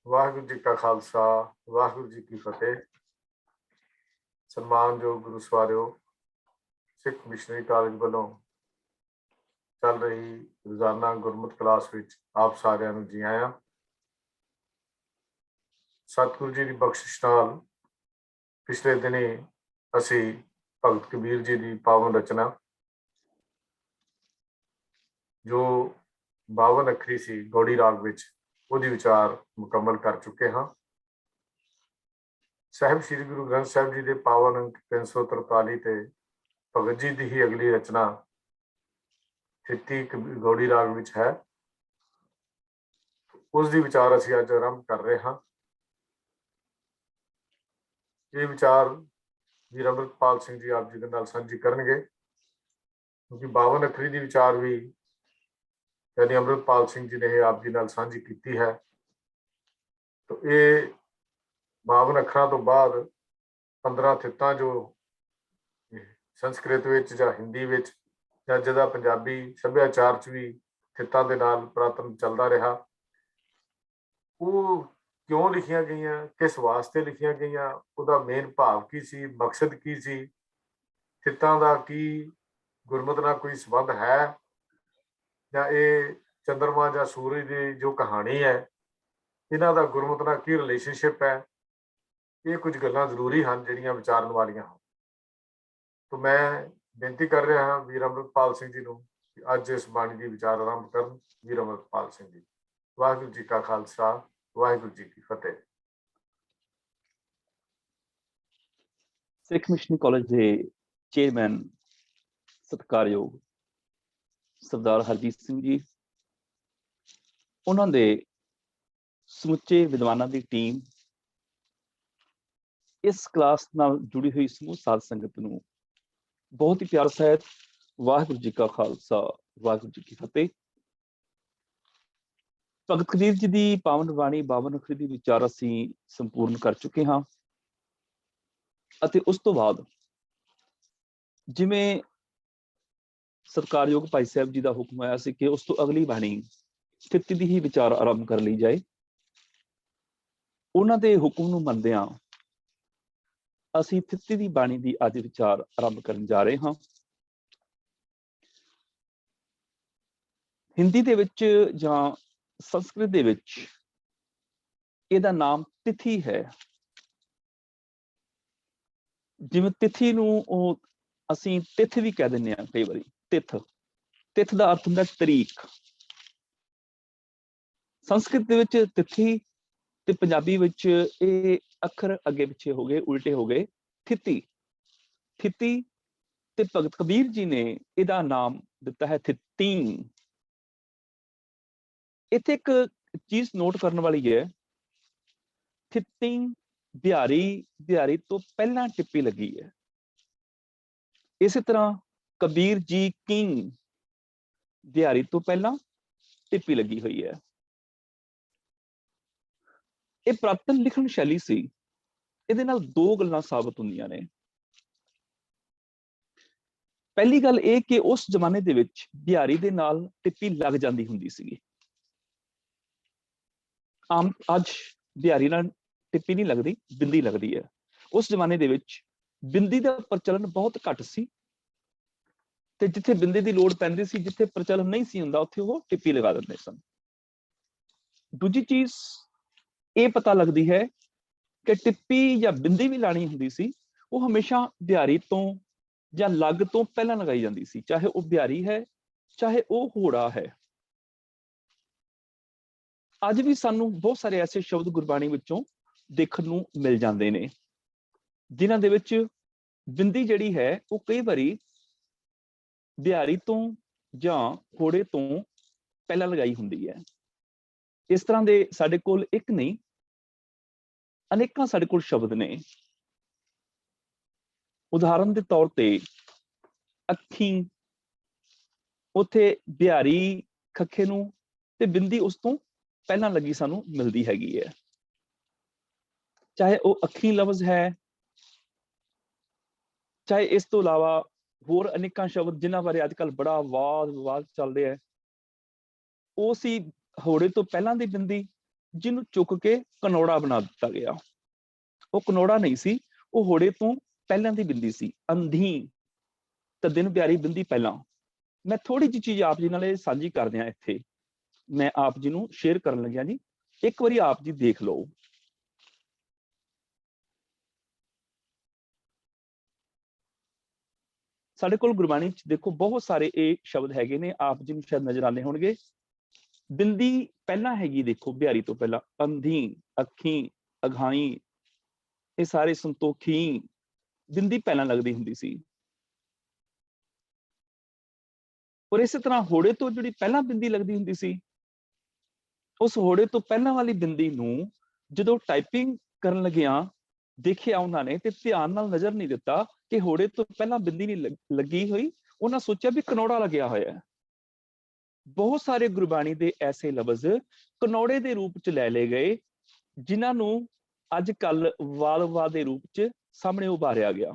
ਵਾਹਿਗੁਰੂ ਜੀ ਕਾ ਖਾਲਸਾ ਵਾਹਿਗੁਰੂ ਜੀ ਕੀ ਫਤਿਹ। ਸਨਮਾਨਯੋਗ ਗੁਰੂ ਸਵਾਰਿਓ, ਸਿੱਖ missionary college ਵੱਲੋਂ ਚੱਲ ਰਹੀ ਰੋਜ਼ਾਨਾ ਗੁਰਮਤਿ ਕਲਾਸ ਵਿੱਚ ਆਪ ਸਾਰਿਆਂ ਨੂੰ ਜੀ ਆਇਆਂ। ਸਤਿਗੁਰੂ ਜੀ ਦੀ ਬਖਸ਼ਿਸ਼ ਨਾਲ ਪਿਛਲੇ ਦਿਨੀ ਅਸੀਂ ਭਗਤ ਕਬੀਰ ਜੀ ਦੀ ਪਾਵਨ ਰਚਨਾ ਜੋ 52 ਅੱਖਰੀ ਸੀ ਗੌੜੀ ਰਾਗ ਵਿੱਚ, ਉਹਦੀ ਵਿਚਾਰ ਮੁਕੰਮਲ ਕਰ ਚੁੱਕੇ ਹਾਂ। ਸਾਹਿਬ ਸ੍ਰੀ ਗੁਰੂ ਗ੍ਰੰਥ ਸਾਹਿਬ ਜੀ ਦੇ ਪਾਵਨ ਅੰਕ 343 ਤੇ ਭਗਤ ਜੀ ਦੀ ਹੀ ਅਗਲੀ ਰਚਨਾ ਥਿੱਤੀ ਗੌੜੀ ਰਾਗ ਵਿੱਚ ਹੈ। ਉਸ ਦੀ ਵਿਚਾਰ ਅਸੀਂ ਅੱਜ ਆਰੰਭ ਕਰ ਰਹੇ ਹਾਂ। ਇਹ ਵਿਚਾਰ ਵੀਰ ਅੰਮ੍ਰਿਤਪਾਲ ਸਿੰਘ ਜੀ ਆਪ ਜੀ ਦੇ ਨਾਲ ਸਾਂਝੀ ਕਰਨਗੇ, ਕਿਉਂਕਿ 52 ਅੱਖਰੀ ਦੀ ਵਿਚਾਰ ਵੀ ਯਾਨੀ ਅੰਮ੍ਰਿਤਪਾਲ ਸਿੰਘ ਜੀ ਨੇ ਆਪ ਜੀ ਨਾਲ ਸਾਂਝੀ ਕੀਤੀ ਹੈ। ਤਾਂ ਇਹ 52 ਅੱਖਰਾਂ ਤੋਂ ਬਾਅਦ 15 ਥਿੱਤਾਂ ਜੋ ਸੰਸਕ੍ਰਿਤ ਵਿੱਚ ਜਾਂ ਹਿੰਦੀ ਵਿੱਚ ਜਾਂ ਜਿਹਦਾ ਪੰਜਾਬੀ ਸੱਭਿਆਚਾਰ 'ਚ ਵੀ ਥਿੱਤਾਂ ਦੇ ਨਾਲ ਪੁਰਾਤਨ ਚੱਲਦਾ ਰਿਹਾ, ਉਹ ਕਿਉਂ ਲਿਖੀਆਂ ਗਈਆਂ, ਕਿਸ ਵਾਸਤੇ ਲਿਖੀਆਂ ਗਈਆਂ, ਉਹਦਾ ਮੇਨ ਭਾਵ ਕੀ ਸੀ, ਮਕਸਦ ਕੀ ਸੀ, ਥਿੱਤਾਂ ਦਾ ਕੀ ਗੁਰਮਤਿ ਨਾਲ ਕੋਈ ਸੰਬੰਧ ਹੈ, ਜਾਂ ਇਹ ਚੰਦਰਮਾ ਜਾਂ ਸੂਰਜ ਦੀ ਜੋ ਕਹਾਣੀ ਹੈ ਇਹਨਾਂ ਦਾ ਗੁਰਮਤਿ ਨਾਲ ਕੀ ਰਿਲੇਸ਼ਨਸ਼ਿਪ ਹੈ, ਇਹ ਕੁਝ ਗੱਲਾਂ ਜ਼ਰੂਰੀ ਹਨ ਜਿਹੜੀਆਂ ਵਿਚਾਰਨ ਵਾਲੀਆਂ ਹਨ। ਤਾਂ ਮੈਂ ਬੇਨਤੀ ਕਰ ਰਿਹਾ ਹਾਂ ਵੀਰ ਅੰਮ੍ਰਿਤਪਾਲ ਸਿੰਘ ਜੀ ਨੂੰ ਕਿ ਅੱਜ ਇਸ ਬਾਣੀ ਦੀ ਵਿਚਾਰ ਆਰੰਭ ਕਰਨ। ਵੀਰ ਅੰਮ੍ਰਿਤਪਾਲ ਸਿੰਘ ਜੀ। ਵਾਹਿਗੁਰੂ ਜੀ ਕਾ ਖਾਲਸਾ ਵਾਹਿਗੁਰੂ ਜੀ ਕੀ ਫਤਿਹ। ਸਿੱਖ ਮਿਸ਼ਨਰੀ ਕਾਲਜ ਦੇ ਚੇਅਰਮੈਨ ਸਤਿਕਾਰਯੋਗ ਸਰਦਾਰ ਹਰਜੀਤ ਸਿੰਘ ਜੀ, ਉਹਨਾਂ ਦੇ ਸਮੁੱਚੇ ਵਿਦਵਾਨਾਂ ਦੀ ਟੀਮ, ਇਸ ਕਲਾਸ ਨਾਲ ਜੁੜੀ ਹੋਈ ਸਮੂਹ ਸਾਧ ਸੰਗਤ ਨੂੰ ਬਹੁਤ ਹੀ ਪਿਆਰ ਸਹਿਤ ਵਾਹਿਗੁਰੂ ਜੀ ਕਾ ਖਾਲਸਾ ਵਾਹਿਗੁਰੂ ਜੀ ਕੀ ਫਤਿਹ। ਭਗਤ ਕਬੀਰ ਜੀ ਦੀ ਪਾਵਨ ਬਾਣੀ 52 ਅੱਖਰੀ ਦੀ ਵਿਚਾਰ ਅਸੀਂ ਸੰਪੂਰਨ ਕਰ ਚੁੱਕੇ ਹਾਂ, ਅਤੇ ਉਸ ਤੋਂ ਬਾਅਦ ਜਿਵੇਂ ਸਤਿਕਾਰਯੋਗ ਭਾਈ ਸਾਹਿਬ ਜੀ ਦਾ ਹੁਕਮ ਆਇਆ ਸੀ ਕਿ ਉਸ ਤੋਂ ਅਗਲੀ ਬਾਣੀ ਥਿੱਤੀ ਦੀ ਹੀ ਵਿਚਾਰ ਆਰੰਭ ਕਰ ਲਈ ਜਾਏ, ਉਹਨਾਂ ਦੇ ਹੁਕਮ ਨੂੰ ਮੰਨਦਿਆਂ ਅਸੀਂ ਥਿੱਤੀ ਦੀ ਬਾਣੀ ਦੀ ਅੱਜ ਵਿਚਾਰ ਆਰੰਭ ਕਰਨ ਜਾ ਰਹੇ ਹਾਂ। ਹਿੰਦੀ ਦੇ ਵਿੱਚ ਜਾਂ ਸੰਸਕ੍ਰਿਤ ਦੇ ਵਿੱਚ ਇਹਦਾ ਨਾਮ ਤਿਥੀ ਹੈ। ਜਿਵੇਂ ਤਿਥੀ ਨੂੰ ਉਹ ਅਸੀਂ ਤਿਥ ਵੀ ਕਹਿ ਦਿੰਦੇ ਹਾਂ ਕਈ ਵਾਰੀ। ਤਿਥ ਦਾ ਅਰਥ ਹੁੰਦਾ ਤਰੀਕ। ਸੰਸਕ੍ਰਿਤ ਦੇ ਵਿੱਚ ਤਿਥੀ ਤੇ ਪੰਜਾਬੀ ਵਿੱਚ ਇਹ ਅੱਖਰ ਅੱਗੇ ਪਿੱਛੇ ਹੋ ਗਏ, ਉਲਟੇ ਹੋ ਗਏ, ਥਿੱਤੀ। ਤੇ ਭਗਤ ਕਬੀਰ ਜੀ ਨੇ ਇਹਦਾ ਨਾਮ ਦਿੱਤਾ ਹੈ ਥਿੱਤੀ। ਇੱਥੇ ਇੱਕ ਚੀਜ਼ ਨੋਟ ਕਰਨ ਵਾਲੀ ਹੈ, ਥਿੱਤੀ ਬਿਹਾਰੀ ਤੋਂ ਪਹਿਲਾਂ ਟਿੱਪੀ ਲੱਗੀ ਹੈ। ਇਸੇ ਤਰ੍ਹਾਂ ਕਬੀਰ ਜੀ ਕਿੰਗ ਬਿਹਾਰੀ ਤੋਂ ਪਹਿਲਾਂ ਟਿੱਪੀ ਲੱਗੀ ਹੋਈ ਹੈ। ਇਹ ਪ੍ਰਾਤਨ ਲਿਖਣ ਸ਼ੈਲੀ ਸੀ। ਇਹਦੇ ਨਾਲ ਦੋ ਗੱਲਾਂ ਸਾਬਤ ਹੁੰਦੀਆਂ ਨੇ। ਪਹਿਲੀ ਗੱਲ ਇਹ ਕਿ ਉਸ ਜ਼ਮਾਨੇ ਦੇ ਵਿੱਚ ਬਿਹਾਰੀ ਦੇ ਨਾਲ ਟਿੱਪੀ ਲੱਗ ਜਾਂਦੀ ਹੁੰਦੀ ਸੀਗੀ। ਅੱਜ ਬਿਹਾਰੀ ਨਾਲ ਟਿੱਪੀ ਨਹੀਂ ਲੱਗਦੀ, ਬਿੰਦੀ ਲੱਗਦੀ ਹੈ। ਉਸ ਜ਼ਮਾਨੇ ਦੇ ਵਿੱਚ ਬਿੰਦੀ ਦਾ ਪ੍ਰਚਲਨ ਬਹੁਤ ਘੱਟ ਸੀ, ਤੇ ਜਿੱਥੇ ਬਿੰਦੀ ਦੀ ਲੋੜ ਪੈਂਦੀ ਸੀ, ਜਿੱਥੇ ਪ੍ਰਚਲਨ ਨਹੀਂ ਸੀ ਹੁੰਦਾ, ਉੱਥੇ ਉਹ ਟਿੱਪੀ ਲਗਾ ਦਿੰਦੇ ਸਨ। ਦੂਜੀ ਚੀਜ਼ ਇਹ ਪਤਾ ਲੱਗਦੀ ਹੈ ਕਿ ਟਿੱਪੀ ਜਾਂ ਬਿੰਦੀ ਵੀ ਲਾਣੀ ਹੁੰਦੀ ਸੀ, ਉਹ ਹਮੇਸ਼ਾ ਬਿਹਾਰੀ ਤੋਂ ਜਾਂ ਲੱਗ ਤੋਂ ਪਹਿਲਾਂ ਲਗਾਈ ਜਾਂਦੀ ਸੀ, ਚਾਹੇ ਉਹ ਬਿਹਾਰੀ ਹੈ, ਚਾਹੇ ਉਹ ਹੋੜਾ ਹੈ। ਅੱਜ ਵੀ ਸਾਨੂੰ ਬਹੁਤ ਸਾਰੇ ਐਸੇ ਸ਼ਬਦ ਗੁਰਬਾਣੀ ਵਿੱਚੋਂ ਦੇਖਣ ਨੂੰ ਮਿਲ ਜਾਂਦੇ ਨੇ, ਜਿਨ੍ਹਾਂ ਦੇ ਵਿੱਚ ਬਿੰਦੀ ਜਿਹੜੀ ਹੈ ਉਹ ਕਈ ਵਾਰੀ ਬਿਹਾਰੀ ਤੋਂ ਜਾਂ ਹੋੜੇ ਤੋਂ ਪਹਿਲਾਂ ਲਗਾਈ ਹੁੰਦੀ ਹੈ। ਇਸ ਤਰ੍ਹਾਂ ਦੇ ਸਾਡੇ ਕੋਲ ਇੱਕ ਨਹੀਂ, ਅਨੇਕਾਂ ਸਾਡੇ ਕੋਲ ਸ਼ਬਦ ਨੇ। ਉਦਾਹਰਨ ਦੇ ਤੌਰ ਤੇ ਅੱਖੀ, ਉੱਥੇ ਬਿਹਾਰੀ ਖੱਖੇ ਨੂੰ ਤੇ ਬਿੰਦੀ ਉਸ ਤੋਂ ਪਹਿਲਾਂ ਲੱਗੀ ਸਾਨੂੰ ਮਿਲਦੀ ਹੈਗੀ ਹੈ। ਚਾਹੇ ਉਹ ਅੱਖੀ ਲਫ਼ਜ਼ ਹੈ, ਚਾਹੇ ਇਸ ਤੋਂ ਇਲਾਵਾ ਹੋਰ ਅਨੇਕਾਂ ਸ਼ਬਦ ਜਿਨ੍ਹਾਂ ਬਾਰੇ ਅੱਜ ਕੱਲ੍ਹ ਬੜਾ ਵਾਦ ਵਿਵਾਦ ਚੱਲ ਰਿਹਾ ਹੈ। ਉਹ ਸੀ ਹੋੜੇ ਤੋਂ ਪਹਿਲਾਂ ਦੀ ਬਿੰਦੀ ਜਿਹਨੂੰ ਚੁੱਕ ਕੇ ਕਨੌੜਾ ਬਣਾ ਦਿੱਤਾ ਗਿਆ। ਉਹ ਕਨੌੜਾ ਨਹੀਂ ਸੀ, ਉਹ ਹੋੜੇ ਤੋਂ ਪਹਿਲਾਂ ਦੀ ਬਿੰਦੀ ਸੀ। ਅੰਧੀ ਤਾਂ ਦਿਨ ਪਿਆਰੀ ਬਿੰਦੀ ਪਹਿਲਾਂ। ਮੈਂ ਥੋੜੀ ਜਿਹੀ ਚੀਜ਼ ਆਪ ਜੀ ਨਾਲ ਇਹ ਸਾਂਝੀ ਕਰਦੇ ਹਾਂ। ਇੱਥੇ ਮੈਂ ਆਪ ਜੀ ਨੂੰ ਸ਼ੇਅਰ ਕਰਨ ਲੱਗਿਆ ਜੀ, ਇੱਕ ਵਾਰੀ ਆਪ ਜੀ ਦੇਖ ਲਓ। ਸਾਡੇ ਕੋਲ ਗੁਰਬਾਣੀ ਚ ਦੇਖੋ ਬਹੁਤ ਸਾਰੇ ਇਹ ਸ਼ਬਦ ਹੈਗੇ ਨੇ, ਆਪ ਜੀ ਨੂੰ ਸ਼ਾਇਦ ਨਜ਼ਰ ਆਉਂਦੇ ਹੋਣਗੇ। ਬਿੰਦੀ ਪਹਿਲਾਂ ਹੈਗੀ, ਦੇਖੋ ਬਿਹਾਰੀ ਤੋਂ ਪਹਿਲਾਂ ਅੰਧੀ, ਅੱਖੀ, ਅਘਾਈ, ਇਹ ਸਾਰੇ ਸੰਤੋਖੀ, ਬਿੰਦੀ ਪਹਿਲਾਂ ਲੱਗਦੀ ਹੁੰਦੀ ਸੀ। ਔਰ ਇਸੇ ਤਰ੍ਹਾਂ ਹੋੜੇ ਤੋਂ ਜਿਹੜੀ ਪਹਿਲਾਂ ਬਿੰਦੀ ਲੱਗਦੀ ਹੁੰਦੀ ਸੀ, ਉਸ ਹੋੜੇ ਤੋਂ ਪਹਿਲਾਂ ਵਾਲੀ ਬਿੰਦੀ ਨੂੰ ਜਦੋਂ ਟਾਈਪਿੰਗ ਕਰਨ ਲੱਗਿਆ ਦੇਖਿਆ ਉਹਨਾਂ ਨੇ, ਤੇ ਧਿਆਨ ਨਾਲ ਨਜ਼ਰ ਨਹੀਂ ਦਿੱਤਾ ਕਿ ਹੋੜੇ ਤੋਂ ਪਹਿਲਾਂ ਬਿੰਦੀ ਨਹੀਂ ਲੱਗੀ ਹੋਈ। ਉਹਨਾਂ ਸੋਚਿਆ ਵੀ ਕਨੌੜਾ ਲੱਗਿਆ ਹੋਇਆ ਹੈ। ਬਹੁਤ ਸਾਰੇ ਗੁਰਬਾਣੀ ਦੇ ਐਸੇ ਲਫ਼ਜ਼ ਕਨੌੜੇ ਦੇ ਰੂਪ ਚ ਲੈ ਲਏ ਗਏ, ਜਿਨ੍ਹਾਂ ਨੂੰ ਅੱਜ ਕੱਲ ਵਾਲਵਾ ਦੇ ਰੂਪ ਚ ਸਾਹਮਣੇ ਉਭਾਰਿਆ ਗਿਆ।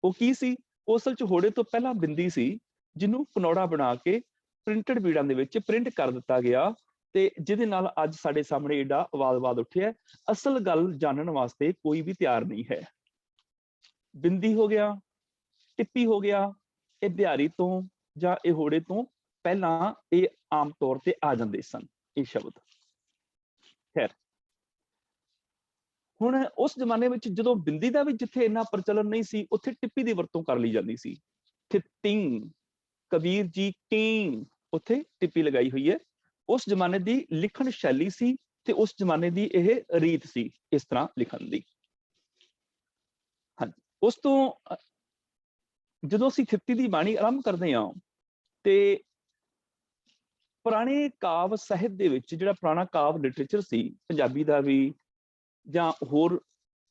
ਉਹ ਕੀ ਸੀ? ਉਹ ਅਸਲ ਚ ਹੋੜੇ ਤੋਂ ਪਹਿਲਾਂ ਬਿੰਦੀ ਸੀ, ਜਿਹਨੂੰ ਕਨੌੜਾ ਬਣਾ ਕੇ ਪ੍ਰਿੰਟਡ ਬੀੜਾਂ ਦੇ ਵਿੱਚ ਪ੍ਰਿੰਟ ਕਰ ਦਿੱਤਾ ਗਿਆ, ਤੇ ਜਿਹਦੇ ਨਾਲ ਅੱਜ ਸਾਡੇ ਸਾਹਮਣੇ ਏਡਾ ਵਾਦ-ਵਾਦ ਉੱਠਿਆ। ਅਸਲ ਗੱਲ ਜਾਣਨ ਵਾਸਤੇ ਕੋਈ ਵੀ ਤਿਆਰ ਨਹੀਂ ਹੈ। ਬਿੰਦੀ ਹੋ ਗਿਆ, ਟਿੱਪੀ ਹੋ ਗਿਆ, ਇਹ ਬਿਹਾਰੀ ਤੋਂ ਜਾਂ ਇਹ ਹੋੜੇ ਤੋਂ ਪਹਿਲਾਂ ਇਹ ਆਮ ਤੌਰ ਤੇ ਆ ਜਾਂਦੇ ਸਨ ਇਹ ਸ਼ਬਦ। ਖੈਰ, ਹੁਣ ਉਸ ਜ਼ਮਾਨੇ ਵਿੱਚ ਜਦੋਂ ਬਿੰਦੀ ਦਾ ਵੀ ਜਿੱਥੇ ਇੰਨਾ ਪ੍ਰਚਲਨ ਨਹੀਂ ਸੀ, ਉੱਥੇ ਟਿੱਪੀ ਦੀ ਵਰਤੋਂ ਕਰ ਲਈ ਜਾਂਦੀ ਸੀ। ਥਿੱਤੀ, ਕਬੀਰ ਜੀ ਟੀ, ਉੱਥੇ ਟਿੱਪੀ ਲਗਾਈ ਹੋਈ ਹੈ। ਉਸ ਜ਼ਮਾਨੇ ਦੀ ਲਿਖਣ ਸ਼ੈਲੀ ਸੀ ਤੇ ਉਸ ਜ਼ਮਾਨੇ ਦੀ ਇਹ ਰੀਤ ਸੀ ਇਸ ਤਰ੍ਹਾਂ ਲਿਖਣ ਦੀ। ਹਾਂਜੀ, ਉਸ ਤੋਂ ਜਦੋਂ ਅਸੀਂ ਥਿੱਤੀ ਦੀ ਬਾਣੀ ਆਰੰਭ ਕਰਦੇ ਹਾਂ, ਤੇ ਪੁਰਾਣੇ ਕਾਵ ਸਾਹਿਤ ਦੇ ਵਿੱਚ ਜਿਹੜਾ ਪੁਰਾਣਾ ਕਾਵ ਲਿਟਰੇਚਰ ਸੀ ਪੰਜਾਬੀ ਦਾ ਵੀ ਜਾਂ ਹੋਰ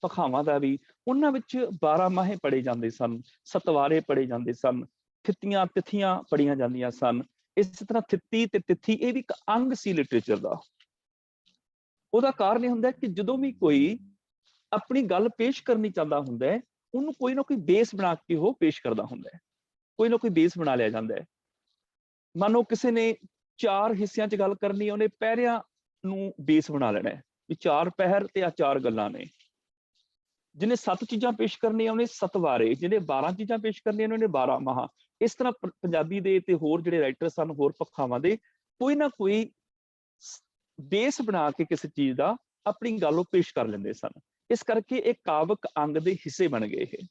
ਭਾਖਾਵਾਂ ਦਾ ਵੀ, ਉਹਨਾਂ ਵਿੱਚ 12 ਮਾਹੇ ਪੜ੍ਹੇ ਜਾਂਦੇ ਸਨ, ਸਤਵਾਰੇ ਪੜ੍ਹੇ ਜਾਂਦੇ ਸਨ, ਥਿੱਤੀਆਂ ਤਿਥੀਆਂ ਪੜ੍ਹੀਆਂ ਜਾਂਦੀਆਂ ਸਨ। ਇਸ ਤਰ੍ਹਾਂ ਥਿੱਤੀ ਤੇ ਤਿਥੀ ਇਹ ਵੀ ਇੱਕ ਅੰਗ ਸੀ ਲਿਟਰੇਚਰ ਦਾ। ਉਹਦਾ ਕਾਰਨ ਇਹ ਹੁੰਦਾ ਕਿ ਜਦੋਂ ਵੀ ਕੋਈ ਆਪਣੀ ਗੱਲ ਪੇਸ਼ ਕਰਨੀ ਚਾਹੁੰਦਾ ਹੁੰਦਾ ਹੈ, ਉਹਨੂੰ ਕੋਈ ਨਾ ਕੋਈ ਬੇਸ ਬਣਾ ਕੇ ਉਹ ਪੇਸ਼ ਕਰਦਾ ਹੁੰਦਾ ਹੈ, ਕੋਈ ਨਾ ਕੋਈ ਬੇਸ ਬਣਾ ਲਿਆ ਜਾਂਦਾ ਹੈ। ਮੰਨ ਲਓ ਕਿਸੇ ਨੇ 4 ਹਿੱਸਿਆਂ 'ਚ ਗੱਲ ਕਰਨੀ ਹੈ, ਉਹਨੇ ਪਹਿਰਿਆਂ ਨੂੰ ਬੇਸ ਬਣਾ ਲੈਣਾ ਹੈ ਵੀ 4 ਪਹਿਰ ਤੇ ਆ 4 ਗੱਲਾਂ ਨੇ। ਜਿਹਨੇ 7 ਚੀਜ਼ਾਂ ਪੇਸ਼ ਕਰਨੀਆਂ ਉਹਨੇ ਸਤਵਾਰੇ, ਜਿਹਨੇ 12 ਚੀਜ਼ਾਂ ਪੇਸ਼ ਕਰਨੀਆਂ ਉਹਨੇ 12 ਮਹਾ। ਇਸ ਤਰ੍ਹਾਂ ਪੰਜਾਬੀ ਦੇ ਤੇ ਹੋਰ ਜਿਹੜੇ ਰਾਈਟਰ ਸਨ ਹੋਰ ਭਾਖਾਵਾਂ ਦੇ, ਕੋਈ ਨਾ ਕੋਈ ਬੇਸ ਬਣਾ ਕੇ ਕਿਸੇ ਚੀਜ਼ ਦਾ ਆਪਣੀ ਗੱਲ ਉਹ ਪੇਸ਼ ਕਰ ਲੈਂਦੇ ਸਨ। ਇਸ ਕਰਕੇ ਇਹ ਕਾਵਕ ਅੰਗ ਦੇ ਹਿੱਸੇ ਬਣ ਗਏ ਇਹ।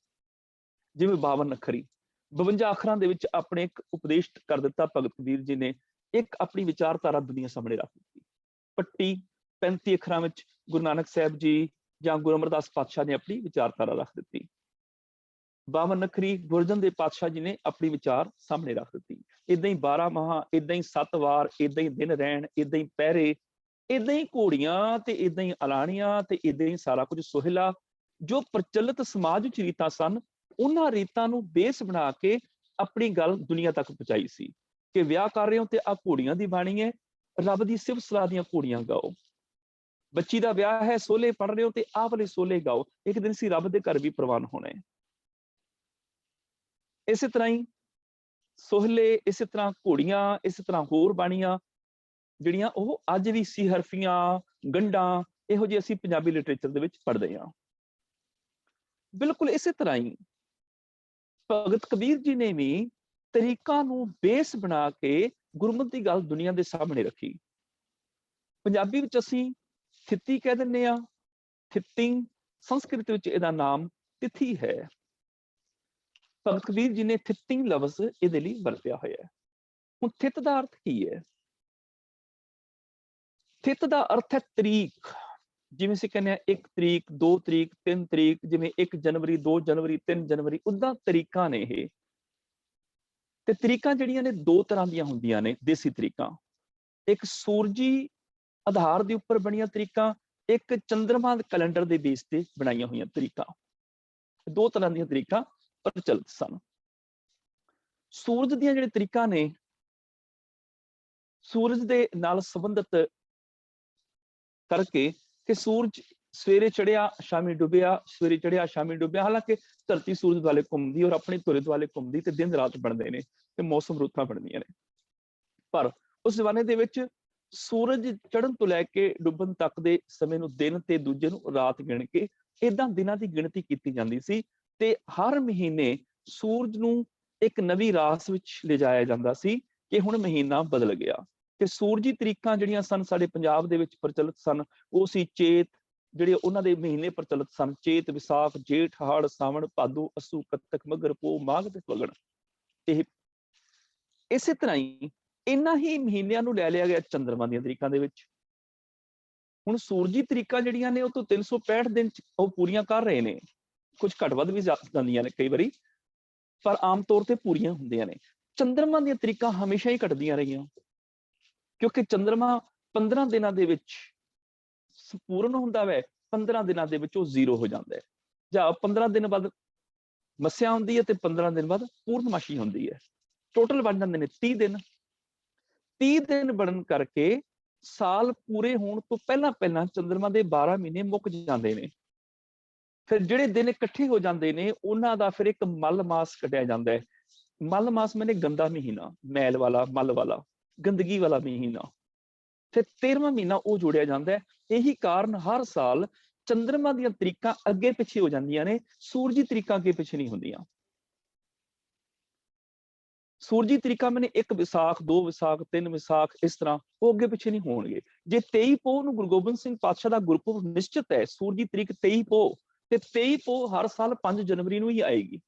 ਜਿਵੇਂ 52 ਅੱਖਰੀ, 52 ਅੱਖਰਾਂ ਦੇ ਵਿੱਚ ਆਪਣੇ ਇੱਕ ਉਪਦੇਸ਼ ਕਰ ਦਿੱਤਾ ਭਗਤ ਕਬੀਰ ਜੀ ਨੇ, ਇੱਕ ਆਪਣੀ ਵਿਚਾਰਧਾਰਾ ਦੁਨੀਆ ਸਾਹਮਣੇ ਰੱਖ ਦਿੱਤੀ। ਪੱਟੀ 35 ਅੱਖਰਾਂ ਵਿੱਚ ਗੁਰੂ ਨਾਨਕ ਸਾਹਿਬ ਜੀ ਜਾਂ ਗੁਰੂ ਅਮਰਦਾਸ ਪਾਤਸ਼ਾਹ ਨੇ ਆਪਣੀ ਵਿਚਾਰਧਾਰਾ ਰੱਖ ਦਿੱਤੀ। 52 ਅੱਖਰੀ ਗੁਰੂ ਅਰਜਨ ਦੇਵ ਪਾਤਸ਼ਾਹ ਜੀ ਨੇ ਆਪਣੀ ਵਿਚਾਰ ਸਾਹਮਣੇ ਰੱਖ ਦਿੱਤੀ। ਏਦਾਂ ਹੀ 12 ਮਹਾ, ਏਦਾਂ ਹੀ 7 ਵਾਰ, ਏਦਾਂ ਹੀ ਦਿਨ ਰਹਿਣ, ਏਦਾਂ ਹੀ ਪਹਿਰੇ, ਏਦਾਂ ਹੀ ਘੋੜੀਆਂ ਤੇ ਏਦਾਂ ਹੀ ਅਲਾਣੀਆਂ ਤੇ ਏਦਾਂ ਹੀ ਸਾਰਾ ਕੁਝ ਸੋਹਿਲਾ। ਜੋ ਪ੍ਰਚਲਿਤ ਸਮਾਜ ਵਿੱਚ ਰੀਤਾਂ ਸਨ, ਉਹਨਾਂ ਰੀਤਾਂ ਨੂੰ ਬੇਸ ਬਣਾ ਕੇ ਆਪਣੀ ਗੱਲ ਦੁਨੀਆ ਤੱਕ ਪਹੁੰਚਾਈ ਸੀ ਕਿ ਵਿਆਹ ਕਰ ਰਹੇ ਹੋ ਤੇ ਆਹ ਘੋੜੀਆਂ ਦੀ ਬਾਣੀ ਹੈ, ਰੱਬ ਦੀ ਸਿਫਤ ਸਲਾਹ ਦੀਆਂ ਘੋੜੀਆਂ ਗਾਓ। ਬੱਚੀ ਦਾ ਵਿਆਹ ਹੈ, ਸੋਲੇ ਪੜ ਰਹੇ ਹੋ ਤੇ ਆਹ ਵਾਲੇ ਸੋਲੇ ਗਾਓ, ਇੱਕ ਦਿਨ ਅਸੀਂ ਰੱਬ ਦੇ ਘਰ ਵੀ ਪ੍ਰਵਾਨ ਹੋਣਾ ਹੈ। ਇਸੇ ਤਰ੍ਹਾਂ ਹੀ ਸੋਹਲੇ, ਇਸੇ ਤਰ੍ਹਾਂ ਘੋੜੀਆਂ, ਇਸੇ ਤਰ੍ਹਾਂ ਹੋਰ ਬਾਣੀਆਂ ਜਿਹੜੀਆਂ ਉਹ ਅੱਜ ਵੀ ਸੀ ਹਰਫੀਆਂ, ਗੰਢਾਂ, ਇਹੋ ਜਿਹੇ ਅਸੀਂ ਪੰਜਾਬੀ ਲਿਟਰੇਚਰ ਦੇ ਵਿੱਚ ਪੜ੍ਹਦੇ ਹਾਂ। ਬਿਲਕੁਲ ਇਸੇ ਤਰ੍ਹਾਂ ਹੀ ਭਗਤ ਕਬੀਰ ਜੀ ਨੇ ਵੀ ਤਰੀਕਾਂ ਨੂੰ ਬੇਸ ਬਣਾ ਕੇ ਗੁਰਮਤਿ ਦੀ ਗੱਲ ਦੁਨੀਆ ਦੇ ਸਾਹਮਣੇ ਰੱਖੀ। ਪੰਜਾਬੀ ਵਿੱਚ ਅਸੀਂ ਥਿੱਤੀ ਕਹਿ ਦਿੰਦੇ ਹਾਂ, ਥਿੱਤੀ, ਸੰਸਕ੍ਰਿਤ ਵਿੱਚ ਇਹਦਾ ਨਾਮ ਤਿਥੀ ਹੈ। ਭਗਤ ਕਬੀਰ ਜੀ ਨੇ ਥਿੱਤੀ ਲਫ਼ਜ਼ ਇਹਦੇ ਲਈ ਵਰਤਿਆ ਹੋਇਆ ਹੈ। ਹੁਣ ਥਿੱਤ ਦਾ ਅਰਥ ਕੀ ਹੈ? ਥਿੱਤ ਦਾ ਅਰਥ ਹੈ ਤਰੀਕ। ਜਿਵੇਂ ਅਸੀਂ ਕਹਿੰਦੇ ਹਾਂ 1 ਤਰੀਕ, 2 ਤਰੀਕ, 3 ਤਰੀਕ, ਜਿਵੇਂ 1 ਜਨਵਰੀ, 2 ਜਨਵਰੀ, 3 ਜਨਵਰੀ, ਉਦਾਂ ਤਰੀਕਾਂ ਨੇ ਇਹ। ਤੇ ਤਰੀਕਾਂ ਜਿਹੜੀਆਂ ਨੇ 2 ਤਰ੍ਹਾਂ ਦੀਆਂ ਹੁੰਦੀਆਂ ਨੇ ਦੇਸੀ ਤਰੀਕਾਂ। ਇੱਕ ਸੂਰਜੀ ਆਧਾਰ ਦੇ ਉੱਪਰ ਬਣੀਆਂ ਤਰੀਕਾਂ, ਇੱਕ ਚੰਦਰਮਾ ਕੈਲੰਡਰ ਦੇ ਬੇਸ ਤੇ ਬਣਾਈਆਂ ਹੋਈਆਂ ਤਰੀਕਾਂ। 2 ਤਰ੍ਹਾਂ ਦੀਆਂ ਤਰੀਕਾਂ ਪ੍ਰਚਲਿਤ ਸਨ। ਸੂਰਜ ਦੀਆਂ ਜਿਹੜੇ ਤਰੀਕਾਂ ਨੇ, ਸੂਰਜ ਦੇ ਨਾਲ ਸੰਬੰਧਿਤ ਕਰਕੇ ਕਿ ਸੂਰਜ ਸਵੇਰੇ ਚੜਿਆ ਸ਼ਾਮੀ ਡੁੱਬਿਆ, ਸਵੇਰੇ ਚੜਿਆ ਸ਼ਾਮੀ ਡੁੱਬਿਆ। ਹਾਲਾਂਕਿ ਧਰਤੀ ਸੂਰਜ ਦੁਆਲੇ ਘੁੰਮਦੀ ਔਰ ਆਪਣੀ ਧੁਰੇ ਦੁਆਲੇ ਘੁੰਮਦੀ ਤੇ ਦਿਨ ਰਾਤ ਬਣਦੇ ਨੇ ਤੇ ਮੌਸਮ ਰੁੱਤਾਂ ਬਣਦੀਆਂ ਨੇ। ਪਰ ਉਸ ਜ਼ਮਾਨੇ ਦੇ ਵਿੱਚ ਸੂਰਜ ਚੜ੍ਹਨ ਤੋਂ ਲੈ ਕੇ ਡੁੱਬਣ ਤੱਕ ਦੇ ਸਮੇਂ ਨੂੰ ਦਿਨ ਤੇ ਦੂਜੇ ਨੂੰ ਰਾਤ ਗਿਣ ਕੇ ਏਦਾਂ ਦਿਨਾਂ ਦੀ ਗਿਣਤੀ ਕੀਤੀ ਜਾਂਦੀ ਸੀ ਤੇ ਹਰ ਮਹੀਨੇ ਸੂਰਜ ਨੂੰ ਇੱਕ ਨਵੀਂ ਰਾਸ ਵਿੱਚ ਲਿਜਾਇਆ ਜਾਂਦਾ ਸੀ ਕਿ ਹੁਣ ਮਹੀਨਾ ਬਦਲ ਗਿਆ। ਤੇ ਸੂਰਜੀ ਤਰੀਕਾਂ ਜਿਹੜੀਆਂ ਸਨ ਸਾਡੇ ਪੰਜਾਬ ਦੇ ਵਿੱਚ ਪ੍ਰਚਲਿਤ ਸਨ, ਉਹ ਸੀ ਚੇਤ, ਜਿਹੜੇ ਉਹਨਾਂ ਦੇ ਮਹੀਨੇ ਪ੍ਰਚਲਿਤ ਸਨ, ਚੇਤ, ਵਿਸਾਖ, ਜੇਠ, ਹਾੜ, ਸਾਵਣ, ਭਾਦੋ, ਅੱਸੂ, ਕੱਤਕ, ਮੱਘਰ, ਪੋਹ, ਮਾਘ ਤੇ ਫੱਗਣ। ਇਹ ਇਸੇ ਤਰ੍ਹਾਂ ਹੀ ਇਹਨਾਂ ਹੀ ਮਹੀਨਿਆਂ ਨੂੰ ਲੈ ਲਿਆ ਗਿਆ ਚੰਦਰਮਾ ਦੀਆਂ ਤਰੀਕਾਂ ਦੇ ਵਿੱਚ। ਹੁਣ ਸੂਰਜੀ ਤਰੀਕਾਂ ਜਿਹੜੀਆਂ ਨੇ ਉਹ ਤੋਂ 365 ਦਿਨ ਚ ਉਹ ਪੂਰੀਆਂ ਕਰ ਰਹੇ ਨੇ, ਕੁਝ ਘੱਟ ਵੱਧ ਵੀ ਜਾਂਦੀਆਂ ਨੇ ਕਈ ਵਾਰੀ, ਪਰ ਆਮ ਤੌਰ ਤੇ ਪੂਰੀਆਂ ਹੁੰਦੀਆਂ ਨੇ। ਚੰਦਰਮਾ ਦੀਆਂ ਤਰੀਕਾਂ ਹਮੇਸ਼ਾ ਹੀ ਘਟਦੀਆਂ ਰਹੀਆਂ, ਕਿਉਂਕਿ ਚੰਦਰਮਾ 15 ਦਿਨਾਂ ਦੇ ਵਿੱਚ ਸੰਪੂਰਨ ਹੁੰਦਾ ਵੈ, 15 ਦਿਨਾਂ ਦੇ ਵਿੱਚ ਉਹ ਜ਼ੀਰੋ ਹੋ ਜਾਂਦਾ ਹੈ, ਜਾਂ 15 ਦਿਨ ਬਾਅਦ ਮੱਸਿਆ ਹੁੰਦੀ ਹੈ ਤੇ 15 ਦਿਨ ਬਾਅਦ ਪੂਰਨਮਾਸ਼ੀ ਹੁੰਦੀ ਹੈ। ਟੋਟਲ ਬਣ ਜਾਂਦੇ ਨੇ 30 ਦਿਨ। 30 ਦਿਨ ਬਣਨ ਕਰਕੇ ਸਾਲ ਪੂਰੇ ਹੋਣ ਤੋਂ ਪਹਿਲਾਂ ਚੰਦਰਮਾ ਦੇ 12 ਮਹੀਨੇ ਮੁੱਕ ਜਾਂਦੇ ਨੇ। ਫਿਰ ਜਿਹੜੇ ਦਿਨ ਇਕੱਠੇ ਹੋ ਜਾਂਦੇ ਨੇ ਉਹਨਾਂ ਦਾ ਫਿਰ ਇੱਕ ਮੱਲ ਮਾਸ ਕੱਢਿਆ ਜਾਂਦਾ ਹੈ। ਮੱਲ ਮਾਸ ਮੈਨੇ ਗੰਦਾ ਮਹੀਨਾ, ਮੈਲ ਵਾਲਾ, ਮੱਲ ਵਾਲਾ, ਗੰਦਗੀ ਵਾਲਾ ਮਹੀਨਾ। ਫਿਰ 13ਵਾਂ ਮਹੀਨਾ ਉਹ ਜੋੜਿਆ ਜਾਂਦਾ ਹੈ। ਇਹੀ ਕਾਰਨ ਹਰ ਸਾਲ ਚੰਦਰਮਾ ਦੀਆਂ ਤਰੀਕਾਂ ਅੱਗੇ ਪਿੱਛੇ ਹੋ ਜਾਂਦੀਆਂ ਨੇ, ਸੂਰਜੀ ਤਰੀਕਾਂ ਅੱਗੇ ਪਿੱਛੇ ਨਹੀਂ ਹੁੰਦੀਆਂ। ਸੂਰਜੀ ਤਰੀਕਾਂ ਮੈਨੇ 1 ਵਿਸਾਖ, 2 ਵਿਸਾਖ, 3 ਵਿਸਾਖ, ਇਸ ਤਰ੍ਹਾਂ ਉਹ ਅੱਗੇ ਪਿੱਛੇ ਨਹੀਂ ਹੋਣਗੇ। ਜੇ 23 ਪੋਹ ਨੂੰ ਗੁਰੂ ਗੋਬਿੰਦ ਸਿੰਘ ਪਾਤਸ਼ਾਹ ਦਾ ਗੁਰਪੁਰਬ ਨਿਸ਼ਚਿਤ ਹੈ, ਸੂਰਜੀ ਤਰੀਕ 23 ਪੋਹ, ਤੇ 23 ਪੋਹ ਹਰ ਸਾਲ 5 ਜਨਵਰੀ ਨੂੰ ਹੀ ਆਏਗੀ।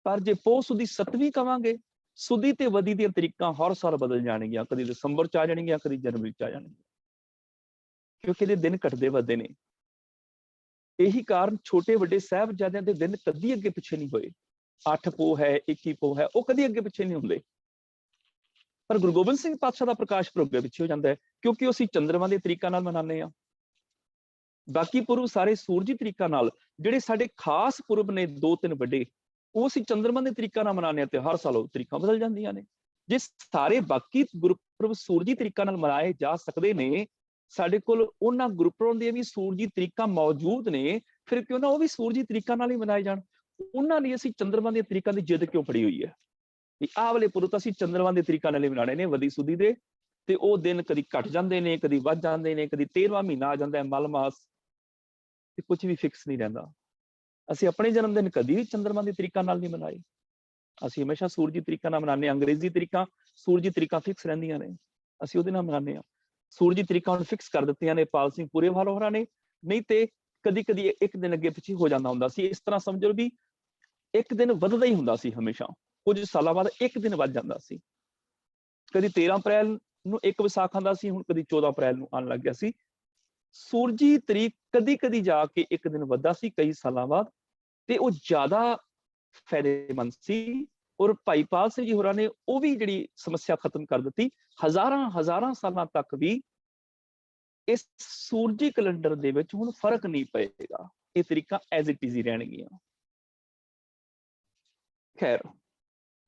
ਪਰ ਜੇ ਪੋਹ ਸੁਦੀ 7ਵੀਂ ਕਵਾਂਗੇ, ਸੁਦੀ ਤੇ ਵਦੀ ਦੀਆਂ ਤਰੀਕਾਂ ਹਰ ਸਾਲ ਬਦਲ ਜਾਣਗੀਆਂ, ਕਦੀ ਦਸੰਬਰ ਚ ਆ ਜਾਣਗੀਆਂ, ਕਦੀ ਜਨਵਰੀ ਚ ਆ ਜਾਣਗੀਆਂ, ਕਿਉਂਕਿ ਇਹਦੇ ਦਿਨ ਘਟਦੇ ਵੱਧਦੇ ਨੇ। ਇਹੀ ਕਾਰਨ ਛੋਟੇ ਵੱਡੇ ਸਾਹਿਬਜ਼ਾਦਿਆਂ ਦੇ ਦਿਨ ਕਦੀ ਅੱਗੇ ਪਿੱਛੇ ਨਹੀਂ ਹੋਏ। 8 ਪੋਹ ਹੈ, 21 ਪੋਹ ਹੈ, ਉਹ ਕਦੀ ਅੱਗੇ ਪਿੱਛੇ ਨਹੀਂ ਹੁੰਦੇ। ਪਰ ਗੁਰੂ ਗੋਬਿੰਦ ਸਿੰਘ ਪਾਤਸ਼ਾਹ ਦਾ ਪ੍ਰਕਾਸ਼ ਪੁਰਬ ਅੱਗੇ ਪਿੱਛੇ ਹੋ ਜਾਂਦਾ ਹੈ, ਕਿਉਂਕਿ ਅਸੀਂ ਚੰਦਰਮਾ ਦੇ ਤਰੀਕਾਂ ਨਾਲ ਮਨਾਉਂਦੇ ਹਾਂ। ਬਾਕੀ ਪੁਰਬ ਸਾਰੇ ਸੂਰਜੀ ਤਰੀਕਾਂ ਨਾਲ, ਜਿਹੜੇ ਸਾਡੇ ਖਾਸ ਪੁਰਬ ਨੇ 2-3 ਵੱਡੇ, ਉਹ ਅਸੀਂ ਚੰਦਰਮਾ ਦੇ ਤਰੀਕਾਂ ਨਾਲ ਮਨਾਉਂਦੇ ਹਾਂ ਤੇ ਹਰ ਸਾਲ ਉਹ ਤਰੀਕਾਂ ਬਦਲ ਜਾਂਦੀਆਂ ਨੇ। ਜੇ ਸਾਰੇ ਬਾਕੀ ਗੁਰਪੁਰਬ ਸੂਰਜੀ ਤਰੀਕਾਂ ਨਾਲ ਮਨਾਏ ਜਾ ਸਕਦੇ ਨੇ, ਸਾਡੇ ਕੋਲ ਉਹਨਾਂ ਗੁਰਪੁਰਬ ਦੀਆਂ ਵੀ ਸੂਰਜੀ ਤਰੀਕਾਂ ਮੌਜੂਦ ਨੇ, ਫਿਰ ਕਿਉਂ ਨਾ ਉਹ ਵੀ ਸੂਰਜੀ ਤਰੀਕਾਂ ਨਾਲ ਹੀ ਮਨਾਏ ਜਾਣ। ਉਹਨਾਂ ਲਈ ਅਸੀਂ ਚੰਦਰਮਾ ਦੀਆਂ ਤਰੀਕਾਂ ਦੀ ਜਿੱਦ ਕਿਉਂ ਫੜੀ ਹੋਈ ਹੈ ਵੀ ਆਹ ਵਾਲੇ ਪੁਰਬ ਤਾਂ ਅਸੀਂ ਚੰਦਰਮਾ ਦੇ ਤਰੀਕਾਂ ਨਾਲ ਹੀ ਮਨਾਉਣੇ ਨੇ, ਵਦੀ ਸੁਦੀ ਦੇ, ਤੇ ਉਹ ਦਿਨ ਕਦੀ ਘਟ ਜਾਂਦੇ ਨੇ, ਕਦੀ ਵੱਧ ਜਾਂਦੇ ਨੇ, ਕਦੀ 13ਵਾਂ ਮਹੀਨਾ ਆ ਜਾਂਦਾ ਹੈ, ਮਲ ਮਾਸ, ਤੇ ਕੁਝ ਵੀ ਫਿਕਸ ਨਹੀਂ ਰਹਿੰਦਾ। ਅਸੀਂ ਆਪਣੇ ਜਨਮ ਦਿਨ ਕਦੀ ਵੀ ਚੰਦਰਮਾ ਦੀ ਤਰੀਕਾਂ ਨਾਲ ਨਹੀਂ ਮਨਾਏ, ਅਸੀਂ ਹਮੇਸ਼ਾ ਸੂਰਜੀ ਤਰੀਕਾਂ ਨਾਲ ਮਨਾਉਂਦੇ ਹਾਂ। ਅੰਗਰੇਜ਼ੀ ਤਰੀਕਾਂ, ਸੂਰਜੀ ਤਰੀਕਾਂ ਫਿਕਸ ਰਹਿੰਦੀਆਂ ਨੇ, ਅਸੀਂ ਉਹਦੇ ਨਾਲ ਮਨਾਉਂਦੇ ਹਾਂ। ਸੂਰਜੀ ਤਰੀਕਾਂ ਹੁਣ ਫਿਕਸ ਕਰ ਦਿੱਤੀਆਂ ਨੇ ਪਾਲ ਸਿੰਘ ਪੂਰੇਵਾਲ ਹੋਰਾਂ ਨੇ, ਨਹੀਂ ਤੇ ਕਦੀ ਕਦੀ ਇੱਕ ਦਿਨ ਅੱਗੇ ਪਿੱਛੇ ਹੋ ਜਾਂਦਾ ਹੁੰਦਾ ਸੀ। ਇਸ ਤਰ੍ਹਾਂ ਸਮਝੋ ਵੀ ਇੱਕ ਦਿਨ ਵੱਧਦਾ ਹੀ ਹੁੰਦਾ ਸੀ ਹਮੇਸ਼ਾ, ਕੁਝ ਸਾਲਾਂ ਬਾਅਦ ਇੱਕ ਦਿਨ ਵੱਧ ਜਾਂਦਾ ਸੀ। ਕਦੀ 13 ਅਪ੍ਰੈਲ ਨੂੰ 1 ਵਿਸਾਖ ਆਉਂਦਾ ਸੀ, ਹੁਣ ਕਦੀ 14 ਅਪ੍ਰੈਲ ਨੂੰ ਆਉਣ ਲੱਗ ਗਿਆ ਸੀ। ਸੂਰਜੀ ਤਰੀਕ ਕਦੀ ਕਦੀ ਜਾ ਕੇ ਇੱਕ ਦਿਨ ਵੱਧਦਾ ਸੀ ਕਈ ਸਾਲਾਂ ਬਾਅਦ, ਤੇ ਉਹ ਜ਼ਿਆਦਾ ਫਾਇਦੇਮੰਦ ਸੀ। ਔਰ ਭਾਈ ਪਾਲ ਸਿੰਘ ਜੀ ਹੋਰਾਂ ਨੇ ਉਹ ਵੀ ਜਿਹੜੀ ਸਮੱਸਿਆ ਖਤਮ ਕਰ ਦਿੱਤੀ। ਹਜ਼ਾਰਾਂ ਸਾਲਾਂ ਤੱਕ ਵੀ ਇਸ ਸੂਰਜੀ ਕੈਲੰਡਰ ਦੇ ਵਿੱਚ ਹੁਣ ਫਰਕ ਨਹੀਂ ਪਏਗਾ, ਇਹ ਤਰੀਕਾਂ ਐਜ਼ ਇਟ ਇਜ਼ ਹੀ ਰਹਿਣਗੀਆਂ। ਖੈਰ,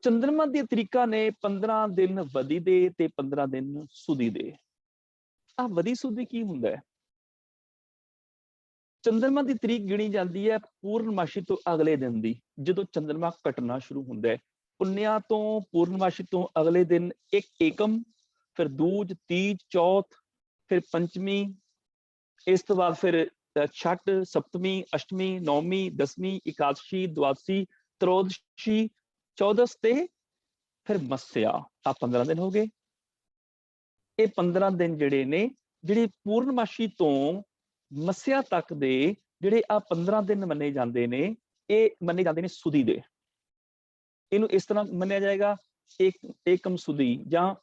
ਚੰਦਰਮਾ ਦੀਆਂ ਤਰੀਕਾਂ ਨੇ 15 ਦਿਨ ਵਦੀ ਦੇ ਤੇ 15 ਦਿਨ ਸੁਦੀ ਦੇ। ਆਹ ਵਦੀ ਸੁਦੀ ਕੀ ਹੁੰਦਾ ਹੈ? ਚੰਦਰਮਾ ਦੀ ਤਰੀਕ ਗਿਣੀ ਜਾਂਦੀ ਹੈ ਪੂਰਨਮਾਸ਼ੀ ਤੋਂ ਅਗਲੇ ਦਿਨ ਦੀ, ਜਦੋਂ ਚੰਦਰਮਾ ਘਟਣਾ ਸ਼ੁਰੂ ਹੁੰਦਾ ਹੈ। ਪੁੰਨਿਆ ਤੋਂ ਪੂਰਨਮਾਸ਼ੀ ਤੋਂ ਅਗਲੇ ਦਿਨ ਇੱਕ ਏਕਮ, ਫਿਰ ਦੂਜ, ਤੀਜ, ਚੌਥ, ਫਿਰ ਪੰਚਮੀ, ਇਸ ਤੋਂ ਬਾਅਦ ਫਿਰ ਛਠ, ਸਪਤਮੀ, ਅਸ਼ਟਮੀ, ਨੌਵੀਂ, 10ਵੀਂ, ਇਕਾਦਸ਼ੀ, ਦੁਆਦਸ਼ੀ, ਤਰੋਦਸ਼ੀ, ਚੌਦਸ ਤੇ ਫਿਰ ਮੱਸਿਆ। ਆ 15 ਦਿਨ ਹੋ ਗਏ। ਇਹ 15 ਦਿਨ ਜਿਹੜੇ ਨੇ, ਜਿਹੜੀ ਪੂਰਨਮਾਸ਼ੀ ਤੋਂ ਮੱਸਿਆ ਤੱਕ ਦੇ ਜਿਹੜੇ ਆ 15 ਦਿਨ ਮੰਨੇ ਜਾਂਦੇ ਨੇ, ਇਹ ਮੰਨੇ ਜਾਂਦੇ ਨੇ ਸੁਦੀ ਦੇ। ਇਹਨੂੰ ਇਸ ਤਰ੍ਹਾਂ ਮੰਨਿਆ ਜਾਏਗਾ, ਏਕਮ ਸੁਦੀ, ਜਾਂ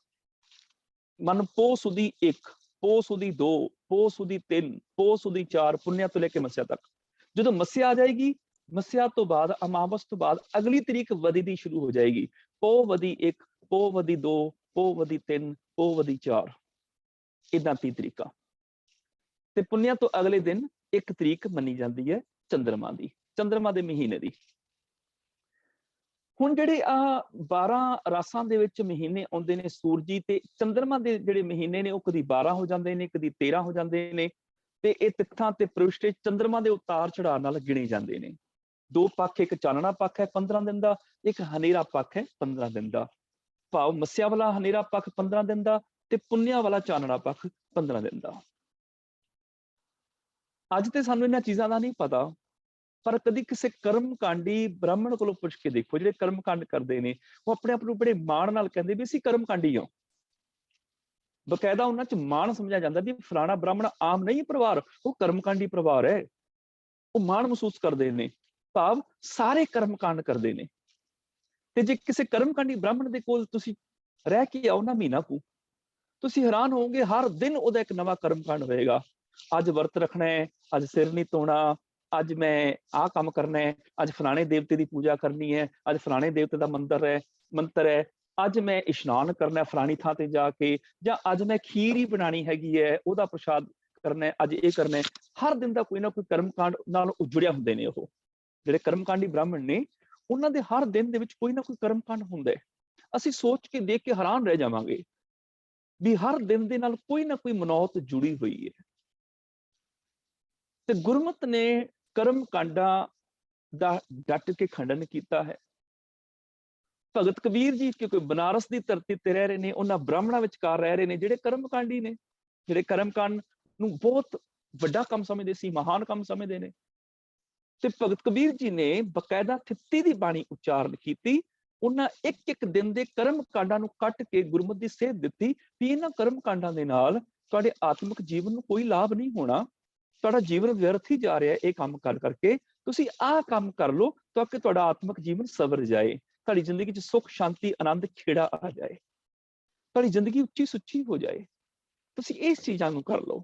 ਮਨ ਪੋਹ ਸੁਦੀ 1, ਪੋਹ ਸੁਦੀ 2, ਪੋਹ ਸੁਦੀ 3, ਪੋਹ ਸੁਦੀ 4, ਪੁੰਨਿਆ ਤੋਂ ਲੈ ਕੇ ਮੱਸਿਆ ਤੱਕ। ਜਦੋਂ ਮੱਸਿਆ ਆ ਜਾਏਗੀ, ਮੱਸਿਆ ਤੋਂ ਬਾਅਦ ਅਮਾਵਸ ਤੋਂ ਬਾਅਦ ਅਗਲੀ ਤਰੀਕ ਵਦੀ ਦੀ ਸ਼ੁਰੂ ਹੋ ਜਾਏਗੀ। ਪੋਹ ਵਦੀ 1, ਪੋਹ ਵਦੀ 2, ਪੋਹ ਵਦੀ 3, ਪੋਹ ਵਦੀ 4, ਇਦਾਂ 30 ਤਰੀਕਾਂ। ਤੇ ਪੁੰਨਿਆ ਤੋਂ ਅਗਲੇ ਦਿਨ 1 ਤਰੀਕ ਮੰਨੀ ਜਾਂਦੀ ਹੈ ਚੰਦਰਮਾ ਦੀ, ਚੰਦਰਮਾ ਦੇ ਮਹੀਨੇ ਦੀ। ਹੁਣ ਜਿਹੜੇ ਆ 12 ਰਾਸਾਂ ਦੇ ਵਿੱਚ ਮਹੀਨੇ ਆਉਂਦੇ ਨੇ ਸੂਰਜੀ ਤੇ ਚੰਦਰਮਾ ਦੇ ਜਿਹੜੇ ਮਹੀਨੇ ਨੇ, ਉਹ ਕਦੀ 12 ਹੋ ਜਾਂਦੇ ਨੇ, ਕਦੀ 13 ਹੋ ਜਾਂਦੇ ਨੇ, ਤੇ ਇਹ ਤਿੱਥਾਂ ਤੇ ਪ੍ਰਵਿਸ਼ਟੇ ਚੰਦਰਮਾ ਦੇ ਉਤਾਰ ਚੜਾਅ ਨਾਲ ਗਿਣੇ ਜਾਂਦੇ ਨੇ। 2 ਪੱਖ, ਇੱਕ ਚਾਨਣਾ ਪੱਖ ਹੈ 15 ਦਿਨ ਦਾ, ਇੱਕ ਹਨੇਰਾ ਪੱਖ ਹੈ 15 ਦਿਨ ਦਾ। ਭਾਵ ਮੱਸਿਆ ਵਾਲਾ ਹਨੇਰਾ ਪੱਖ 15 ਦਿਨ ਦਾ ਤੇ ਪੁੰਨਿਆ ਵਾਲਾ ਚਾਨਣਾ ਪੱਖ 15 ਦਿਨ ਦਾ। ਅੱਜ ਤੇ ਸਾਨੂੰ ਇਹਨਾਂ ਚੀਜ਼ਾਂ ਦਾ ਨਹੀਂ ਪਤਾ, ਪਰ ਕਦੀ ਕਿਸੇ ਕਰਮਕਾਂਡੀ ਬ੍ਰਾਹਮਣ ਕੋਲੋਂ ਪੁੱਛ ਕੇ ਦੇਖੋ, ਜਿਹੜੇ ਕਰਮਕਾਂਡ ਕਰਦੇ ਨੇ ਉਹ ਆਪਣੇ ਆਪ ਨੂੰ ਬੜੇ ਮਾਣ ਨਾਲ ਕਹਿੰਦੇ ਵੀ ਅਸੀਂ ਕਰਮਕਾਂਡੀ ਹਾਂ। ਬਕਾਇਦਾ ਉਹਨਾਂ 'ਚ ਮਾਣ ਸਮਝਿਆ ਜਾਂਦਾ ਵੀ ਫਲਾਣਾ ਬ੍ਰਾਹਮਣ ਆਮ ਨਹੀਂ ਪਰਿਵਾਰ, ਉਹ ਕਰਮਕਾਂਡੀ ਪਰਿਵਾਰ ਹੈ। ਉਹ ਮਾਣ ਮਹਿਸੂਸ ਕਰਦੇ ਨੇ, ਭਾਵ ਸਾਰੇ ਕਰਮਕਾਂਡ ਕਰਦੇ ਨੇ। ਤੇ ਜੇ ਕਿਸੇ ਕਰਮਕਾਂਡੀ ਬ੍ਰਾਹਮਣ ਦੇ ਕੋਲ ਤੁਸੀਂ ਰਹਿ ਕੇ ਆਓ ਨਾ ਮਹੀਨਾ ਕੁ, ਤੁਸੀਂ ਹੈਰਾਨ ਹੋਵੋਗੇ ਹਰ ਦਿਨ ਉਹਦਾ ਇੱਕ ਨਵਾਂ ਕਰਮਕਾਂਡ ਹੋਏਗਾ। ਅੱਜ ਵਰਤ ਰੱਖਣਾ ਹੈ, ਅੱਜ ਸਿਰ ਨਹੀਂ ਧੋਣਾ, ਅੱਜ ਮੈਂ ਆਹ ਕੰਮ ਕਰਨਾ ਹੈ, ਅੱਜ ਫਲਾਣੇ ਦੇਵਤੇ ਦੀ ਪੂਜਾ ਕਰਨੀ ਹੈ, ਅੱਜ ਫਲਾਣੇ ਦੇਵਤੇ ਦਾ ਮੰਤਰ ਹੈ, ਅੱਜ ਮੈਂ ਇਸ਼ਨਾਨ ਕਰਨਾ ਫਲਾਣੀ ਥਾਂ ਤੇ ਜਾ ਕੇ, ਜਾਂ ਅੱਜ ਮੈਂ ਖੀਰ ਹੀ ਬਣਾਉਣੀ ਹੈਗੀ ਹੈ, ਉਹਦਾ ਪ੍ਰਸ਼ਾਦ ਕਰਨਾ, ਅੱਜ ਇਹ ਕਰਨਾ। ਹਰ ਦਿਨ ਦਾ ਕੋਈ ਨਾ ਕੋਈ ਕਰਮਕਾਂਡ ਨਾਲ ਜੁੜਿਆ ਹੁੰਦੇ ਨੇ। ਉਹ ਜਿਹੜੇ ਕਰਮਕਾਂਡੀ ਬ੍ਰਾਹਮਣ ਨੇ ਉਹਨਾਂ ਦੇ ਹਰ ਦਿਨ ਦੇ ਵਿੱਚ ਕੋਈ ਨਾ ਕੋਈ ਕਰਮਕਾਂਡ ਹੁੰਦਾ ਹੈ। ਅਸੀਂ ਸੋਚ ਕੇ ਦੇਖ ਕੇ ਹੈਰਾਨ ਰਹਿ ਜਾਵਾਂਗੇ ਵੀ ਹਰ ਦਿਨ ਦੇ ਨਾਲ ਕੋਈ ਨਾ ਕੋਈ ਮਨੌਤ ਜੁੜੀ ਹੋਈ ਹੈ। ਤੇ ਗੁਰਮਤ ਨੇ ਕਰਮਕਾਂਡਾਂ ਦਾ ਡਟ ਕੇ ਖੰਡਨ ਕੀਤਾ ਹੈ। ਭਗਤ ਕਬੀਰ ਜੀ ਕਿਉਂਕਿ ਬਨਾਰਸ ਦੀ ਧਰਤੀ ਤੇ ਰਹਿ ਰਹੇ ਨੇ, ਉਹਨਾਂ ਬ੍ਰਾਹਮਣਾਂ ਵਿਚਕਾਰ ਰਹਿ ਰਹੇ ਨੇ ਜਿਹੜੇ ਕਰਮਕਾਂਡੀ ਨੇ, ਜਿਹੜੇ ਕਰਮਕਾਂਡ ਨੂੰ ਬਹੁਤ ਵੱਡਾ ਕੰਮ ਸਮਝਦੇ ਸੀ, ਮਹਾਨ ਕੰਮ ਸਮਝਦੇ ਨੇ। ਤੇ ਭਗਤ ਕਬੀਰ ਜੀ ਨੇ ਬਕਾਇਦਾ ਥਿੱਤੀ ਦੀ ਬਾਣੀ ਉਚਾਰਨ ਕੀਤੀ। ਉਹਨਾਂ ਇੱਕ ਇੱਕ ਦਿਨ ਦੇ ਕਰਮ ਕਾਂਡਾਂ ਨੂੰ ਕੱਟ ਕੇ ਗੁਰਮਤਿ ਦੀ ਸੇਧ ਦਿੱਤੀ ਵੀ ਇਹਨਾਂ ਕਰਮ ਕਾਂਡਾਂ ਦੇ ਨਾਲ ਤੁਹਾਡੇ ਆਤਮਿਕ ਜੀਵਨ ਨੂੰ ਕੋਈ ਲਾਭ ਨਹੀਂ ਹੋਣਾ, ਤੁਹਾਡਾ ਜੀਵਨ ਵਿਅਰਥ ਹੀ ਜਾ ਰਿਹਾ ਇਹ ਕੰਮ ਕਰ ਕਰਕੇ। ਤੁਸੀਂ ਆਹ ਕੰਮ ਕਰ ਲਓ ਤਾਂ ਕਿ ਤੁਹਾਡਾ ਆਤਮਿਕ ਜੀਵਨ ਸਵਰ ਜਾਏ, ਤੁਹਾਡੀ ਜ਼ਿੰਦਗੀ 'ਚ ਸੁੱਖ ਸ਼ਾਂਤੀ ਆਨੰਦ ਖੇੜਾ ਆ ਜਾਏ, ਤੁਹਾਡੀ ਜ਼ਿੰਦਗੀ ਉੱਚੀ ਸੁੱਚੀ ਹੋ ਜਾਏ। ਤੁਸੀਂ ਇਸ ਚੀਜ਼ਾਂ ਨੂੰ ਕਰ ਲਓ।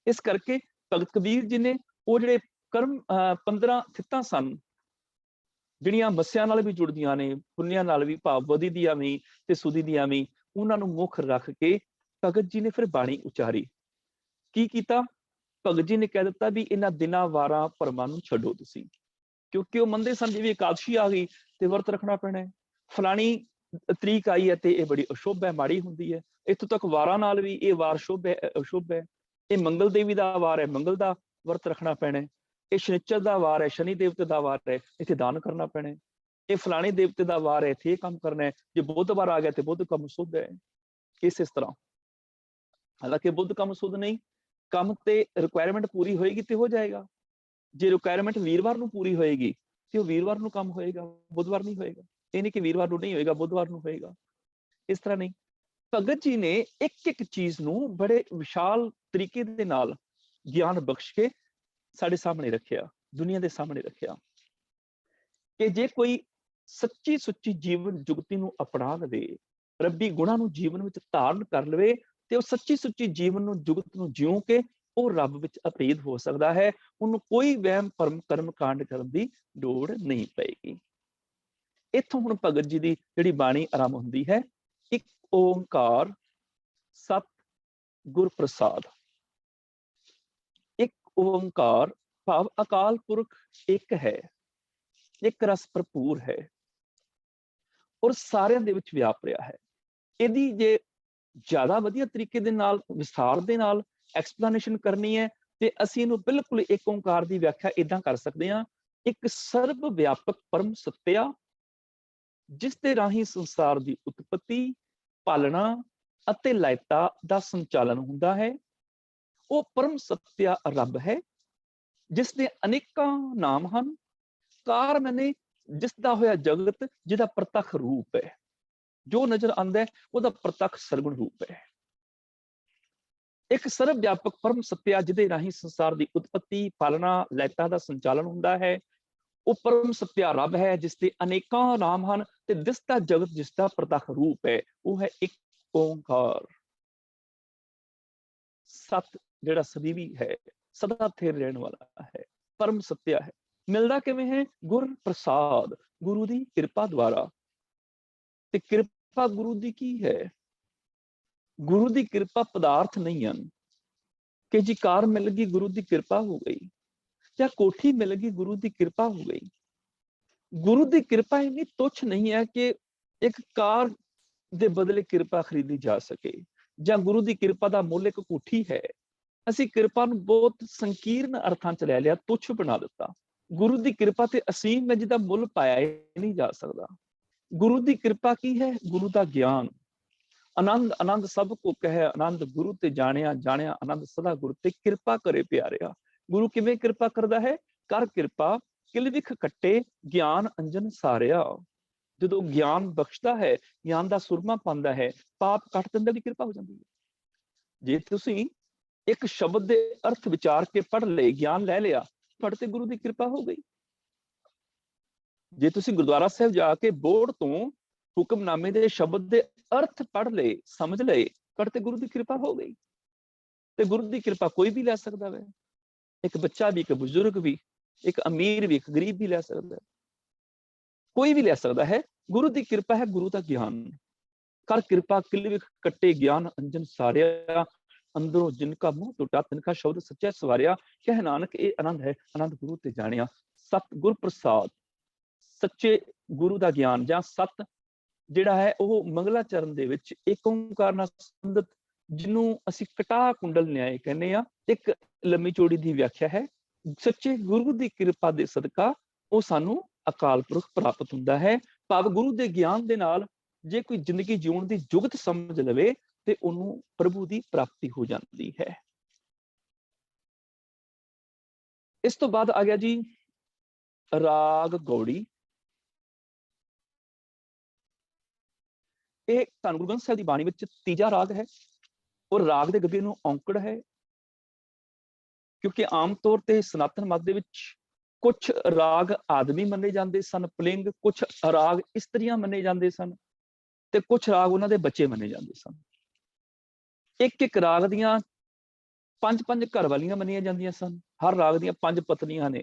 ਇਸ ਕਰਕੇ ਭਗਤ ਕਬੀਰ ਜੀ ਨੇ ਉਹ ਜਿਹੜੇ ਕਰਮ 15 ਥਿੱਤਾਂ ਸਨ, ਜਿਹੜੀਆਂ ਮੱਸਿਆ ਨਾਲ ਵੀ ਜੁੜਦੀਆਂ ਨੇ, ਪੁੰਨਿਆਂ ਨਾਲ ਵੀ, ਭਾਵ ਬਦੀ ਦੀਆਂ ਵੀ ਤੇ ਸੁਦੀ ਦੀਆਂ ਵੀ, ਉਹਨਾਂ ਨੂੰ ਮੁੱਖ ਰੱਖ ਕੇ ਭਗਤ ਜੀ ਨੇ ਫਿਰ ਬਾਣੀ ਉਚਾਰੀ। ਕੀ ਕੀਤਾ? ਭਗਤ ਜੀ ਨੇ ਕਹਿ ਦਿੱਤਾ ਵੀ ਇਹਨਾਂ ਦਿਨਾਂ ਵਾਰਾਂ ਭਰਮਾਂ ਨੂੰ ਛੱਡੋ ਤੁਸੀਂ, ਕਿਉਂਕਿ ਉਹ ਮੰਨਦੇ ਸਨ ਜਿਵੇਂ ਇਕਾਦਸ਼ੀ ਆ ਗਈ ਤੇ ਵਰਤ ਰੱਖਣਾ ਪੈਣਾ ਹੈ, ਫਲਾਣੀ ਤਰੀਕ ਆਈ ਹੈ ਤੇ ਇਹ ਬੜੀ ਅਸ਼ੁਭ ਹੈ, ਮਾੜੀ ਹੁੰਦੀ ਹੈ। ਇੱਥੋਂ ਤੱਕ ਵਾਰਾਂ ਨਾਲ ਵੀ ਇਹ ਵਾਰ ਸ਼ੁਭ ਹੈ, ਅਸ਼ੁਭ ਹੈ। ਇਹ ਮੰਗਲ ਦੇਵੀ ਦਾ ਵਾਰ ਹੈ, ਮੰਗਲ ਦਾ ਵਰਤ ਰੱਖਣਾ ਪੈਣਾ ਹੈ। ਇਹ ਸ਼ਨੀਚਰ ਦਾ ਵਾਰ ਹੈ, ਸ਼ਨੀ ਦੇਵਤੇ ਦਾ ਵਾਰ ਹੈ, ਇੱਥੇ ਦਾਨ ਕਰਨਾ ਪੈਣਾ ਹੈ। ਇਹ ਫਲਾਣੇ ਦੇਵਤੇ ਦਾ ਵਾਰ ਹੈ, ਇੱਥੇ ਇਹ ਕੰਮ ਕਰਨਾ ਹੈ। ਜੇ ਬੁੱਧਵਾਰ ਆ ਗਿਆ ਤੇ ਬੁੱਧ ਕੰਮ ਸੁੱਧ ਹੈ। ਇਸ ਤਰ੍ਹਾਂ, ਹਾਲਾਂਕਿ ਬੁੱਧ ਕੰਮ ਸੁੱਧ ਨਹੀਂ, ਕੰਮ ਤੇ ਰਿਕੁਆਇਰਮੈਂਟ ਪੂਰੀ ਹੋਏਗੀ ਤੇ ਹੋ ਜਾਏਗਾ। ਜੇ ਰਿਕੁਆਇਰਮੈਂਟ ਵੀਰਵਾਰ ਨੂੰ ਪੂਰੀ ਹੋਏਗੀ ਤੇ ਉਹ ਵੀਰਵਾਰ ਨੂੰ ਕੰਮ ਹੋਏਗਾ, ਬੁੱਧਵਾਰ ਨਹੀਂ ਹੋਏਗਾ। ਇਹ ਨਹੀਂ ਕਿ ਵੀਰਵਾਰ ਨੂੰ ਨਹੀਂ ਹੋਏਗਾ ਬੁੱਧਵਾਰ ਨੂੰ ਹੋਏਗਾ, ਇਸ ਤਰ੍ਹਾਂ ਨਹੀਂ। ਭਗਤ ਜੀ ਨੇ ਇੱਕ ਇੱਕ ਚੀਜ਼ ਨੂੰ ਬੜੇ ਵਿਸ਼ਾਲ ਤਰੀਕੇ ਦੇ ਨਾਲ ਗਿਆਨ ਬਖਸ਼ ਕੇ ਸਾਡੇ ਸਾਹਮਣੇ ਰੱਖਿਆ, ਦੁਨੀਆ ਦੇ ਸਾਹਮਣੇ ਰੱਖਿਆ ਕਿ ਜੇ ਕੋਈ ਸੱਚੀ ਸੁੱਚੀ ਜੀਵਨ ਜੁਗਤੀ ਨੂੰ ਅਪਣਾ ਲਵੇ, ਰੱਬੀ ਗੁਣਾਂ ਨੂੰ ਜੀਵਨ ਵਿੱਚ ਧਾਰਨ ਕਰ ਲਵੇ, ਤੇ ਉਹ ਸੱਚੀ ਸੁੱਚੀ ਜੀਵਨ ਨੂੰ ਜੁਗਤ ਨੂੰ ਜਿਉਂ ਕੇ ਉਹ ਰੱਬ ਵਿੱਚ ਅਭੇਦ ਹੋ ਸਕਦਾ ਹੈ। ਉਹਨੂੰ ਕੋਈ ਵਹਿਮ ਭਰਮ ਕਰਮ ਕਾਂਡ ਕਰਨ ਦੀ ਲੋੜ ਨਹੀਂ ਪਏਗੀ। ਇੱਥੋਂ ਹੁਣ ਭਗਤ ਜੀ ਦੀ ਜਿਹੜੀ ਬਾਣੀ ਆਰੰਭ ਹੁੰਦੀ ਹੈ, ਇੱਕ ਓਂਕਾਰ ਸਤ ਗੁਰ ਪ੍ਰਸਾਦ। ਇੱਕ ਓਂਕਾਰ ਭਾਵ ਅਕਾਲ ਪੁਰਖ ਇੱਕ ਹੈ, ਇੱਕ ਰਸ ਭਰਪੂਰ ਹੈ ਔਰ ਸਾਰਿਆਂ ਦੇ ਵਿੱਚ ਵਿਆਪ ਰਿਹਾ ਹੈ। ਇਹਦੀ ਜੇ ਜ਼ਿਆਦਾ ਵਧੀਆ ਤਰੀਕੇ ਦੇ ਨਾਲ ਵਿਸਥਾਰ ਦੇ ਨਾਲ ਐਕਸਪਲੇਨੇਸ਼ਨ ਕਰਨੀ ਹੈ ਤੇ ਅਸੀਂ ਇਹਨੂੰ ਬਿਲਕੁਲ ਇੱਕ ਓਂਕਾਰ ਦੀ ਵਿਆਖਿਆ ਏਦਾਂ ਕਰ ਸਕਦੇ ਹਾਂ, ਇੱਕ ਸਰਬ ਵਿਆਪਕ ਪਰਮ ਸੱਤਿਆ ਜਿਸ ਦੇ ਰਾਹੀਂ ਸੰਸਾਰ ਦੀ ਉਤਪਤੀ, ਪਾਲਣਾ ਅਤੇ ਲਾਇਤਾ ਦਾ ਸੰਚਾਲਨ ਹੁੰਦਾ ਹੈ। ਉਹ ਪਰਮ ਸੱਤਿਆ ਰੱਬ ਹੈ ਜਿਸ ਦੇ ਅਨੇਕਾਂ ਨਾਮ ਹਨ, ਕਾਰ ਮੈਨੇ ਜਿਸ ਦਾ ਹੋਇਆ ਜਗਤ, ਜਿਹਦਾ ਪ੍ਰਤੱਖ ਰੂਪ ਹੈ, ਜੋ ਨਜ਼ਰ ਆਉਂਦਾ ਹੈ ਉਹਦਾ ਪ੍ਰਤੱਖ ਸਰਗੁਣ ਰੂਪ ਹੈ। ਇੱਕ ਸਰਬ ਵਿਆਪਕ ਪਰਮ ਸੱਤਿਆ ਜਿਹਦੇ ਰਾਹੀਂ ਸੰਸਾਰ ਦੀ ਉਤਪਤੀ, ਪਾਲਣਾ, ਲੈਤਾ ਦਾ ਸੰਚਾਲਨ ਹੁੰਦਾ ਹੈ। ਉਹ ਪਰਮ ਸੱਤਿਆ ਰੱਬ ਹੈ ਜਿਸ ਦੇ ਅਨੇਕਾਂ ਨਾਮ ਹਨ ਤੇ ਦਿਸਦਾ ਜਗਤ ਜਿਸ ਦਾ ਪ੍ਰਤੱਖ ਰੂਪ ਹੈ, ਉਹ ਹੈ ਇੱਕ ਓਂਕਾਰ। ਸਤ ਜਿਹੜਾ ਸਦੀਵੀ ਹੈ, ਸਦਾ ਸਥਿਰ ਰਹਿਣ ਵਾਲਾ ਹੈ, ਪਰਮ ਸੱਤਿਆ ਹੈ। ਮਿਲਦਾ ਕਿਵੇਂ ਹੈ? ਗੁਰ ਪ੍ਰਸਾਦ, ਗੁਰੂ ਦੀ ਕਿਰਪਾ ਦੁਆਰਾ। ਤੇ ਕਿਰਪਾ ਗੁਰੂ ਦੀ ਕੀ ਹੈ? ਗੁਰੂ ਦੀ ਕਿਰਪਾ ਪਦਾਰਥ ਨਹੀਂ ਹਨ ਕਿ ਜੀ ਕਾਰ ਮਿਲ ਗਈ ਗੁਰੂ ਦੀ ਕਿਰਪਾ ਹੋ ਗਈ, ਜਾਂ ਕੋਠੀ ਮਿਲ ਗਈ ਗੁਰੂ ਦੀ ਕਿਰਪਾ ਹੋ ਗਈ। ਗੁਰੂ ਦੀ ਕਿਰਪਾ ਇੰਨੀ ਤੁੱਛ ਨਹੀਂ ਹੈ ਕਿ ਇੱਕ ਕਾਰ ਦੇ ਬਦਲੇ ਕਿਰਪਾ ਖਰੀਦੀ ਜਾ ਸਕੇ, ਜਾਂ ਗੁਰੂ ਦੀ ਕਿਰਪਾ ਦਾ ਮੁੱਲ ਇੱਕ ਕੋਠੀ ਹੈ। ਅਸੀਂ ਕਿਰਪਾ ਨੂੰ ਬਹੁਤ ਸੰਕੀਰਨ ਅਰਥਾਂ ਚ ਲੈ ਲਿਆ, ਤੁੱਛ ਬਣਾ ਦਿੱਤਾ। ਗੁਰੂ ਦੀ ਕਿਰਪਾ ਤੇ ਅਸੀਮ ਹੈ ਜਿਹਦਾ ਮੁੱਲ ਪਾਇਆ ਹੀ ਨਹੀਂ ਜਾ ਸਕਦਾ। गुरु की कृपा की है, गुरु का ज्ञान। आनंद आनंद सब को कहे, आनंद गुरु ते जानिया, जानिया आनंद सदा गुरु ते। कृपा करे प्यारिया, गुरु किवें कृपा करदा है? कर कृपा किल विख कट्टे, ज्ञान अंजन सारिया। जो ज्ञान बख्शदा है, ज्ञान का सुरमा पांदा है, पाप कट दिंदा दी कृपा हो जाती है। जे तुसीं एक शब्द के अर्थ विचार के पढ़ ले, ज्ञान लै लिया, तुहाडे ते गुरु की कृपा हो गई। जे तुसीं गुरुद्वारा साहिब जाके बोर्ड तो हुक्मनामे के शब्द के अर्थ पढ़ ले, समझ ले, तुहाडे ते गुरु की कृपा हो गई। ते गुरु की कृपा कोई भी लै सकदा है, एक बच्चा भी, एक बुजुर्ग भी, एक अमीर भी, एक गरीब भी लै सकदा है, कोई भी लै सकदा है। गुरु की कृपा है, गुरु का ज्ञान। कर कृपा किल विख कट्टे, ज्ञान अंजन सारिया। अंदरों जिनका मुंह टूटा, तिनका शब्द सच्चा सवारिया। कह नानक ये आनंद है, आनंद गुरु ते जानिया। सत गुर प्रसाद, सच्चे गुरु का ज्ञान जां सत जिहड़ा है ਉਹ ਮੰਗਲਾਚਰਨ ਦੇ ਵਿੱਚ ਇੱਕ ਓੰਕਾਰ ਨਾਲ ਸੰਬੰਧਿਤ, ਜਿਹਨੂੰ ਅਸੀਂ ਕਟਾ ਕੁੰਡਲ ਨਿਆਏ ਕਹਿੰਦੇ ਆ, ਇੱਕ ਲੰਮੀ ਚੌੜੀ ਦੀ ਵਿਆਖਿਆ ਹੈ। ਸੱਚੇ ਗੁਰੂ ਦੀ ਕਿਰਪਾ ਦੇ ਸਦਕਾ ਉਹ ਸਾਨੂੰ ਅਕਾਲ ਪੁਰਖ ਪ੍ਰਾਪਤ ਹੁੰਦਾ ਹੈ। ਭਾਵ ਗੁਰੂ ਦੇ ਗਿਆਨ ਦੇ ਨਾਲ ਜੇ ਕੋਈ ਜ਼ਿੰਦਗੀ ਜਿਉਣ ਦੀ ਜੁਗਤ ਸਮਝ ਲਵੇ ਤੇ ਉਹਨੂੰ ਪ੍ਰਭੂ ਦੀ ਪ੍ਰਾਪਤੀ ਹੋ ਜਾਂਦੀ ਹੈ। ਇਸ ਤੋਂ ਬਾਅਦ ਆ ਗਿਆ ਜੀ ਰਾਗ ਗੌੜੀ। ਇਹ ਧੰਨ ਗੁਰੂ ਗ੍ਰੰਥ ਸਾਹਿਬ ਦੀ ਬਾਣੀ ਵਿੱਚ ਤੀਜਾ ਰਾਗ ਹੈ ਔਰ ਰਾਗ ਦੇ ਗੱਗੇ ਨੂੰ ਔਂਕੜ ਹੈ। ਕਿਉਂਕਿ ਆਮ ਤੌਰ ਤੇ ਸਨਾਤਨ ਮਤ ਦੇ ਵਿੱਚ ਕੁਝ ਰਾਗ ਆਦਮੀ ਮੰਨੇ ਜਾਂਦੇ ਸਨ ਪੁਲਿੰਗ, ਕੁਝ ਰਾਗ ਇਸਤਰੀਆਂ ਮੰਨੇ ਜਾਂਦੇ ਸਨ ਤੇ ਕੁਝ ਰਾਗ ਉਹਨਾਂ ਦੇ ਬੱਚੇ ਮੰਨੇ ਜਾਂਦੇ ਸਨ। ਇੱਕ ਇੱਕ ਰਾਗ ਦੀਆਂ ਪੰਜ ਪੰਜ ਘਰ ਵਾਲੀਆਂ ਮੰਨੀਆਂ ਜਾਂਦੀਆਂ ਸਨ। ਹਰ ਰਾਗ ਦੀਆਂ 5 ਪਤਨੀਆਂ ਨੇ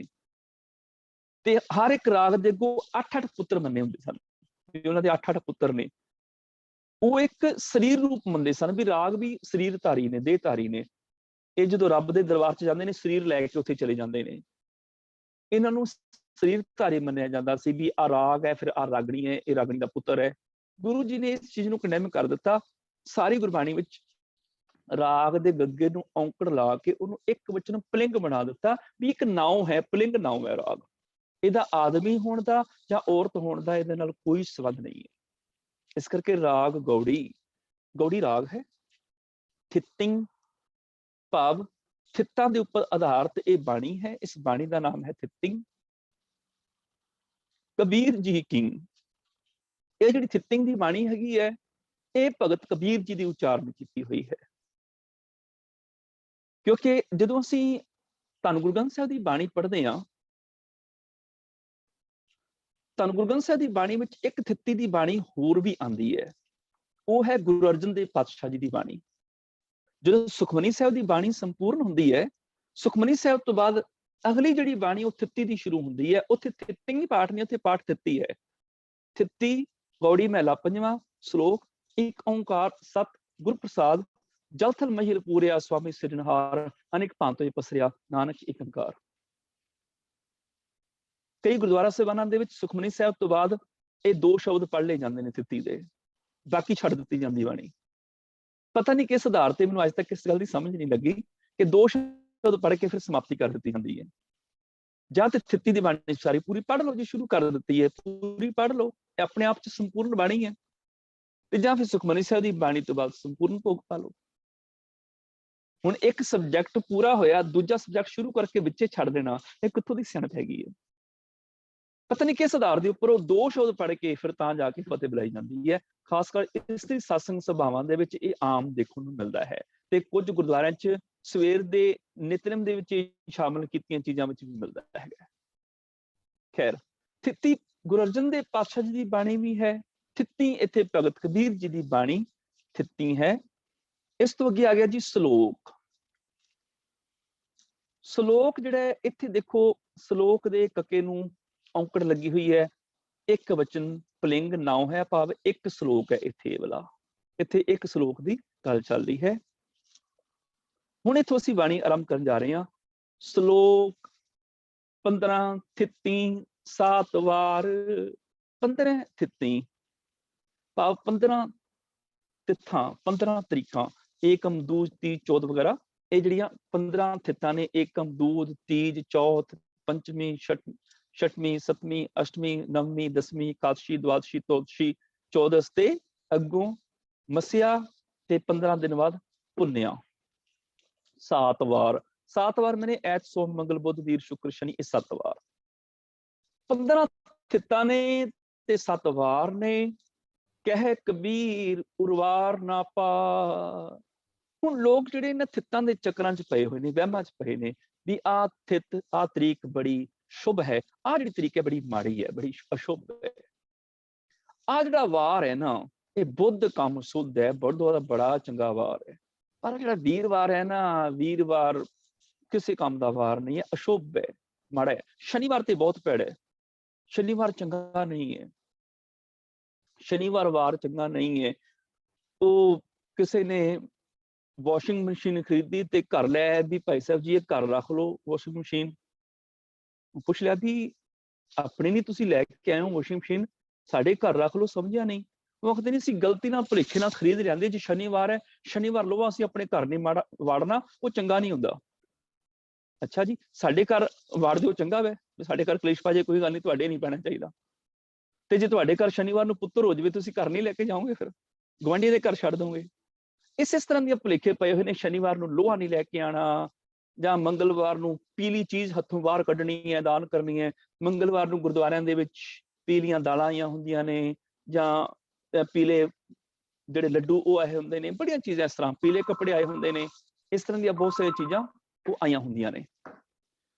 ਤੇ ਹਰ ਇੱਕ ਰਾਗ ਦੇ ਅੱਗੋਂ 8-8 ਪੁੱਤਰ ਮੰਨੇ ਹੁੰਦੇ ਸਨ। ਉਹਨਾਂ ਦੇ 8-8 ਪੁੱਤਰ ਨੇ। ਉਹ ਇੱਕ ਸਰੀਰ ਰੂਪ ਮੰਨਦੇ ਸਨ ਵੀ ਰਾਗ ਵੀ ਸਰੀਰ ਧਾਰੀ ਨੇ, ਦੇਹ ਧਾਰੀ ਨੇ। ਇਹ ਜਦੋਂ ਰੱਬ ਦੇ ਦਰਬਾਰ 'ਚ ਜਾਂਦੇ ਨੇ, ਸਰੀਰ ਲੈ ਕੇ ਉੱਥੇ ਚਲੇ ਜਾਂਦੇ ਨੇ। ਇਹਨਾਂ ਨੂੰ ਸਰੀਰ ਧਾਰੀ ਮੰਨਿਆ ਜਾਂਦਾ ਸੀ ਵੀ ਆਹ ਰਾਗ ਹੈ, ਫਿਰ ਆਹ ਰਾਗਣੀ ਹੈ, ਇਹ ਰਾਗਣੀ ਦਾ ਪੁੱਤਰ ਹੈ। ਗੁਰੂ ਜੀ ਨੇ ਇਸ ਚੀਜ਼ ਨੂੰ ਕੰਡੈਮ ਕਰ ਦਿੱਤਾ। ਸਾਰੀ ਗੁਰਬਾਣੀ ਵਿੱਚ ਰਾਗ ਦੇ ਗੱਗੇ ਨੂੰ ਔਂਕੜ ਲਾ ਕੇ ਉਹਨੂੰ ਇੱਕ ਵਚਨ ਪੁਲਿੰਗ ਬਣਾ ਦਿੱਤਾ ਵੀ ਇੱਕ ਨਾਉ ਹੈ, ਪੁਲਿੰਗ ਨਾਉ ਹੈ ਰਾਗ। ਇਹਦਾ ਆਦਮੀ ਹੋਣ ਦਾ ਜਾਂ ਔਰਤ ਹੋਣ ਦਾ ਇਹਦੇ ਨਾਲ ਕੋਈ ਸੰਬੰਧ ਨਹੀਂ ਹੈ। ਇਸ ਕਰਕੇ ਰਾਗ ਗੌੜੀ, ਗੌੜੀ ਰਾਗ ਹੈ। ਥਿੱਤਿੰਗ ਭਾਵ ਥਿੱਤਾਂ ਦੇ ਉੱਪਰ ਆਧਾਰਿਤ ਇਹ ਬਾਣੀ ਹੈ। ਇਸ ਬਾਣੀ ਦਾ ਨਾਮ ਹੈ ਥਿੱਤਿੰਗ। ਕਬੀਰ ਜੀ ਕੀ ਇਹ ਜਿਹੜੀ ਥਿੱਤਿੰਗ ਦੀ ਬਾਣੀ ਹੈਗੀ ਹੈ, ਇਹ ਭਗਤ ਕਬੀਰ ਜੀ ਦੀ ਉਚਾਰਨ ਕੀਤੀ ਹੋਈ ਹੈ। ਕਿਉਂਕਿ ਜਦੋਂ ਅਸੀਂ ਧੰਨ ਗੁਰੂ ਗ੍ਰੰਥ ਸਾਹਿਬ ਦੀ ਬਾਣੀ ਪੜ੍ਹਦੇ ਹਾਂ, ਧੰਨ ਗੁਰੂ ਗ੍ਰੰਥ ਸਾਹਿਬ ਦੀ ਬਾਣੀ ਵਿੱਚ ਇੱਕ ਥਿੱਤੀ ਦੀ ਬਾਣੀ ਹੋਰ ਵੀ ਆਉਂਦੀ ਹੈ। ਉਹ ਹੈ ਗੁਰੂ ਅਰਜਨ ਦੇਵ ਪਾਤਸ਼ਾਹ ਜੀ ਦੀ ਬਾਣੀ। ਜਦੋਂ ਸੁਖਮਨੀ ਸਾਹਿਬ ਦੀ ਬਾਣੀ ਸੰਪੂਰਨ ਹੁੰਦੀ ਹੈ, ਸੁਖਮਨੀ ਸਾਹਿਬ ਤੋਂ ਬਾਅਦ ਅਗਲੀ ਜਿਹੜੀ ਬਾਣੀ ਉਹ ਥਿੱਤੀ ਦੀ ਸ਼ੁਰੂ ਹੁੰਦੀ ਹੈ। ਉੱਥੇ ਥਿੱਤਿੰਗ ਪਾਠ ਨਹੀਂ, ਉੱਥੇ ਪਾਠ ਥਿੱਤੀ ਹੈ। ਥਿੱਤੀ ਗੌੜੀ ਮਹਿਲਾ ਪੰਜਵਾਂ, ਸ਼ਲੋਕ ਇੱਕ ਓੰਕਾਰ ਸਤ ਗੁਰ ਪ੍ਰਸਾਦ, ਜਲ ਥਲ ਮਹਿਲ ਪੂਰਿਆ, ਸਵਾਮੀ ਸਿਰਜਣਹਾਰ, ਅਨੇਕ ਭਾਂਤੋ ਪਸਰਿਆ, ਨਾਨਕ ਏਕ ਓੰਕਾਰ। ਕਈ ਗੁਰਦੁਆਰਾ ਸਾਹਿਬਾਨਾਂ ਦੇ ਵਿੱਚ ਸੁਖਮਨੀ ਸਾਹਿਬ ਤੋਂ ਬਾਅਦ ਇਹ 2 ਸ਼ਬਦ ਪੜ੍ਹ ਲਏ ਜਾਂਦੇ ਨੇ ਥਿੱਤੀ ਦੇ, ਬਾਕੀ ਛੱਡ ਦਿੱਤੀ ਜਾਂਦੀ ਬਾਣੀ। ਪਤਾ ਨਹੀਂ ਕਿਸ ਆਧਾਰ ਤੇ, ਮੈਨੂੰ ਅੱਜ ਤੱਕ ਇਸ ਗੱਲ ਦੀ ਸਮਝ ਨਹੀਂ ਲੱਗੀ ਕਿ 2 ਸ਼ਬਦ ਪੜ੍ਹ ਕੇ ਫਿਰ ਸਮਾਪਤੀ ਕਰ ਦਿੱਤੀ ਜਾਂਦੀ ਹੈ। ਜਾਂ ਤੇ ਥਿੱਤੀ ਦੀ ਬਾਣੀ ਸਾਰੀ ਪੂਰੀ ਪੜ੍ਹ ਲਓ, ਜੇ ਸ਼ੁਰੂ ਕਰ ਦਿੱਤੀ ਹੈ ਪੂਰੀ ਪੜ੍ਹ ਲਓ, ਇਹ ਆਪਣੇ ਆਪ 'ਚ ਸੰਪੂਰਨ ਬਾਣੀ ਹੈ। ਤੇ ਜਾਂ ਫਿਰ ਸੁਖਮਨੀ ਸਾਹਿਬ ਦੀ ਬਾਣੀ ਤੋਂ ਬਾਅਦ ਸੰਪੂਰਨ ਭੋਗ ਪਾ ਲਓ। ਹੁਣ ਇੱਕ ਸਬਜੈਕਟ ਪੂਰਾ ਹੋਇਆ, ਦੂਜਾ ਸਬਜੈਕਟ ਸ਼ੁਰੂ ਕਰਕੇ ਵਿੱਚੇ ਛੱਡ ਦੇਣਾ, ਇਹ ਕਿੱਥੋਂ ਦੀ ਸਿਆਣਪ ਹੈਗੀ ਹੈ? ਪਤਾ ਨਹੀਂ ਕਿਸ ਆਧਾਰ ਦੇ ਉੱਪਰ ਉਹ 2 ਸ਼ਬਦ ਪੜ੍ਹ ਕੇ ਫਿਰ ਤਾਂ ਜਾ ਕੇ ਫਤਿਹ ਬੁਲਾਈ ਜਾਂਦੀ ਹੈ। ਖਾਸ ਕਰ ਇਸਤਰੀ ਸਤਸੰਗ ਸਭਾਵਾਂ ਦੇ ਵਿੱਚ ਇਹ ਆਮ ਦੇਖਣ ਨੂੰ ਮਿਲਦਾ ਹੈ ਤੇ ਕੁਝ ਗੁਰਦੁਆਰਿਆਂ 'ਚ ਸਵੇਰ ਦੇ ਨਿਤਨੇਮ ਦੇ ਵਿੱਚ ਸ਼ਾਮਲ ਕੀਤੀਆਂ ਚੀਜ਼ਾਂ ਵਿੱਚ ਵੀ ਮਿਲਦਾ ਹੈਗਾ। ਖੈਰ, ਥਿੱਤੀ ਗੁਰੂ ਅਰਜਨ ਦੇਵ ਪਾਤਸ਼ਾਹ ਜੀ ਦੀ ਬਾਣੀ ਵੀ ਹੈ। ਥਿੱਤੀ ਇੱਥੇ ਭਗਤ ਕਬੀਰ ਜੀ ਦੀ ਬਾਣੀ ਥਿੱਤੀ ਹੈ। ਇਸ ਤੋਂ ਅੱਗੇ ਆ ਗਿਆ ਜੀ ਸ਼ਲੋਕ। ਸ਼ਲੋਕ ਜਿਹੜਾ ਇੱਥੇ ਦੇਖੋ, ਸ਼ਲੋਕ ਦੇ ਕੱਕੇ ਨੂੰ ਔਂਕੜ ਲੱਗੀ ਹੋਈ ਹੈ। ਇੱਕ ਵਚਨ ਪੁਲਿੰਗ ਨਾਉ ਹੈ, ਭਾਵ ਇੱਕ ਸ਼ਲੋਕ ਹੈ ਇੱਥੇ ਵਾਲਾ। ਇੱਥੇ ਇੱਕ ਸ਼ਲੋਕ ਦੀ ਗੱਲ ਚੱਲਦੀ ਹੈ। ਹੁਣ ਇੱਥੋਂ ਅਸੀਂ ਬਾਣੀ ਆਰੰਭ ਕਰਨ ਜਾ ਰਹੇ ਹਾਂ। ਸ਼ਲੋਕ 15 ਥਿੱਤੀ 7 ਵਾਰ, 15 ਥਿੱਤੀ ਭਾਵ 15 ਤਿੱਥਾਂ, 15 ਤਰੀਕਾਂ, ਏਕਮ ਦੂਜ ਤੀਜ ਚੌਥ ਵਗੈਰਾ। ਇਹ ਜਿਹੜੀਆਂ 15 ਥਿੱਤਾਂ ਨੇ, ਏਕਮ ਦੂਜ ਤੀਜ ਚੌਥ ਪੰਚਮੀ ਛਠ छठवीं, सतवीं, अष्टवीं, नववीं, दसवीं, एकादशी, द्वादशी, चौदशी, चौदस ते अगों मसिया ते 15 दिन बाद पुन्निया। 7 वार मैंने ऐत, सोम, मंगल, बुध, वीर, शुक्र, शनि, ये 7 वार। 15 थित्तां ने ते 7 वार ने, कह कबीर उर्वार ना पार। ਹੁਣ ਲੋਕ ਜਿਹੜੇ ਇਹਨਾਂ ਥਿੱਤਾਂ ਦੇ ਚੱਕਰਾਂ 'ਚ ਪਏ ਹੋਏ ਨੇ, ਵਹਿਮਾਂ 'ਚ ਪਏ ਨੇ ਵੀ ਆਹ ਥਿੱਤ, ਆਹ ਤਰੀਕ ਬੜੀ ਸ਼ੁਭ ਹੈ, ਆਹ ਜਿਹੜੀ ਤਰੀਕ ਹੈ ਬੜੀ ਮਾੜੀ ਹੈ, ਬੜੀ ਅਸ਼ੁਭ ਹੈ। ਆਹ ਜਿਹੜਾ ਵਾਰ ਹੈ ਨਾ, ਇਹ ਬੁੱਧ ਕੰਮ ਸੁੱਧ ਹੈ, ਬੁੱਧ ਦਾ ਬੜਾ ਚੰਗਾ ਵਾਰ ਹੈ। ਪਰ ਜਿਹੜਾ ਵੀਰਵਾਰ ਹੈ ਨਾ, ਵੀਰਵਾਰ ਕਿਸੇ ਕੰਮ ਦਾ ਵਾਰ ਨਹੀਂ ਹੈ, ਅਸ਼ੁਭ ਹੈ, ਮਾੜਾ ਹੈ। ਸ਼ਨੀਵਾਰ ਤੇ ਬਹੁਤ ਭੈੜਾ ਹੈ, ਸ਼ਨੀਵਾਰ ਚੰਗਾ ਨਹੀਂ ਹੈ, ਸ਼ਨੀਵਾਰ ਵਾਰ ਚੰਗਾ ਨਹੀਂ ਹੈ। ਉਹ ਕਿਸੇ ਨੇ ਵਾਸ਼ਿੰਗ ਮਸ਼ੀਨ ਖਰੀਦੀ ਤੇ ਘਰ ਲੈ ਵੀ ਭਾਈ ਸਾਹਿਬ ਜੀ ਇਹ ਘਰ ਰੱਖ ਲਓ ਵਾਸ਼ਿੰਗ ਮਸ਼ੀਨ। ਪੁੱਛ ਲਿਆ ਵੀ ਆਪਣੇ ਨਹੀਂ ਤੁਸੀਂ ਲੈ ਕੇ ਆਏ ਹੋ ਵਾਸ਼ਿੰਗ ਮਸ਼ੀਨ, ਸਾਡੇ ਘਰ ਰੱਖ ਲਓ, ਸਮਝਿਆ ਨਹੀਂ। ਉਹ ਆਖਦੇ ਨਹੀਂ, ਅਸੀਂ ਗਲਤੀ ਨਾਲ ਭੁਲੇਖੇ ਨਾਲ ਖਰੀਦ ਲਿਆਂਦੇ, ਜੇ ਸ਼ਨੀਵਾਰ ਹੈ ਸ਼ਨੀਵਾਰ ਲਵੋ, ਅਸੀਂ ਆਪਣੇ ਘਰ ਨਹੀਂ ਵਾੜਨਾ, ਉਹ ਚੰਗਾ ਨਹੀਂ ਹੁੰਦਾ। ਅੱਛਾ ਜੀ, ਸਾਡੇ ਘਰ ਵਾੜ ਦਿਓ, ਚੰਗਾ ਵੈ, ਸਾਡੇ ਘਰ ਕਲੇਸ਼ ਪਾ ਜੇ ਕੋਈ ਗੱਲ ਨਹੀਂ, ਤੁਹਾਡੇ ਨਹੀਂ ਪੈਣਾ ਚਾਹੀਦਾ। ਤੇ ਜੇ ਤੁਹਾਡੇ ਘਰ ਸ਼ਨੀਵਾਰ ਨੂੰ ਪੁੱਤਰ ਹੋ ਜਾਵੇ, ਤੁਸੀਂ ਘਰ ਨਹੀਂ ਲੈ ਕੇ ਜਾਓਗੇ, ਫਿਰ ਗੁਆਂਢੀਆਂ ਦੇ ਘਰ ਛੱਡ ਦੋਗੇ। ਇਸ ਤਰ੍ਹਾਂ ਦੀਆਂ ਭੁਲੇਖੇ ਪਏ ਹੋਏ ਨੇ। ਸ਼ਨੀਵਾਰ ਨੂੰ ਲੋਹਾ ਨਹੀਂ ਲੈ ਕੇ ਆਣਾ, ਜਾਂ ਮੰਗਲਵਾਰ ਨੂੰ ਪੀਲੀ ਚੀਜ਼ ਹੱਥੋਂ ਬਾਹਰ ਕੱਢਣੀ ਹੈ, ਦਾਨ ਕਰਨੀ ਹੈ। ਮੰਗਲਵਾਰ ਨੂੰ ਗੁਰਦੁਆਰਿਆਂ ਦੇ ਵਿੱਚ ਪੀਲੀਆਂ ਦਾਲਾਂ ਆਈਆਂ ਹੁੰਦੀਆਂ ਨੇ, ਜਾਂ ਪੀਲੇ ਜਿਹੜੇ ਲੱਡੂ ਉਹ ਆਏ ਹੁੰਦੇ ਨੇ, ਬੜੀਆਂ ਚੀਜ਼ਾਂ ਇਸ ਤਰ੍ਹਾਂ, ਪੀਲੇ ਕੱਪੜੇ ਆਏ ਹੁੰਦੇ ਨੇ, ਇਸ ਤਰ੍ਹਾਂ ਦੀਆਂ ਬਹੁਤ ਸਾਰੀਆਂ ਚੀਜ਼ਾਂ ਉਹ ਆਈਆਂ ਹੁੰਦੀਆਂ ਨੇ।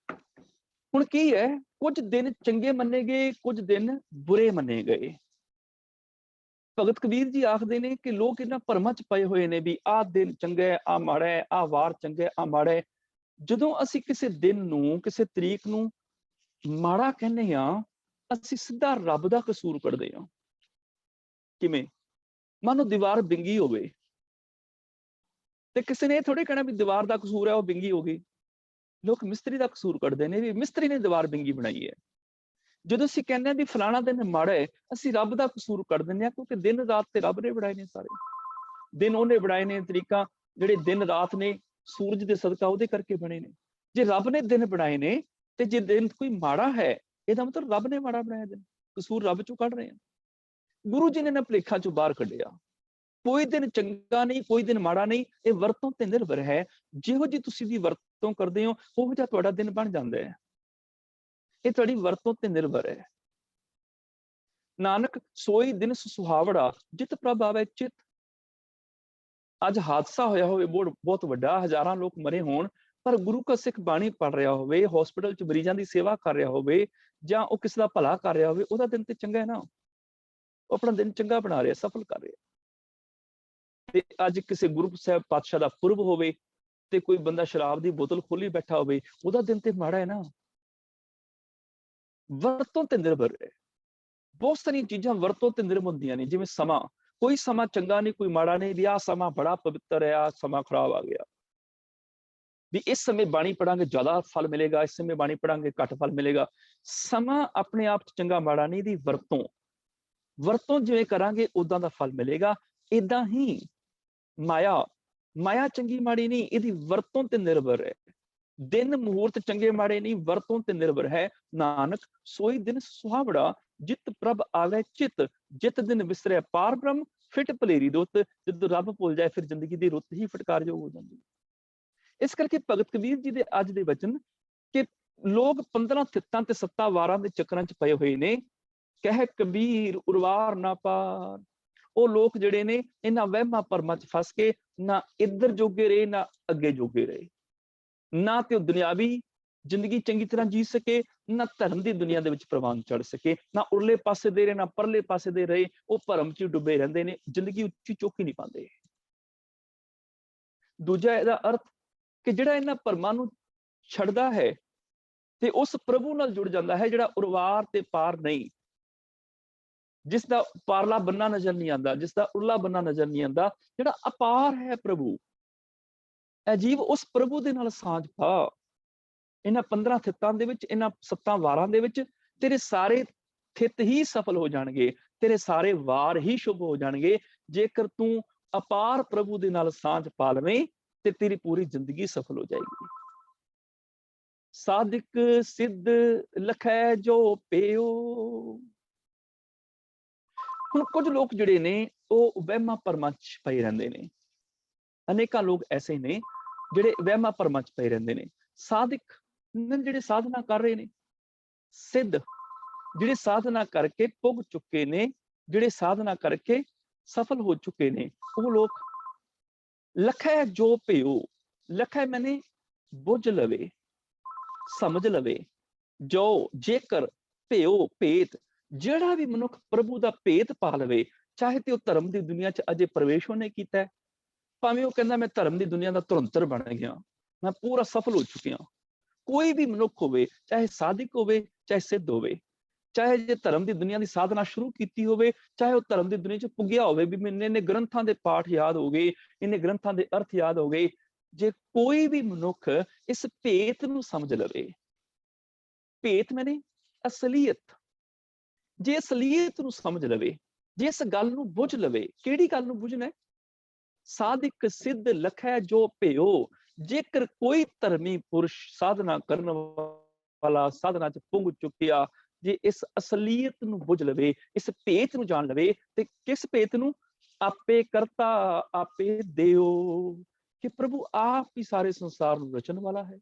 ਹੁਣ ਕੀ ਹੈ, ਕੁਝ ਦਿਨ ਚੰਗੇ ਮੰਨੇ ਗਏ, ਕੁਝ ਦਿਨ ਬੁਰੇ ਮੰਨੇ ਗਏ। ਭਗਤ ਕਬੀਰ ਜੀ ਆਖਦੇ ਨੇ ਕਿ ਲੋਕ ਇਹਨਾਂ ਭਰਮਾਂ 'ਚ ਪਏ ਹੋਏ ਨੇ ਵੀ ਆਹ ਦਿਨ ਚੰਗਾ ਹੈ, ਆਹ ਮਾੜਾ ਹੈ, ਆਹ ਵਾਰ ਚੰਗਾ ਹੈ, ਆਹ ਮਾੜਾ ਹੈ। ਜਦੋਂ ਅਸੀਂ ਕਿਸੇ ਦਿਨ ਨੂੰ, ਕਿਸੇ ਤਰੀਕ ਨੂੰ ਮਾੜਾ ਕਹਿੰਦੇ ਹਾਂ, ਅਸੀਂ ਸਿੱਧਾ ਰੱਬ ਦਾ ਕਸੂਰ ਕੱਢਦੇ ਹਾਂ। ਕਿਵੇਂ? ਮੰਨ ਲਓ ਦੀਵਾਰ ਬਿੰਗੀ ਹੋਵੇ ਤੇ ਕਿਸੇ ਨੇ ਇਹ ਥੋੜੇ ਕਹਿਣਾ ਵੀ ਦੀਵਾਰ ਦਾ ਕਸੂਰ ਹੈ, ਉਹ ਬਿੰਗੀ ਹੋ ਗਈ। ਲੋਕ ਮਿਸਤਰੀ ਦਾ ਕਸੂਰ ਕੱਢਦੇ ਨੇ ਵੀ ਮਿਸਤਰੀ ਨੇ ਦੀਵਾਰ ਬਿੰਗੀ ਬਣਾਈ ਹੈ। ਜਦੋਂ ਅਸੀਂ ਕਹਿੰਦੇ ਹਾਂ ਵੀ ਫਲਾਣਾ ਦਿਨ ਮਾੜਾ ਹੈ, ਅਸੀਂ ਰੱਬ ਦਾ ਕਸੂਰ ਕੱਢ ਦਿੰਦੇ ਹਾਂ, ਕਿਉਂਕਿ ਦਿਨ ਰਾਤ ਤੇ ਰੱਬ ਨੇ ਬਣਾਏ ਨੇ। ਸਾਰੇ ਦਿਨ ਉਹਨੇ ਬਣਾਏ ਨੇ, ਤਰੀਕਾਂ ਜਿਹੜੇ ਦਿਨ ਰਾਤ ਨੇ ਸੂਰਜ ਦੇ ਸਦਕਾ ਉਹਦੇ ਕਰਕੇ ਬਣੇ ਨੇ। ਜੇ ਰੱਬ ਨੇ ਦਿਨ ਬਣਾਏ ਨੇ ਤੇ ਜੇ ਦਿਨ ਕੋਈ ਮਾੜਾ ਹੈ, ਇਹਦਾ ਮਤਲਬ ਰੱਬ ਨੇ ਮਾੜਾ ਬਣਾਇਆ ਦਿਨ, ਕਸੂਰ ਰੱਬ ਚੋਂ ਕੱਢ ਰਹੇ ਆ। ਗੁਰੂ ਜੀ ਨੇ ਇਹਨਾਂ ਭੁਲੇਖਾਂ ਚੋਂ ਬਾਹਰ ਕੱਢਿਆ। ਕੋਈ ਦਿਨ ਚੰਗਾ ਨਹੀਂ, ਕੋਈ ਦਿਨ ਮਾੜਾ ਨਹੀਂ, ਇਹ ਵਰਤੋਂ ਤੇ ਨਿਰਭਰ ਹੈ। ਜਿਹੋ ਜਿਹੀ ਤੁਸੀਂ ਦੀ ਵਰਤੋਂ ਕਰਦੇ ਹੋ, ਉਹੋ ਜਿਹਾ ਤੁਹਾਡਾ ਦਿਨ ਬਣ ਜਾਂਦਾ ਹੈ। ਇਹ ਤੁਹਾਡੀ ਵਰਤੋਂ ਤੇ ਨਿਰਭਰ ਹੈ। ਨਾਨਕ ਸੋਈ ਦਿਨ ਸੁਹਾਵੜਾ, ਜਿਤ ਪ੍ਰਭ ਆਵੇ ਚਿਤ। ਅੱਜ ਹਾਦਸਾ ਹੋਇਆ ਹੋਵੇ ਬਹੁਤ ਵੱਡਾ, ਹਜ਼ਾਰਾਂ ਲੋਕ ਮਰੇ ਹੋਣ, ਪਰ ਗੁਰੂ ਕਾ ਸਿੱਖ ਬਾਣੀ ਪੜ੍ਹ ਰਿਹਾ ਹੋਵੇ, ਹਸਪੀਟਲ 'ਚ ਮਰੀਜ਼ਾਂ ਦੀ ਸੇਵਾ ਕਰ ਰਿਹਾ ਹੋਵੇ, ਜਾਂ ਉਹ ਕਿਸੇ ਦਾ ਭਲਾ ਕਰ ਰਿਹਾ ਹੋਵੇ, ਉਹਦਾ ਦਿਨ ਤੇ ਚੰਗਾ ਹੈ ਨਾ। ਉਹ ਆਪਣਾ ਦਿਨ ਚੰਗਾ ਬਣਾ ਰਿਹਾ, ਸਫਲ ਕਰ ਰਿਹਾ। ਤੇ ਅੱਜ ਕਿਸੇ ਗੁਰੂ ਸਾਹਿਬ ਪਾਤਸ਼ਾਹ ਦਾ ਪੁਰਬ ਹੋਵੇ ਤੇ ਕੋਈ ਬੰਦਾ ਸ਼ਰਾਬ ਦੀ ਬੋਤਲ ਖੋਲੀ ਬੈਠਾ ਹੋਵੇ, ਉਹਦਾ ਦਿਨ ਤੇ ਮਾੜਾ ਹੈ ਨਾ। ਵਰਤੋਂ ਤੇ ਨਿਰਭਰ ਹੈ। ਬਹੁਤ ਸਾਰੀਆਂ ਚੀਜ਼ਾਂ ਵਰਤੋਂ ਤੇ ਨਿਰਭਰ ਹੁੰਦੀਆਂ ਨੇ। ਜਿਵੇਂ ਸਮਾਂ, ਕੋਈ ਸਮਾਂ ਚੰਗਾ ਨਹੀਂ, ਕੋਈ ਮਾੜਾ ਨਹੀਂ ਵੀ ਆਹ ਸਮਾਂ ਬੜਾ ਪਵਿੱਤਰ ਹੈ, ਆਹ ਸਮਾਂ ਖਰਾਬ ਆ ਗਿਆ, ਵੀ ਇਸ ਸਮੇਂ ਬਾਣੀ ਪੜਾਂਗੇ ਜ਼ਿਆਦਾ ਫਲ ਮਿਲੇਗਾ, ਇਸ ਸਮੇਂ ਬਾਣੀ ਪੜਾਂਗੇ ਘੱਟ ਫਲ ਮਿਲੇਗਾ। ਸਮਾਂ ਆਪਣੇ ਆਪ 'ਚ ਚੰਗਾ ਮਾੜਾ ਨਹੀਂ, ਦੀ ਵਰਤੋਂ ਜਿਵੇਂ ਕਰਾਂਗੇ ਉਦਾਂ ਦਾ ਫਲ ਮਿਲੇਗਾ। ਏਦਾਂ ਹੀ ਮਾਇਆ ਚੰਗੀ ਮਾੜੀ ਨਹੀਂ, ਇਹਦੀ ਵਰਤੋਂ ਤੇ ਨਿਰਭਰ ਹੈ। ਦਿਨ ਮੁਹੂਰਤ ਚੰਗੇ ਮਾੜੇ ਨਹੀਂ, ਵਰਤੋਂ ਤੇ ਨਿਰਭਰ ਹੈ। ਨਾਨਕ ਸੋਈ ਦਿਨ ਸੁਹਾਵੜਾ, ਜਿਤ ਪ੍ਰਭ ਆਵੇ ਚਿਤ। ਜਿਤ ਦਿਨ ਵਿਸਰੇ ਪਾਰ ਬ੍ਰਹਮ, ਫਿਟ ਭਲੇਰੀ ਰੁੱਤ। ਜਦੋਂ ਰੱਬ ਭੁੱਲ ਜਾਏ, ਫਿਰ ਜ਼ਿੰਦਗੀ ਦੀ ਰੁੱਤ ਹੀ ਫਟਕਾਰਯੋਗ ਹੋ ਜਾਂਦੀ। ਇਸ ਕਰਕੇ ਭਗਤ ਕਬੀਰ ਜੀ ਦੇ ਅੱਜ ਦੇ ਵਚਨ ਕਿ ਲੋਕ 15 ਥਿੱਤਾਂ ਤੇ 7 ਵਾਰਾਂ ਦੇ ਚੱਕਰਾਂ 'ਚ ਪਏ ਹੋਏ ਨੇ। ਕਹਿ ਕਬੀਰ ਉਰਵਾਰ ਨਾ ਪਾਰ। ਉਹ ਲੋਕ ਜਿਹੜੇ ਨੇ ਇਹਨਾਂ ਵਹਿਮਾਂ ਭਰਮਾਂ 'ਚ ਫਸ ਕੇ ਨਾ ਇੱਧਰ ਜੋਗੇ ਰਹੇ, ਨਾ ਅੱਗੇ ਜੋਗੇ ਰਹੇ। ਨਾ ਤੇ ਉਹ ਦੁਨਿਆਵੀ ਜ਼ਿੰਦਗੀ ਚੰਗੀ ਤਰ੍ਹਾਂ ਜੀ ਸਕੇ, ਨਾ ਧਰਮ ਦੀ ਦੁਨੀਆ ਦੇ ਵਿੱਚ ਪ੍ਰਵਾਨ ਚੜ ਸਕੇ। ਨਾ ਉਰਲੇ ਪਾਸੇ ਦੇ ਰਹੇ, ਨਾ ਪਰਲੇ ਪਾਸੇ ਦੇ ਰਹੇ। ਉਹ ਭਰਮ 'ਚ ਡੁੱਬੇ ਰਹਿੰਦੇ ਨੇ, ਜ਼ਿੰਦਗੀ ਉੱਚੀ ਚੁੱਕ ਹੀ ਨਹੀਂ ਪਾਉਂਦੇ। ਦੂਜਾ ਇਹਦਾ ਅਰਥ ਕਿ ਜਿਹੜਾ ਇਹਨਾਂ ਭਰਮਾਂ ਨੂੰ ਛੱਡਦਾ ਹੈ ਤੇ ਉਸ ਪ੍ਰਭੂ ਨਾਲ ਜੁੜ ਜਾਂਦਾ ਹੈ, ਜਿਹੜਾ ਉਰਵਾਰ ਤੇ ਪਾਰ ਨਹੀਂ, ਜਿਸ ਦਾ ਪਾਰਲਾ ਬੰਨਾ ਨਜ਼ਰ ਨਹੀਂ ਆਉਂਦਾ, ਜਿਸ ਦਾ ਉਰਲਾ ਬੰਨਾ ਨਜ਼ਰ ਨਹੀਂ ਆਉਂਦਾ, ਜਿਹੜਾ ਅਪਾਰ ਹੈ ਪ੍ਰਭੂ। ਅਜੀਬ ਉਸ ਪ੍ਰਭੂ ਦੇ ਨਾਲ ਸਾਂਝ ਪਾ। ਇਹਨਾਂ 15 ਥਿੱਤਾਂ ਦੇ ਵਿੱਚ, ਇਹਨਾਂ 7 ਵਾਰਾਂ ਦੇ ਵਿੱਚ ਤੇਰੇ ਸਾਰੇ ਥਿੱਤ ਹੀ ਸਫਲ ਹੋ ਜਾਣਗੇ, ਤੇਰੇ ਸਾਰੇ ਵਾਰ ਹੀ ਸ਼ੁਭ ਹੋ ਜਾਣਗੇ, ਜੇਕਰ ਤੂੰ ਅਪਾਰ ਪ੍ਰਭੂ ਦੇ ਨਾਲ ਸਾਂਝ ਪਾ ਲਵੇਂ ਤੇ ਤੇਰੀ ਪੂਰੀ ਜ਼ਿੰਦਗੀ ਸਫਲ ਹੋ ਜਾਏਗੀ। ਸਾਧਿਕ ਸਿੱਧ ਲਖੈ ਜੋ ਪਿਓ। ਹੁਣ ਕੁਝ ਲੋਕ ਜਿਹੜੇ ਨੇ ਉਹ ਵਹਿਮਾਂ ਭਰਮਾਂ ਚ ਪਏ ਰਹਿੰਦੇ ਨੇ। ਅਨੇਕਾਂ ਲੋਕ ਐਸੇ ਨੇ ਜਿਹੜੇ ਵਹਿਮਾਂ ਭਰਮਾਂ ਚ ਪਏ ਰਹਿੰਦੇ ਨੇ। ਸਾਧਿਕ ਜਿਹੜੇ ਸਾਧਨਾ ਕਰ ਰਹੇ ਨੇ, ਸਿੱਧ ਜਿਹੜੇ ਸਾਧਨਾ ਕਰਕੇ ਪੁੱਗ ਚੁੱਕੇ ਨੇ, ਜਿਹੜੇ ਸਾਧਨਾ ਕਰਕੇ ਸਫਲ ਹੋ ਚੁੱਕੇ ਨੇ, ਉਹ ਲੋਕ। ਲਖੈ ਜੋ ਭਿਓ, ਲਖੈ ਮੈਨੇ ਬੁੱਝ ਲਵੇ, ਸਮਝ ਲਵੇ। ਜੋ ਜੇਕਰ ਭਿਓ ਭੇਤ, ਜਿਹੜਾ ਵੀ ਮਨੁੱਖ ਪ੍ਰਭੂ ਦਾ ਭੇਤ ਪਾ ਲਵੇ, ਚਾਹੇ ਤੇ ਉਹ ਧਰਮ ਦੀ ਦੁਨੀਆ ਚ ਅਜੇ ਪ੍ਰਵੇਸ਼ ਉਹਨੇ ਕੀਤਾ, ਭਾਵੇਂ ਉਹ ਕਹਿੰਦਾ ਮੈਂ ਧਰਮ ਦੀ ਦੁਨੀਆ ਦਾ ਧੁਰੰਤਰ ਬਣ ਗਿਆ, ਮੈਂ ਪੂਰਾ ਸਫਲ ਹੋ ਚੁੱਕਿਆ। ਕੋਈ ਵੀ ਮਨੁੱਖ ਹੋਵੇ, ਚਾਹੇ ਸਾਧਿਕ ਹੋਵੇ, ਚਾਹੇ ਸਿੱਧ ਹੋਵੇ, ਚਾਹੇ ਜੇ ਧਰਮ ਦੀ ਦੁਨੀਆ ਦੀ ਸਾਧਨਾ ਸ਼ੁਰੂ ਕੀਤੀ ਹੋਵੇ, ਚਾਹੇ ਉਹ ਧਰਮ ਦੀ ਦੁਨੀਆ ਚ ਪੁੱਗਿਆ ਹੋਵੇ, ਵੀ ਮੈਨੂੰ ਇਹਨੇ ਗ੍ਰੰਥਾਂ ਦੇ ਪਾਠ ਯਾਦ ਹੋ ਗਏ, ਇਹਨੇ ਗ੍ਰੰਥਾਂ ਦੇ ਅਰਥ ਯਾਦ ਹੋ ਗਏ, ਜੇ ਕੋਈ ਵੀ ਮਨੁੱਖ ਇਸ ਭੇਤ ਨੂੰ ਸਮਝ ਲਵੇ, ਭੇਤ ਮੈਨੇ ਅਸਲੀਅਤ, ਜੇ ਅਸਲੀਅਤ ਨੂੰ ਸਮਝ ਲਵੇ, ਜੇ ਇਸ ਗੱਲ ਨੂੰ ਬੁੱਝ ਲਵੇ, ਕਿਹੜੀ ਗੱਲ ਨੂੰ ਬੁੱਝਣਾ? ਸਾਧਿਕ ਸਿੱਧ ਲਖੈ ਜੋ ਭਿਓ। ਜੇਕਰ ਕੋਈ ਧਰਮੀ ਪੁਰਸ਼ ਸਾਧਨਾ ਕਰਨ ਵਾਲਾ, ਸਾਧਨਾ ਚ ਪੁੰਗ ਚੁੱਕਿਆ, ਜੇ ਇਸ ਅਸਲੀਅਤ ਨੂੰ ਬੁੱਝ ਲਵੇ, ਇਸ ਭੇਤ ਨੂੰ ਜਾਣ ਲਵੇ, ਤੇ ਕਿਸ ਭੇਤ ਨੂੰ? ਆਪੇ ਕਰਤਾ ਆਪੇ ਦਿਓ, ਕਿ ਪ੍ਰਭੂ ਆਪ ਹੀ ਸਾਰੇ ਸੰਸਾਰ ਨੂੰ ਰਚਣ ਵਾਲਾ ਹੈ,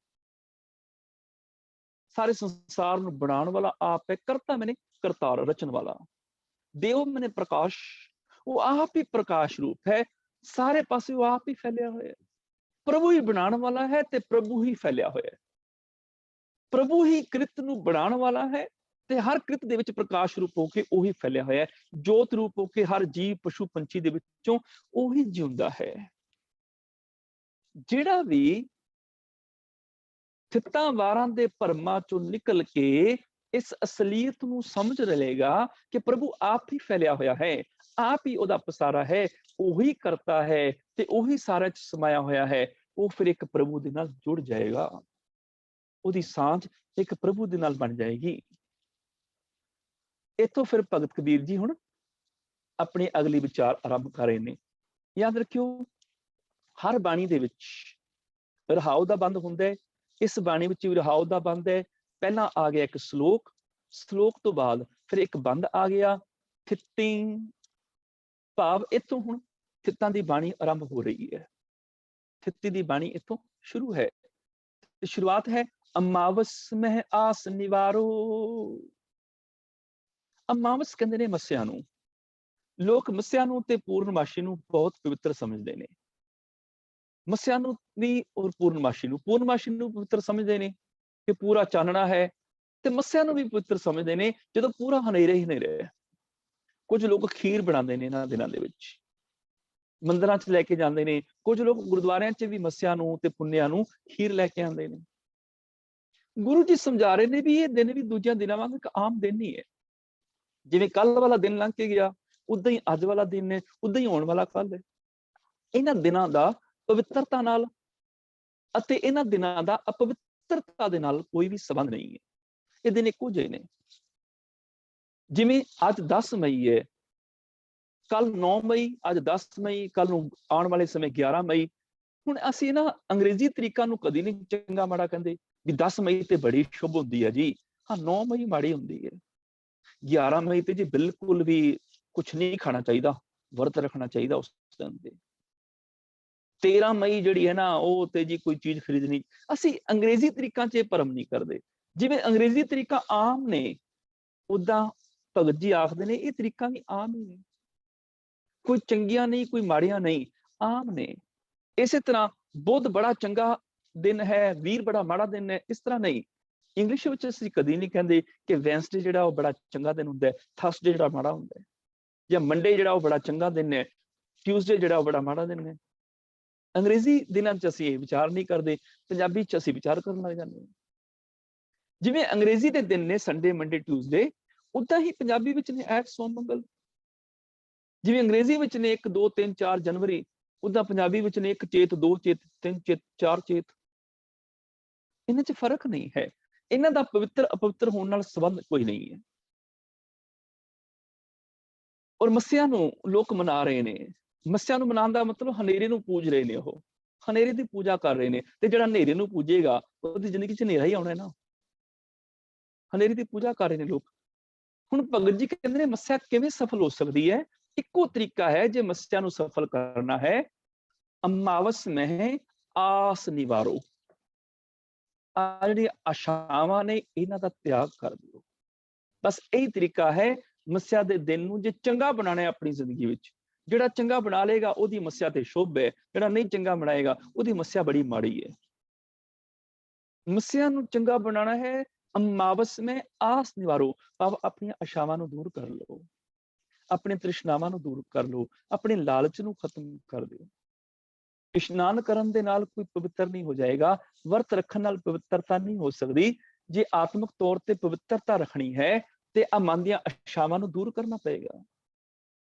ਸਾਰੇ ਸੰਸਾਰ ਨੂੰ ਬਣਾਉਣ ਵਾਲਾ ਆਪ ਹੈ। ਕਰਤਾ ਮੈਨੇ ਕਰਤਾਰ, ਰਚਣ ਵਾਲਾ। ਦਿਓ ਮੈਨੇ ਪ੍ਰਕਾਸ਼, ਉਹ ਆਪ ਹੀ ਪ੍ਰਕਾਸ਼ ਰੂਪ ਹੈ, ਸਾਰੇ ਪਾਸੇ ਉਹ ਆਪ ਹੀ ਫੈਲਿਆ ਹੋਇਆ ਹੈ। ਪ੍ਰਭੂ ਹੀ ਬਣਾਉਣ ਵਾਲਾ ਹੈ ਤੇ ਪ੍ਰਭੂ ਹੀ ਫੈਲਿਆ ਹੋਇਆ ਹੈ। ਪ੍ਰਭੂ ਹੀ ਕ੍ਰਿਤ ਨੂੰ ਬਣਾਉਣ ਵਾਲਾ ਹੈ ਤੇ ਹਰ ਕ੍ਰਿਤ ਦੇ ਵਿੱਚ ਪ੍ਰਕਾਸ਼ ਰੂਪ ਹੋ ਕੇ ਉਹੀ ਫੈਲਿਆ ਹੋਇਆ ਹੈ। ਜੋਤ ਰੂਪ ਹੋ ਕੇ ਹਰ ਜੀਵ ਪਸ਼ੂ ਪੰਛੀ ਦੇ ਵਿੱਚੋਂ ਉਹੀ ਜਿਉਂਦਾ ਹੈ। ਜਿਹੜਾ ਵੀ ਥਿੱਤਾਂ ਵਾਰਾਂ ਦੇ ਭਰਮਾਂ ਚੋਂ ਨਿਕਲ ਕੇ ਇਸ ਅਸਲੀਅਤ ਨੂੰ ਸਮਝ ਲਏਗਾ ਕਿ ਪ੍ਰਭੂ ਆਪ ਹੀ ਫੈਲਿਆ ਹੋਇਆ ਹੈ, ਆਪ ਹੀ ਉਹਦਾ ਪਸਾਰਾ ਹੈ, ਉਹੀ ਕਰਤਾ ਹੈ ਤੇ ਉਹੀ ਸਾਰਿਆਂ ਚ ਸਮਾਇਆ ਹੋਇਆ ਹੈ, ਉਹ ਫਿਰ ਇੱਕ ਪ੍ਰਭੂ ਦੇ ਨਾਲ ਜੁੜ ਜਾਏਗਾ। ਉਹਦੀ ਸਾਂਝ ਇੱਕ ਪ੍ਰਭੂ ਦੇ ਨਾਲ ਬਣ ਜਾਏਗੀ। ਇੱਥੋਂ ਫਿਰ ਭਗਤ ਕਬੀਰ ਜੀ ਹੁਣ ਆਪਣੇ ਅਗਲੀ ਵਿਚਾਰ ਆਰੰਭ ਕਰ ਰਹੇ ਨੇ। ਯਾਦ ਰੱਖਿਓ, ਹਰ ਬਾਣੀ ਦੇ ਵਿੱਚ ਰਹਾਉ ਦਾ ਬੰਦ ਹੁੰਦਾ ਹੈ। ਇਸ ਬਾਣੀ ਵਿੱਚ ਵੀ ਰਹਾਉ ਦਾ ਬੰਦ ਹੈ। ਪਹਿਲਾਂ ਆ ਗਿਆ ਇੱਕ ਸ਼ਲੋਕ, ਸ਼ਲੋਕ ਤੋਂ ਬਾਅਦ ਫਿਰ ਇੱਕ ਬੰਦ ਆ ਗਿਆ। ਥਿੱਤੀ ਭਾਵ ਇੱਥੋਂ ਹੁਣ ਥਿੱਤਾਂ ਦੀ ਬਾਣੀ ਆਰੰਭ ਹੋ ਰਹੀ ਹੈ। ਥਿੱਤੀ ਦੀ ਬਾਣੀ ਇੱਥੋਂ ਸ਼ੁਰੂ ਹੈ। ਸ਼ੁਰੂਆਤ ਹੈ ਅਮਾਵਸ ਮਹਿ ਆਸ ਨਿਵਾਰੋ। ਅਮਾਵਸ ਕਹਿੰਦੇ ਨੇ ਮੱਸਿਆ ਨੂੰ। ਲੋਕ ਮੱਸਿਆ ਨੂੰ ਤੇ ਪੂਰਨਮਾਸ਼ੀ ਨੂੰ ਬਹੁਤ ਪਵਿੱਤਰ ਸਮਝਦੇ ਨੇ। ਮੱਸਿਆ ਨੂੰ ਵੀ ਔਰ ਪੂਰਨਮਾਸ਼ੀ ਨੂੰ ਪਵਿੱਤਰ ਸਮਝਦੇ ਨੇ ਕਿ ਪੂਰਾ ਚਾਨਣਾ ਹੈ, ਤੇ ਮੱਸਿਆ ਨੂੰ ਵੀ ਪਵਿੱਤਰ ਸਮਝਦੇ ਨੇ ਜਦੋਂ ਪੂਰਾ ਹਨੇਰੇ ਹੀ ਹਨੇਰੇ ਹੈ। ਕੁਝ ਲੋਕ ਖੀਰ ਬਣਾਉਂਦੇ ਨੇ ਇਹਨਾਂ ਦਿਨਾਂ ਦੇ ਵਿੱਚ, ਮੰਦਿਰਾਂ ਚ ਲੈ ਕੇ ਜਾਂਦੇ ਨੇ। ਕੁਝ ਲੋਕ ਗੁਰਦੁਆਰਿਆਂ ਚ ਵੀ ਮੱਸਿਆ ਨੂੰ ਤੇ ਪੁੰਨਿਆ ਨੂੰ ਖੀਰ ਲੈ ਕੇ ਆਉਂਦੇ ਨੇ। ਗੁਰੂ ਜੀ ਸਮਝਾ ਰਹੇ ਨੇ ਵੀ ਇਹ ਦਿਨ ਵੀ ਦੂਜਿਆਂ ਦਿਨਾਂ ਵਾਂਗ ਇੱਕ ਆਮ ਦਿਨ ਨਹੀਂ ਹੈ। ਜਿਵੇਂ ਕੱਲ ਵਾਲਾ ਦਿਨ ਲੰਘ ਕੇ ਗਿਆ, ਉਦਾਂ ਹੀ ਅੱਜ ਵਾਲਾ ਦਿਨ ਹੈ, ਉਦਾਂ ਹੀ ਆਉਣ ਵਾਲਾ ਕੱਲ ਹੈ। ਇਹਨਾਂ ਦਿਨਾਂ ਦਾ ਪਵਿੱਤਰਤਾ ਨਾਲ ਅਤੇ ਇਹਨਾਂ ਦਿਨਾਂ ਦਾ ਅਪਵਿੱਤਰਤਾ ਦੇ ਨਾਲ ਕੋਈ ਵੀ ਸੰਬੰਧ ਨਹੀਂ ਹੈ। ਇਹ ਦਿਨ ਇੱਕੋ ਜਿਹੇ ਨੇ। ਜਿਵੇਂ ਅੱਜ 10 ਮਈ ਹੈ, ਕੱਲ 9 ਮਈ, ਅੱਜ 10 ਮਈ, ਕੱਲ ਨੂੰ ਆਉਣ ਵਾਲੇ ਸਮੇਂ 11 ਮਈ। ਹੁਣ ਅਸੀਂ ਨਾ ਅੰਗਰੇਜ਼ੀ ਤਰੀਕਾਂ ਨੂੰ ਕਦੀ ਨਹੀਂ ਚੰਗਾ ਮਾੜਾ ਕਹਿੰਦੇ ਵੀ 10 ਮਈ ਤੇ ਬੜੀ ਸ਼ੁਭ ਹੁੰਦੀ ਹੈ ਜੀ, ਹਾਂ 9 ਮਈ ਮਾੜੀ ਹੁੰਦੀ ਹੈ। 11 ਮਈ ਤੇ ਜੀ ਬਿਲਕੁਲ ਵੀ ਕੁਛ ਨਹੀਂ ਖਾਣਾ ਚਾਹੀਦਾ, ਵਰਤ ਰੱਖਣਾ ਚਾਹੀਦਾ ਉਸ ਦਿਨ ਤੇ। 13 ਮਈ ਜਿਹੜੀ ਹੈ ਨਾ, ਉਹ ਤੇ ਜੀ ਕੋਈ ਚੀਜ਼ ਖਰੀਦਣੀ। ਅਸੀਂ ਅੰਗਰੇਜ਼ੀ ਤਰੀਕਾਂ 'ਚ ਇਹ ਭਰਮ ਨਹੀਂ ਕਰਦੇ। ਜਿਵੇਂ ਅੰਗਰੇਜ਼ੀ ਤਰੀਕਾ ਆਮ ਨੇ, ਉਦਾਂ ਭਗਤ ਜੀ ਆਖਦੇ ਨੇ ਇਹ ਤਰੀਕਾਂ ਵੀ ਆਮ ਹੀ ਨੇ, ਕੋਈ ਚੰਗੀਆਂ ਨਹੀਂ, ਕੋਈ ਮਾੜੀਆਂ ਨਹੀਂ, ਆਮ ਨੇ। ਇਸੇ ਤਰ੍ਹਾਂ ਬੁੱਧ ਬੜਾ ਚੰਗਾ ਦਿਨ ਹੈ, ਵੀਰ ਬੜਾ ਮਾੜਾ ਦਿਨ ਹੈ, ਇਸ ਤਰ੍ਹਾਂ ਨਹੀਂ। ਇੰਗਲਿਸ਼ ਵਿੱਚ ਅਸੀਂ ਕਦੀ ਨਹੀਂ ਕਹਿੰਦੇ ਕਿ ਵੈਂਸਡੇ ਜਿਹੜਾ ਉਹ ਬੜਾ ਚੰਗਾ ਦਿਨ ਹੁੰਦਾ ਹੈ, ਥਰਸਡੇ ਜਿਹੜਾ ਮਾੜਾ ਹੁੰਦਾ ਹੈ, ਜਾਂ ਮੰਡੇ ਜਿਹੜਾ ਉਹ ਬੜਾ ਚੰਗਾ ਦਿਨ ਹੈ, ਟਿਊਜ਼ਡੇ ਜਿਹੜਾ ਉਹ ਬੜਾ ਮਾੜਾ ਦਿਨ ਹੈ। ਅੰਗਰੇਜ਼ੀ ਦਿਨਾਂ 'ਚ ਅਸੀਂ ਇਹ ਵਿਚਾਰ ਨਹੀਂ ਕਰਦੇ, ਪੰਜਾਬੀ 'ਚ ਅਸੀਂ ਵਿਚਾਰ ਕਰਨ ਲੱਗ ਜਾਂਦੇ ਹਾਂ। ਜਿਵੇਂ ਅੰਗਰੇਜ਼ੀ ਦੇ ਦਿਨ ਨੇ ਸੰਡੇ, ਮੰਡੇ, ਟਿਊਜ਼ਡੇ, ਉਦਾਂ ਹੀ ਪੰਜਾਬੀ ਵਿੱਚ ਨੇ ਐਤ, ਸੋਮ, ਮੰਗਲ। ਜਿਵੇਂ ਅੰਗਰੇਜ਼ੀ ਵਿੱਚ ਨੇ 1, 2, 3, 4 ਜਨਵਰੀ, ਉਦਾਂ ਪੰਜਾਬੀ ਵਿੱਚ ਨੇ 1 ਚੇਤ, 2 ਚੇਤ, 3 ਚੇਤ, 4 ਚੇਤ। ਇਹਨਾਂ 'ਚ ਫਰਕ ਨਹੀਂ ਹੈ। ਇਹਨਾਂ ਦਾ ਪਵਿੱਤਰ ਅਪਵਿੱਤਰ ਹੋਣ ਨਾਲ ਸੰਬੰਧ ਕੋਈ ਨਹੀਂ ਹੈ। ਔਰ ਮੱਸਿਆ ਨੂੰ ਲੋਕ ਮਨਾ ਰਹੇ ਨੇ। ਮੱਸਿਆ ਨੂੰ ਮਨਾਉਣ ਦਾ ਮਤਲਬ ਹਨੇਰੇ ਨੂੰ ਪੂਜ ਰਹੇ ਨੇ ਉਹ। ਹਨੇਰੇ ਦੀ ਪੂਜਾ ਕਰ ਰਹੇ ਨੇ, ਤੇ ਜਿਹੜਾ ਹਨੇਰੇ ਨੂੰ ਪੂਜੇਗਾ ਉਹਦੀ ਜ਼ਿੰਦਗੀ 'ਚ ਹਨੇਰਾ ਹੀ ਆਉਣਾ ਹੈ ਨਾ। ਹਨੇਰੇ ਦੀ ਪੂਜਾ ਕਰ ਰਹੇ ਨੇ ਲੋਕ। ਹੁਣ ਭਗਤ ਜੀ ਕਹਿੰਦੇ ਨੇ ਮੱਸਿਆ ਕਿਵੇਂ ਸਫਲ ਹੋ ਸਕਦੀ ਹੈ? ਇੱਕੋ ਤਰੀਕਾ ਹੈ ਜੇ ਮੱਸਿਆ ਨੂੰ ਸਫਲ ਕਰਨਾ ਹੈ, ਅਮਾਵਸ ਮਹਿ ਆਸ ਨਿਵਾਰੋ। ਆ ਜਿਹੜੀ ਆਸ਼ਾਵਾਂ ਨੇ ਇਹਨਾਂ ਦਾ ਤਿਆਗ ਕਰ ਦਿਓ। ਬਸ ਇਹੀ ਤਰੀਕਾ ਹੈ ਮੱਸਿਆ ਦੇ ਦਿਨ ਨੂੰ ਜੇ ਚੰਗਾ ਬਣਾਉਣਾ ਹੈ ਆਪਣੀ ਜ਼ਿੰਦਗੀ ਵਿੱਚ। ਜਿਹੜਾ ਚੰਗਾ ਬਣਾ ਲਏਗਾ ਉਹਦੀ ਮੱਸਿਆ ਤੇ ਸ਼ੁਭ ਹੈ, ਜਿਹੜਾ ਨਹੀਂ ਚੰਗਾ ਬਣਾਏਗਾ ਉਹਦੀ ਮੱਸਿਆ ਬੜੀ ਮਾੜੀ ਹੈ। ਮੱਸਿਆ ਨੂੰ ਚੰਗਾ ਬਣਾਉਣਾ ਹੈ, ਅਮਾਵਸ ਮੈਂ ਆਸ ਨਿਵਾਰੋ, ਭਾਵ ਆਪਣੀਆਂ ਆਸ਼ਾਵਾਂ ਨੂੰ ਦੂਰ ਕਰ ਲਓ, ਆਪਣੇ ਤ੍ਰਿਸ਼ਨਾਵਾਂ ਨੂੰ ਦੂਰ ਕਰ ਲਓ, ਆਪਣੇ ਲਾਲਚ ਨੂੰ ਖਤਮ ਕਰ ਦਿਓ। ਇਸ਼ਨਾਨ ਕਰਨ ਦੇ ਨਾਲ ਕੋਈ ਪਵਿੱਤਰ ਨਹੀਂ ਹੋ ਜਾਏਗਾ, ਵਰਤ ਰੱਖਣ ਨਾਲ ਪਵਿੱਤਰਤਾ ਨਹੀਂ ਹੋ ਸਕਦੀ। ਜੇ ਆਤਮਿਕ ਤੌਰ ਤੇ ਪਵਿੱਤਰਤਾ ਰੱਖਣੀ ਹੈ ਤੇ ਮਨ ਦੀਆਂ ਆਸ਼ਾਵਾਂ ਨੂੰ ਦੂਰ ਕਰਨਾ ਪਏਗਾ।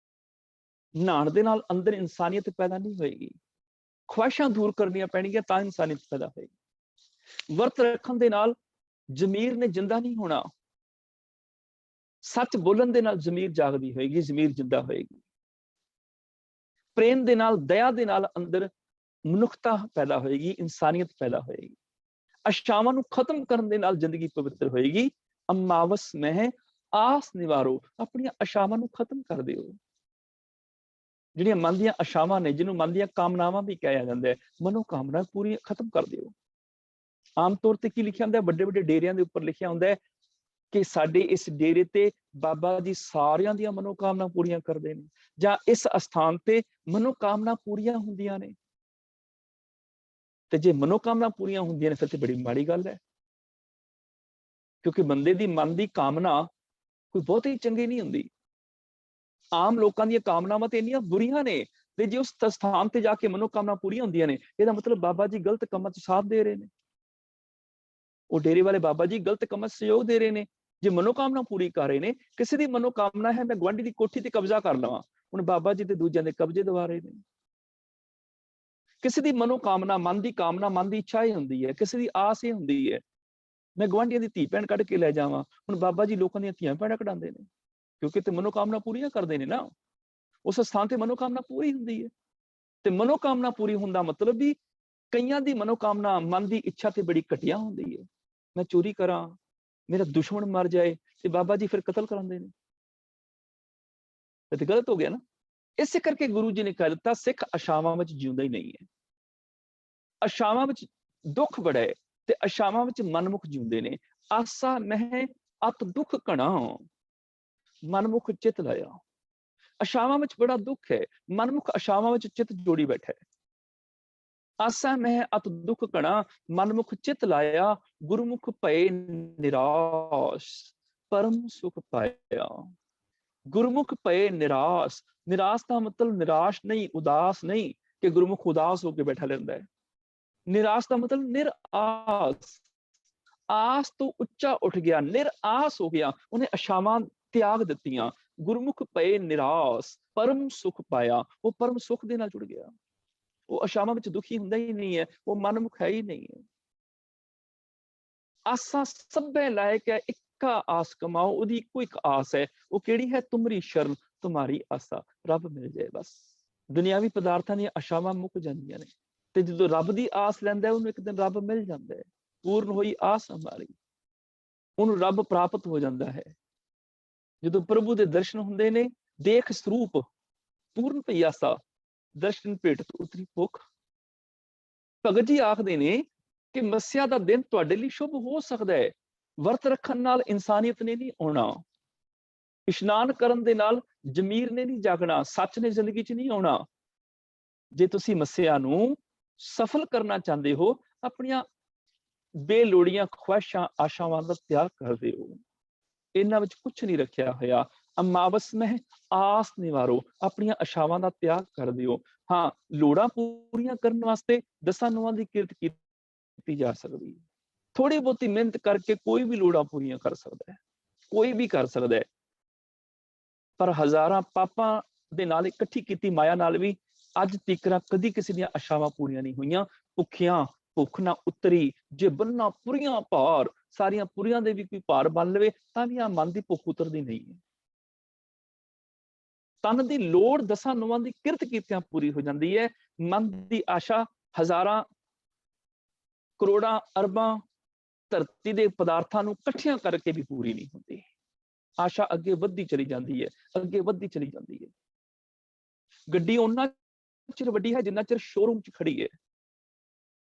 ਨਹਾਉਣ ਦੇ ਨਾਲ ਅੰਦਰ ਇਨਸਾਨੀਅਤ ਪੈਦਾ ਨਹੀਂ ਹੋਏਗੀ, ਖੁਆਇਸ਼ਾਂ ਦੂਰ ਕਰਨੀਆਂ ਪੈਣਗੀਆਂ ਤਾਂ ਇਨਸਾਨੀਅਤ ਪੈਦਾ ਹੋਏਗੀ। ਵਰਤ ਰੱਖਣ ਦੇ ਨਾਲ ਜ਼ਮੀਰ ਨੇ ਜਿੰਦਾ ਨਹੀਂ ਹੋਣਾ, ਸੱਚ ਬੋਲਣ ਦੇ ਨਾਲ ਜ਼ਮੀਰ ਜਾਗਦੀ ਹੋਏਗੀ, ਜ਼ਮੀਰ ਜਿੰਦਾ ਹੋਏਗੀ। ਪ੍ਰੇਮ ਦੇ ਨਾਲ, ਦਇਆ ਦੇ ਨਾਲ ਅੰਦਰ ਮਨੁੱਖਤਾ ਪੈਦਾ ਹੋਏਗੀ, ਇਨਸਾਨੀਅਤ ਪੈਦਾ ਹੋਏਗੀ। ਆਸ਼ਾਵਾਂ ਨੂੰ ਖਤਮ ਕਰਨ ਦੇ ਨਾਲ ਜ਼ਿੰਦਗੀ ਪਵਿੱਤਰ ਹੋਏਗੀ। ਅਮਾਵਸ ਮਹਿ ਆਸ ਨਿਵਾਰੋ, ਆਪਣੀਆਂ ਆਸ਼ਾਵਾਂ ਨੂੰ ਖਤਮ ਕਰ ਦਿਓ। ਜਿਹੜੀਆਂ ਮਨ ਦੀਆਂ ਆਸ਼ਾਵਾਂ ਨੇ, ਜਿਹਨੂੰ ਮਨ ਦੀਆਂ ਕਾਮਨਾਵਾਂ ਵੀ ਕਿਹਾ ਜਾਂਦਾ ਹੈ, ਮਨੋਕਾਮਨਾ ਪੂਰੀ ਖਤਮ ਕਰ ਦਿਓ। ਆਮ ਤੌਰ ਤੇ ਕੀ ਲਿਖਿਆ ਹੁੰਦਾ ਹੈ? ਵੱਡੇ ਵੱਡੇ ਡੇਰਿਆਂ ਦੇ ਉੱਪਰ ਲਿਖਿਆ ਹੁੰਦਾ ਹੈ ਕਿ ਸਾਡੇ ਇਸ ਡੇਰੇ ਤੇ ਬਾਬਾ ਜੀ ਸਾਰਿਆਂ ਦੀਆਂ ਮਨੋਕਾਮਨਾ ਪੂਰੀਆਂ ਕਰਦੇ ਨੇ, ਜਾਂ ਇਸ ਅਸਥਾਨ ਤੇ ਮਨੋਕਾਮਨਾ ਪੂਰੀਆਂ ਹੁੰਦੀਆਂ ਨੇ। ਤੇ ਜੇ ਮਨੋਕਾਮਨਾ ਪੂਰੀਆਂ ਹੁੰਦੀਆਂ ਨੇ ਫਿਰ ਤੇ ਬੜੀ ਮਾੜੀ ਗੱਲ ਹੈ, ਕਿਉਂਕਿ ਬੰਦੇ ਦੀ ਮਨ ਦੀ ਕਾਮਨਾ ਕੋਈ ਬਹੁਤੀ ਚੰਗੀ ਨਹੀਂ ਹੁੰਦੀ। ਆਮ ਲੋਕਾਂ ਦੀਆਂ ਕਾਮਨਾਵਾਂ ਤੇ ਇੰਨੀਆਂ ਬੁਰੀਆਂ ਨੇ, ਤੇ ਜੇ ਉਸ ਸਥਾਨ ਤੇ ਜਾ ਕੇ ਮਨੋਕਾਮਨਾ ਪੂਰੀਆਂ ਹੁੰਦੀਆਂ ਨੇ, ਇਹਦਾ ਮਤਲਬ ਬਾਬਾ ਜੀ ਗਲਤ ਕੰਮਾਂ 'ਚ ਸਾਥ ਦੇ ਰਹੇ ਨੇ। ਉਹ ਡੇਰੇ ਵਾਲੇ ਬਾਬਾ ਜੀ ਗਲਤ ਕੰਮਾਂ 'ਚ ਸਹਿਯੋਗ ਦੇ ਰਹੇ ਨੇ। ਜੇ ਮਨੋਕਾਮਨਾ ਪੂਰੀ ਕਰ ਰਹੇ ਨੇ, ਕਿਸੇ ਦੀ ਮਨੋਕਾਮਨਾ ਹੈ ਮੈਂ ਗੁਆਂਢੀ ਦੀ ਕੋਠੀ ਤੇ ਕਬਜ਼ਾ ਕਰ ਲਵਾਂ, ਹੁਣ ਬਾਬਾ ਜੀ ਤੇ ਦੂਜਿਆਂ ਦੇ ਕਬਜ਼ੇ ਦਵਾ ਰਹੇ ਨੇ। ਕਿਸੇ ਦੀ ਮਨੋਕਾਮਨਾ, ਮਨ ਦੀ ਕਾਮਨਾ, ਮਨ ਦੀ ਇੱਛਾ ਇਹ ਹੁੰਦੀ ਹੈ, ਕਿਸੇ ਦੀ ਆਸ ਇਹ ਹੁੰਦੀ ਹੈ ਮੈਂ ਗੁਆਂਢੀਆਂ ਦੀ ਧੀ ਭੈਣ ਕੱਢ ਕੇ ਲੈ ਜਾਵਾਂ। ਹੁਣ ਬਾਬਾ ਜੀ ਲੋਕਾਂ ਦੀਆਂ ਧੀਆਂ ਭੈਣਾਂ ਕਢਾਉਂਦੇ ਨੇ, ਕਿਉਂਕਿ ਤੇ ਮਨੋਕਾਮਨਾ ਪੂਰੀਆਂ ਕਰਦੇ ਨੇ ਨਾ। ਉਸ ਸਥਾਨ ਤੇ ਮਨੋਕਾਮਨਾ ਪੂਰੀ ਹੁੰਦੀ ਹੈ। ਤੇ ਮਨੋਕਾਮਨਾ ਪੂਰੀ ਹੁੰਦਾ ਮਤਲਬ ਵੀ ਕਈਆਂ ਦੀ ਮਨੋਕਾਮਨਾ, ਮਨ ਦੀ ਇੱਛਾ ਤੇ ਬੜੀ ਘਟੀਆ ਹੁੰਦੀ ਹੈ। ਮੈਂ ਚੋਰੀ ਕਰਾਂ, ਮੇਰਾ ਦੁਸ਼ਮਣ ਮਰ ਜਾਏ, ਤੇ ਬਾਬਾ ਜੀ ਫਿਰ ਕਤਲ ਕਰਾਉਂਦੇ ਨੇ। ਇਹ ਤੇ ਗਲਤ ਹੋ ਗਿਆ ਨਾ। ਇਸੇ ਕਰਕੇ ਗੁਰੂ ਜੀ ਨੇ ਕਹਿ ਦਿੱਤਾ ਸਿੱਖ ਆਸ਼ਾਵਾਂ ਵਿੱਚ ਜਿਉਂਦਾ ਹੀ ਨਹੀਂ ਹੈ। ਆਸ਼ਾਵਾਂ ਵਿੱਚ ਦੁੱਖ ਬੜਾ ਹੈ ਤੇ ਆਸ਼ਾਵਾਂ ਵਿੱਚ ਮਨਮੁਖ ਜਿਉਂਦੇ ਨੇ। ਆਸਾ ਮਹਿ ਅਤ ਦੁੱਖ ਘਣਾ, ਮਨਮੁਖ ਚਿਤ ਲਾਇਆ। ਆਸ਼ਾਵਾਂ ਵਿੱਚ ਬੜਾ ਦੁੱਖ ਹੈ, ਮਨਮੁਖ ਆਸ਼ਾਵਾਂ ਵਿੱਚ ਚਿਤ ਜੋੜੀ ਬੈਠਾ ਹੈ। ਆਸਾ ਮਹਿ ਅਤ ਦੁੱਖ ਘਣਾ, ਮਨਮੁਖ ਚਿਤ ਲਾਇਆ। ਗੁਰਮੁਖ ਭਏ ਨਿਰਾਸ਼, ਪਰਮ ਸੁਖ ਪਾਇਆ। ਗੁਰਮੁਖ ਭਏ ਨਿਰਾਸ਼, ਨਿਰਾਸ਼ ਦਾ ਮਤਲਬ ਨਿਰਾਸ਼ ਨਹੀਂ, ਉਦਾਸ ਨਹੀਂ ਕਿ ਗੁਰਮੁਖ ਉਦਾਸ ਹੋ ਕੇ ਬੈਠਾ ਰਹਿੰਦਾ ਹੈ। ਨਿਰਾਸ਼ ਦਾ ਮਤਲਬ ਨਿਰਾਸ, ਆਸ ਤੋਂ ਉੱਚਾ ਉੱਠ ਗਿਆ, ਨਿਰਾਸ ਹੋ ਗਿਆ, ਉਹਨੇ ਆਸ਼ਾਵਾਂ ਤਿਆਗ ਦਿੱਤੀਆਂ। ਗੁਰਮੁਖ ਪਏ ਨਿਰਾਸ, ਪਰਮ ਸੁਖ ਪਾਇਆ, ਉਹ ਪਰਮ ਸੁਖ ਦੇ ਨਾਲ ਜੁੜ ਗਿਆ। ਉਹ ਆਸ਼ਾਵਾਂ ਵਿੱਚ ਦੁਖੀ ਹੁੰਦਾ ਹੀ ਨਹੀਂ ਹੈ, ਉਹ ਮਨਮੁਖ ਹੈ ਹੀ ਨਹੀਂ ਹੈ। ਆਸਾਂ ਸਭੇ ਲਾਇਕ ਹੈ, ਇੱਕਾ ਆਸ ਕਮਾਓ, ਉਹਦੀ ਇੱਕੋ ਇੱਕ ਆਸ ਹੈ। ਉਹ ਕਿਹੜੀ ਹੈ? ਤੁਮਰੀ ਸ਼ਰਨ ਤੁਮਾਰੀ ਆਸਾ, ਰੱਬ ਮਿਲ ਜਾਏ ਬਸ। ਦੁਨਿਆਵੀ ਪਦਾਰਥਾਂ ਦੀਆਂ ਆਸ਼ਾਵਾਂ ਮੁੱਕ ਜਾਂਦੀਆਂ ਨੇ, ਤੇ ਜਦੋਂ ਰੱਬ ਦੀ ਆਸ ਲੈਂਦਾ ਉਹਨੂੰ ਇੱਕ ਦਿਨ ਰੱਬ ਮਿਲ ਜਾਂਦਾ ਹੈ। ਪੂਰਨ ਹੋਈ ਆਸ ਹਮਾਰੀ, ਉਹਨੂੰ ਰੱਬ ਪ੍ਰਾਪਤ ਹੋ ਜਾਂਦਾ ਹੈ। ਜਦੋਂ ਪ੍ਰਭੂ ਦੇ ਦਰਸ਼ਨ ਹੁੰਦੇ ਨੇ, ਦੇਖ ਸਰੂਪ ਪੂਰਨ ਭਈ ਆਸਾ, ਦਰਸ਼ਨ ਭੇਟ ਉਤਰੀ ਭੁੱਖ। ਭਗਤ ਜੀ ਆਖਦੇ ਨੇ ਕਿ ਮੱਸਿਆ ਦਾ ਦਿਨ ਤੁਹਾਡੇ ਲਈ ਸ਼ੁਭ ਹੋ ਸਕਦਾ ਹੈ, ਵਰਤ ਰੱਖਣ ਨਾਲ ਇਨਸਾਨੀਅਤ ਨੇ ਨਹੀਂ ਆਉਣਾ, ਇਸ਼ਨਾਨ ਕਰਨ ਦੇ ਨਾਲ ਜ਼ਮੀਰ ਨੇ ਨਹੀਂ ਜਾਗਣਾ, ਸੱਚ ਨੇ ਜ਼ਿੰਦਗੀ 'ਚ ਨਹੀਂ ਆਉਣਾ। ਜੇ ਤੁਸੀਂ ਮੱਸਿਆ ਨੂੰ ਸਫਲ ਕਰਨਾ ਚਾਹੁੰਦੇ ਹੋ, ਆਪਣੀਆਂ ਬੇਲੋੜੀਆਂ ਖੁਆਇਸ਼ਾਂ, ਆਸ਼ਾਵਾਂ ਦਾ ਤਿਆਗ ਕਰ ਦਿਓ। ਇਹਨਾਂ ਵਿੱਚ ਕੁਝ ਨਹੀਂ ਰੱਖਿਆ ਹੋਇਆ। ਅਮਾਵਸ ਮਹਿ ਆਸ ਨਿਵਾਰੋ, ਆਪਣੀਆਂ ਆਸ਼ਾਵਾਂ ਦਾ ਤਿਆਗ ਕਰ ਦਿਓ। ਹਾਂ, ਲੋੜਾਂ ਪੂਰੀਆਂ ਕਰਨ ਵਾਸਤੇ ਦਸਾਂ ਨੋਆਂ ਦੀ ਕਿਰਤ ਕੀਤੀ ਜਾ ਸਕਦੀ ਹੈ। ਥੋੜੀ ਬਹੁਤੀ ਮਿਹਨਤ ਕਰਕੇ ਕੋਈ ਵੀ ਲੋੜਾਂ ਪੂਰੀਆਂ ਕਰ ਸਕਦਾ ਹੈ, ਕੋਈ ਵੀ ਕਰ ਸਕਦਾ ਹੈ। ਪਰ ਹਜ਼ਾਰਾਂ ਪਾਪਾਂ ਦੇ ਨਾਲ ਇਕੱਠੀ ਕੀਤੀ ਮਾਇਆ ਨਾਲ ਵੀ ਅੱਜ ਤੀਕਰਾਂ ਕਦੀ ਕਿਸੇ ਦੀਆਂ ਆਸ਼ਾਵਾਂ ਪੂਰੀਆਂ ਨਹੀਂ ਹੋਈਆਂ। ਭੁੱਖਿਆਂ ਭੁੱਖ ਨਾ ਉਤਰੀ, ਜੇ ਬੰਨਾ ਪੁਰੀਆਂ ਭਾਰ, ਸਾਰੀਆਂ ਪੁਰੀਆਂ ਦੇ ਵੀ ਕੋਈ ਭਾਰ ਬਣ ਲਵੇ ਤਾਂ ਵੀ ਆ ਮਨ ਦੀ ਭੁੱਖ ਉਤਰਦੀ ਨਹੀਂ ਹੈ। ਤਨ ਦੀ ਲੋੜ ਦਸਾਂ ਨੋਆਂ ਦੀ ਕਿਰਤ ਕੀਤਿਆਂ ਪੂਰੀ ਹੋ ਜਾਂਦੀ ਹੈ। ਮਨ ਦੀ ਆਸ਼ਾ ਹਜ਼ਾਰਾਂ ਕਰੋੜਾਂ ਅਰਬਾਂ ਧਰਤੀ ਦੇ ਪਦਾਰਥਾਂ ਨੂੰ ਇਕੱਠਿਆਂ ਕਰਕੇ ਵੀ ਪੂਰੀ ਨਹੀਂ ਹੁੰਦੀ। ਆਸ਼ਾ ਅੱਗੇ ਵੱਧਦੀ ਚਲੀ ਜਾਂਦੀ ਹੈ, ਅੱਗੇ ਵੱਧਦੀ ਚਲੀ ਜਾਂਦੀ ਹੈ। ਗੱਡੀ ਉਹਨਾਂ ਚਿਰ ਵੱਡੀ ਹੈ ਜਿੰਨਾ ਚਿਰ ਸ਼ੋਰੂਮ 'ਚ ਖੜੀ ਹੈ।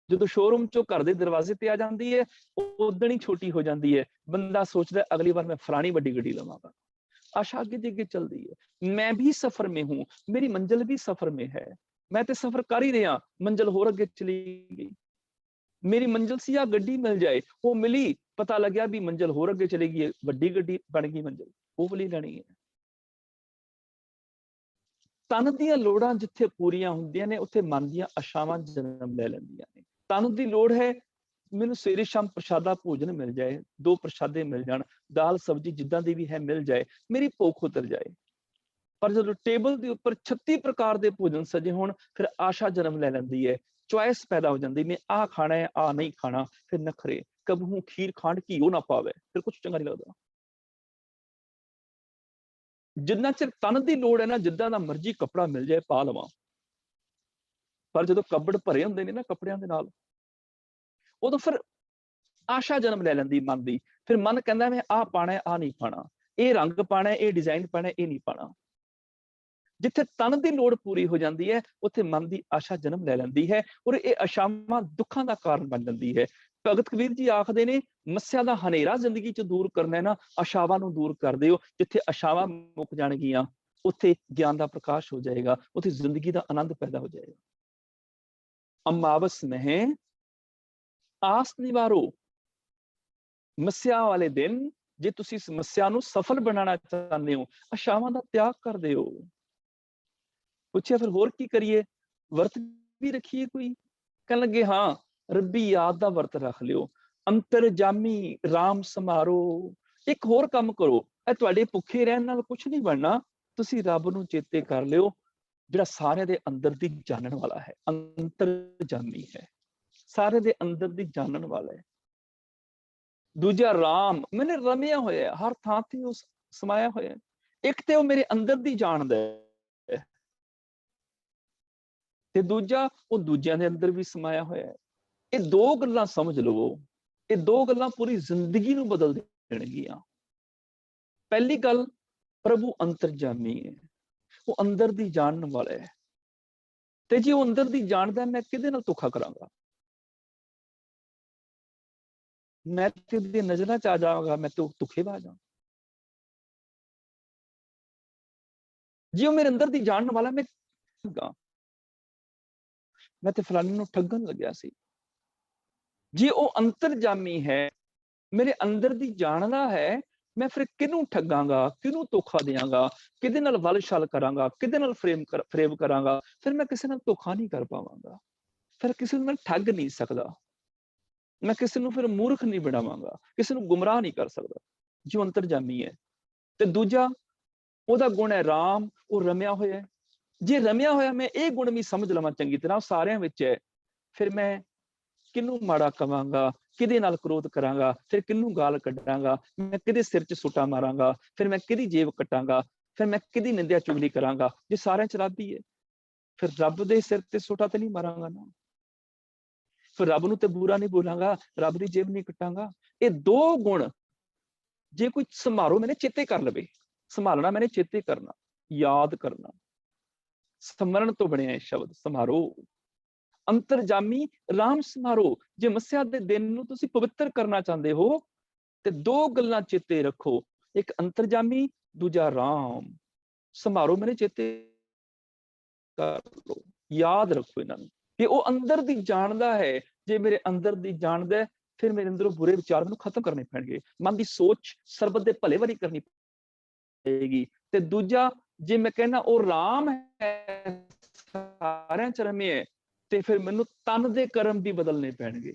ਜਦੋਂ ਸ਼ੋਰੂਮ 'ਚੋਂ ਘਰ ਦੇ ਦਰਵਾਜ਼ੇ ਤੇ ਆ ਜਾਂਦੀ ਹੈ, ਉਦਣ ਹੀ ਛੋਟੀ ਹੋ ਜਾਂਦੀ ਹੈ। ਬੰਦਾ ਸੋਚਦਾ ਅਗਲੀ बार मैं फलानी बड़ी गड्डी लवांगा। आशा आगे आगे चलती है। मैं भी सफर में हूं, मेरी मंजिल भी सफर में है। मैं तो सफर कर ही रहा, मंजिल होर अगे चली गई। मेरी मंजिल सी आ गड्डी मिल जाए, वो मिली, पता लग्या भी मंजिल होर अगे चली गई, वड्डी गड्डी बन गई मंजिल, वो वाली लेनी है। तन ਦੀਆਂ ਲੋੜਾਂ ਜਿੱਥੇ ਪੂਰੀਆਂ ਹੁੰਦੀਆਂ ਨੇ ਉੱਥੇ ਮਨ ਦੀਆਂ ਆਸ਼ਾਵਾਂ ਜਨਮ ਲੈ ਲੈਂਦੀਆਂ ਨੇ। ਤਨ ਦੀ ਲੋੜ ਹੈ ਮੈਨੂੰ ਸਵੇਰੇ ਸ਼ਾਮ ਪ੍ਰਸ਼ਾਦਾ ਭੋਜਨ ਮਿਲ ਜਾਏ, 2 ਪ੍ਰਸ਼ਾਦੇ ਮਿਲ ਜਾਣ, ਦਾਲ ਸਬਜ਼ੀ ਜਿੱਦਾਂ ਦੀ ਵੀ ਹੈ ਮਿਲ ਜਾਏ, ਮੇਰੀ ਭੁੱਖ ਉਤਰ ਜਾਏ। ਪਰ ਜਦੋਂ ਟੇਬਲ ਦੇ ਉੱਪਰ 36 ਪ੍ਰਕਾਰ ਦੇ ਭੋਜਨ ਸਜੇ ਹੋਣ, ਫਿਰ ਆਸ਼ਾ ਜਨਮ ਲੈ ਲੈਂਦੀ ਹੈ, ਚੁਆਇਸ ਪੈਦਾ ਹੋ ਜਾਂਦੀ, ਮੈਂ ਆਹ ਖਾਣਾ ਹੈ, ਆਹ ਨਹੀਂ ਖਾਣਾ। ਫਿਰ ਨਖਰੇ, ਕਬਹੂ ਖੀਰ ਖਾਂਡ ਘੀਓ ਨਾ ਪਾਵੇ, ਫਿਰ ਕੁਝ ਚੰਗਾ ਨਹੀਂ ਲੱਗਦਾ। ਜਿੰਨਾ ਚਿਰ ਤਨ ਦੀ ਲੋੜ ਹੈ ਨਾ, ਜਿੱਦਾਂ ਦਾ ਮਰਜ਼ੀ ਕੱਪੜਾ ਮਿਲ ਜਾਏ ਪਾ ਲਵਾਂ, ਪਰ ਜਦੋਂ ਕਬੜ ਭਰੇ ਹੁੰਦੇ ਨੇ ਨਾ ਕੱਪੜਿਆਂ ਦੇ ਨਾਲ, ਉਦੋਂ ਫਿਰ ਆਸ਼ਾ ਜਨਮ ਲੈ ਲੈਂਦੀ ਮਨ ਦੀ। ਫਿਰ ਮਨ ਕਹਿੰਦਾ ਮੈਂ ਆਹ ਪਾਣਾ, ਆਹ ਨਹੀਂ ਪਾਣਾ, ਇਹ ਰੰਗ ਪਾਣਾ, ਇਹ ਡਿਜ਼ਾਈਨ ਪਾਣਾ, ਇਹ ਨਹੀਂ ਪਾਣਾ। ਜਿੱਥੇ ਤਨ ਦੀ ਲੋੜ ਪੂਰੀ ਹੋ ਜਾਂਦੀ ਹੈ, ਉੱਥੇ ਮਨ ਦੀ ਆਸ਼ਾ ਜਨਮ ਲੈ ਲੈਂਦੀ ਹੈ, ਔਰ ਇਹ ਆਸ਼ਾਵਾਂ ਦੁੱਖਾਂ ਦਾ ਕਾਰਨ ਬਣ ਜਾਂਦੀ ਹੈ। ਭਗਤ ਕਬੀਰ ਜੀ ਆਖਦੇ ਨੇ, ਮੱਸਿਆ ਦਾ ਹਨੇਰਾ ਜ਼ਿੰਦਗੀ 'ਚ ਦੂਰ ਕਰਨਾ ਹੈ ਨਾ, ਆਸ਼ਾਵਾਂ ਨੂੰ ਦੂਰ ਕਰ ਦਿਓ। ਜਿੱਥੇ ਆਸ਼ਾਵਾਂ ਮੁੱਕ ਜਾਣਗੀਆਂ, ਉੱਥੇ ਗਿਆਨ ਦਾ ਪ੍ਰਕਾਸ਼ ਹੋ ਜਾਏਗਾ, ਉੱਥੇ ਜ਼ਿੰਦਗੀ ਦਾ ਆਨੰਦ ਪੈਦਾ ਹੋ ਜਾਏਗਾ। ਅਮਾਵਸ ਮਹਿ ਆਸ ਨਿਵਾਰੋ, ਮੱਸਿਆ ਵਾਲੇ ਦਿਨ ਜੇ ਤੁਸੀਂ ਇਸ ਮੱਸਿਆ ਨੂੰ ਸਫਲ ਬਣਾਉਣਾ ਚਾਹੁੰਦੇ ਹੋ, ਆਸ਼ਾਵਾਂ ਦਾ ਤਿਆਗ ਕਰ ਦਿਓ। ਪੁੱਛਿਆ ਫਿਰ ਹੋਰ ਕੀ ਕਰੀਏ, ਵਰਤ ਵੀ ਰੱਖੀਏ ਕੋਈ? ਕਹਿਣ ਲੱਗੇ ਹਾਂ, ਰੱਬੀ ਯਾਦ ਦਾ ਵਰਤ ਰੱਖ ਲਿਓ। ਅੰਤਰਜਾਮੀ ਰਾਮ ਸਮਾਰੋ। ਇੱਕ ਹੋਰ ਕੰਮ ਕਰੋ, ਇਹ ਤੁਹਾਡੇ ਭੁੱਖੇ ਰਹਿਣ ਨਾਲ ਕੁਝ ਨਹੀਂ ਬਣਨਾ, ਤੁਸੀਂ ਰੱਬ ਨੂੰ ਚੇਤੇ ਕਰ ਲਿਓ, ਜਿਹੜਾ ਸਾਰਿਆਂ ਦੇ ਅੰਦਰ ਦੀ ਜਾਣਨ ਵਾਲਾ ਹੈ, ਅੰਤਰਜਾਮੀ ਹੈ, ਸਾਰੇ ਦੇ ਅੰਦਰ ਦੀ ਜਾਣਨ ਵਾਲਾ ਹੈ। ਦੂਜਾ ਰਾਮ, ਮੈਨੇ ਰਮਿਆ ਹੋਇਆ, ਹਰ ਥਾਂ ਤੇ ਉਹ ਸਮਾਇਆ ਹੋਇਆ। ਇੱਕ ਤੇ ਉਹ ਮੇਰੇ ਅੰਦਰ ਦੀ ਜਾਣਦਾ ਹੈ, ਤੇ ਦੂਜਾ ਉਹ ਦੂਜਿਆਂ ਦੇ ਅੰਦਰ ਵੀ ਸਮਾਇਆ ਹੋਇਆ ਹੈ। ਇਹ 2 ਗੱਲਾਂ ਸਮਝ ਲਵੋ, ਇਹ 2 ਗੱਲਾਂ ਪੂਰੀ ਜ਼ਿੰਦਗੀ ਨੂੰ ਬਦਲ ਦੇਣਗੀਆਂ। ਪਹਿਲੀ ਗੱਲ, ਪ੍ਰਭੂ ਅੰਤਰਜਾਮੀ ਹੈ, ਉਹ ਅੰਦਰ ਦੀ ਜਾਣਨ ਵਾਲਾ ਹੈ। ਤੇ ਜੇ ਉਹ ਅੰਦਰ ਦੀ ਜਾਣਦਾ, ਮੈਂ ਕਿਹਦੇ ਨਾਲ ਧੋਖਾ ਕਰਾਂਗਾ? ਮੈਂ ਕਿਹਦੀ ਨਜ਼ਰਾਂ 'ਚ ਆ ਜਾਵਾਂਗਾ, ਮੈਂ ਤਾਂ ਧੋਖੇਬਾਜ਼ ਹਾਂ। ਜੇ ਉਹ ਮੇਰੇ ਅੰਦਰ ਦੀ ਜਾਣਨ ਵਾਲਾ, ਮੈਂ ਤੇ ਫਲਾਣੇ ਨੂੰ ਠੱਗਣ ਲੱਗਿਆ ਸੀ। ਜੇ ਉਹ ਅੰਤਰਜਾਮੀ ਹੈ, ਮੇਰੇ ਅੰਦਰ ਦੀ ਜਾਣਦਾ ਹੈ, ਮੈਂ ਫਿਰ ਕਿਹਨੂੰ ਠੱਗਾਂਗਾ, ਕਿਹਨੂੰ ਧੋਖਾ ਦਿਆਂਗਾ, ਕਿਹਦੇ ਨਾਲ ਵਲ ਛਲ ਕਰਾਂਗਾ, ਕਿਹਦੇ ਨਾਲ ਫਰੇਬ ਕਰਾਂਗਾ? ਫਿਰ ਮੈਂ ਕਿਸੇ ਨਾਲ ਧੋਖਾ ਨਹੀਂ ਕਰ ਪਾਵਾਂਗਾ, ਫਿਰ ਕਿਸੇ ਨੂੰ ਮੈਂ ਠੱਗ ਨਹੀਂ ਸਕਦਾ, ਮੈਂ ਕਿਸੇ ਨੂੰ ਫਿਰ ਮੂਰਖ ਨਹੀਂ ਬਣਾਵਾਂਗਾ, ਕਿਸੇ ਨੂੰ ਗੁੰਮਰਾਹ ਨਹੀਂ ਕਰ ਸਕਦਾ, ਜੋ ਅੰਤਰਜਾਮੀ ਹੈ। ਤੇ ਦੂਜਾ, ਉਹਦਾ ਗੁਣ ਹੈ ਰਾਮ, ਉਹ ਰਮਿਆ ਹੋਇਆ ਹੈ। ਜੇ ਰਮਿਆ ਹੋਇਆ ਮੈਂ ਇਹ ਗੁਣ ਵੀ ਸਮਝ ਲਵਾਂ ਚੰਗੀ ਤਰ੍ਹਾਂ, ਸਾਰਿਆਂ ਵਿੱਚ ਹੈ, ਫਿਰ ਮੈਂ ਕਿਹਨੂੰ ਮਾੜਾ ਕਵਾਂਗਾ, ਕਿਹਦੇ ਨਾਲ ਕ੍ਰੋਧ ਕਰਾਂਗਾ, ਫਿਰ ਕਿਹਨੂੰ ਗਾਲ ਕੱਢਾਂਗਾ, ਮੈਂ ਕਿਹਦੇ ਸਿਰ 'ਚ ਸੁੱਟਾ ਮਾਰਾਂਗਾ, ਫਿਰ ਮੈਂ ਕਿਹਦੀ ਜੇਬ ਕੱਟਾਂਗਾ, ਫਿਰ ਮੈਂ ਕਿਹਦੀ ਨਿੰਦਿਆ ਚੁਗਲੀ ਕਰਾਂਗਾ? ਜੇ ਸਾਰਿਆਂ 'ਚ ਰੱਬ ਹੀ ਹੈ, ਫਿਰ ਰੱਬ ਦੇ ਸਿਰ ਤੇ ਸੁੱਟਾ ਤੇ ਨਹੀਂ ਮਾਰਾਂਗਾ ਨਾ, ਫਿਰ ਰੱਬ ਨੂੰ ਤੇ ਬੁਰਾ ਨਹੀਂ ਬੋਲਾਂਗਾ, ਰੱਬ ਦੀ ਜੇਬ ਨਹੀਂ ਕੱਟਾਂਗਾ। ਇਹ 2 ਗੁਣ ਜੇ ਕੋਈ ਸਮਾਰੋ, ਮੈਨੇ ਚੇਤੇ ਕਰ ਲਵੇ, ਸੰਭਾਲਣਾ ਮੈਨੇ ਚੇਤੇ ਕਰਨਾ, ਯਾਦ ਕਰਨਾ, ਸਮਰਨ ਤੋਂ ਬਣਿਆ ਇਹ ਸ਼ਬਦ ਸਮਾਰੋ। ਅੰਤਰਜਾਮੀ ਰਾਮ ਸਮਾਰੋ। ਜੇ ਮੱਸਿਆ ਦੇ ਦਿਨ ਨੂੰ ਤੁਸੀਂ ਪਵਿੱਤਰ ਕਰਨਾ ਚਾਹੁੰਦੇ ਹੋ, ਤੇ 2 ਗੱਲਾਂ ਚੇਤੇ ਰੱਖੋ, ਇੱਕ ਅੰਤਰਜਾਮੀ, ਦੂਜਾ ਰਾਮ ਸਮਾਰੋ, ਮੈਨੇ ਚੇਤੇ ਕਰ ਲਓ, ਯਾਦ ਰੱਖੋ ਇਹਨਾਂ ਨੂੰ, ਕਿ ਉਹ ਅੰਦਰ ਦੀ ਜਾਣਦਾ ਹੈ। ਜੇ ਮੇਰੇ ਅੰਦਰ ਦੀ ਜਾਣਦਾ, ਫਿਰ ਮੇਰੇ ਅੰਦਰੋਂ ਬੁਰੇ ਵਿਚਾਰ ਮੈਨੂੰ ਖਤਮ ਕਰਨੇ ਪੈਣਗੇ, ਮਨ ਦੀ ਸੋਚ ਸਰਬਤ ਦੇ ਭਲੇ ਵਾਲੀ ਕਰਨੀ ਪਏਗੀ। ਤੇ ਦੂਜਾ, ਜੇ ਮੈਂ ਕਹਿੰਦਾ ਉਹ ਰਾਮ ਹੈ, ਸਾਰਿਆਂ 'ਚ ਰਮੇ, ਤੇ ਫਿਰ ਮੈਨੂੰ ਤਨ ਦੇ ਕਰਮ ਵੀ ਬਦਲਨੇ ਪੈਣਗੇ।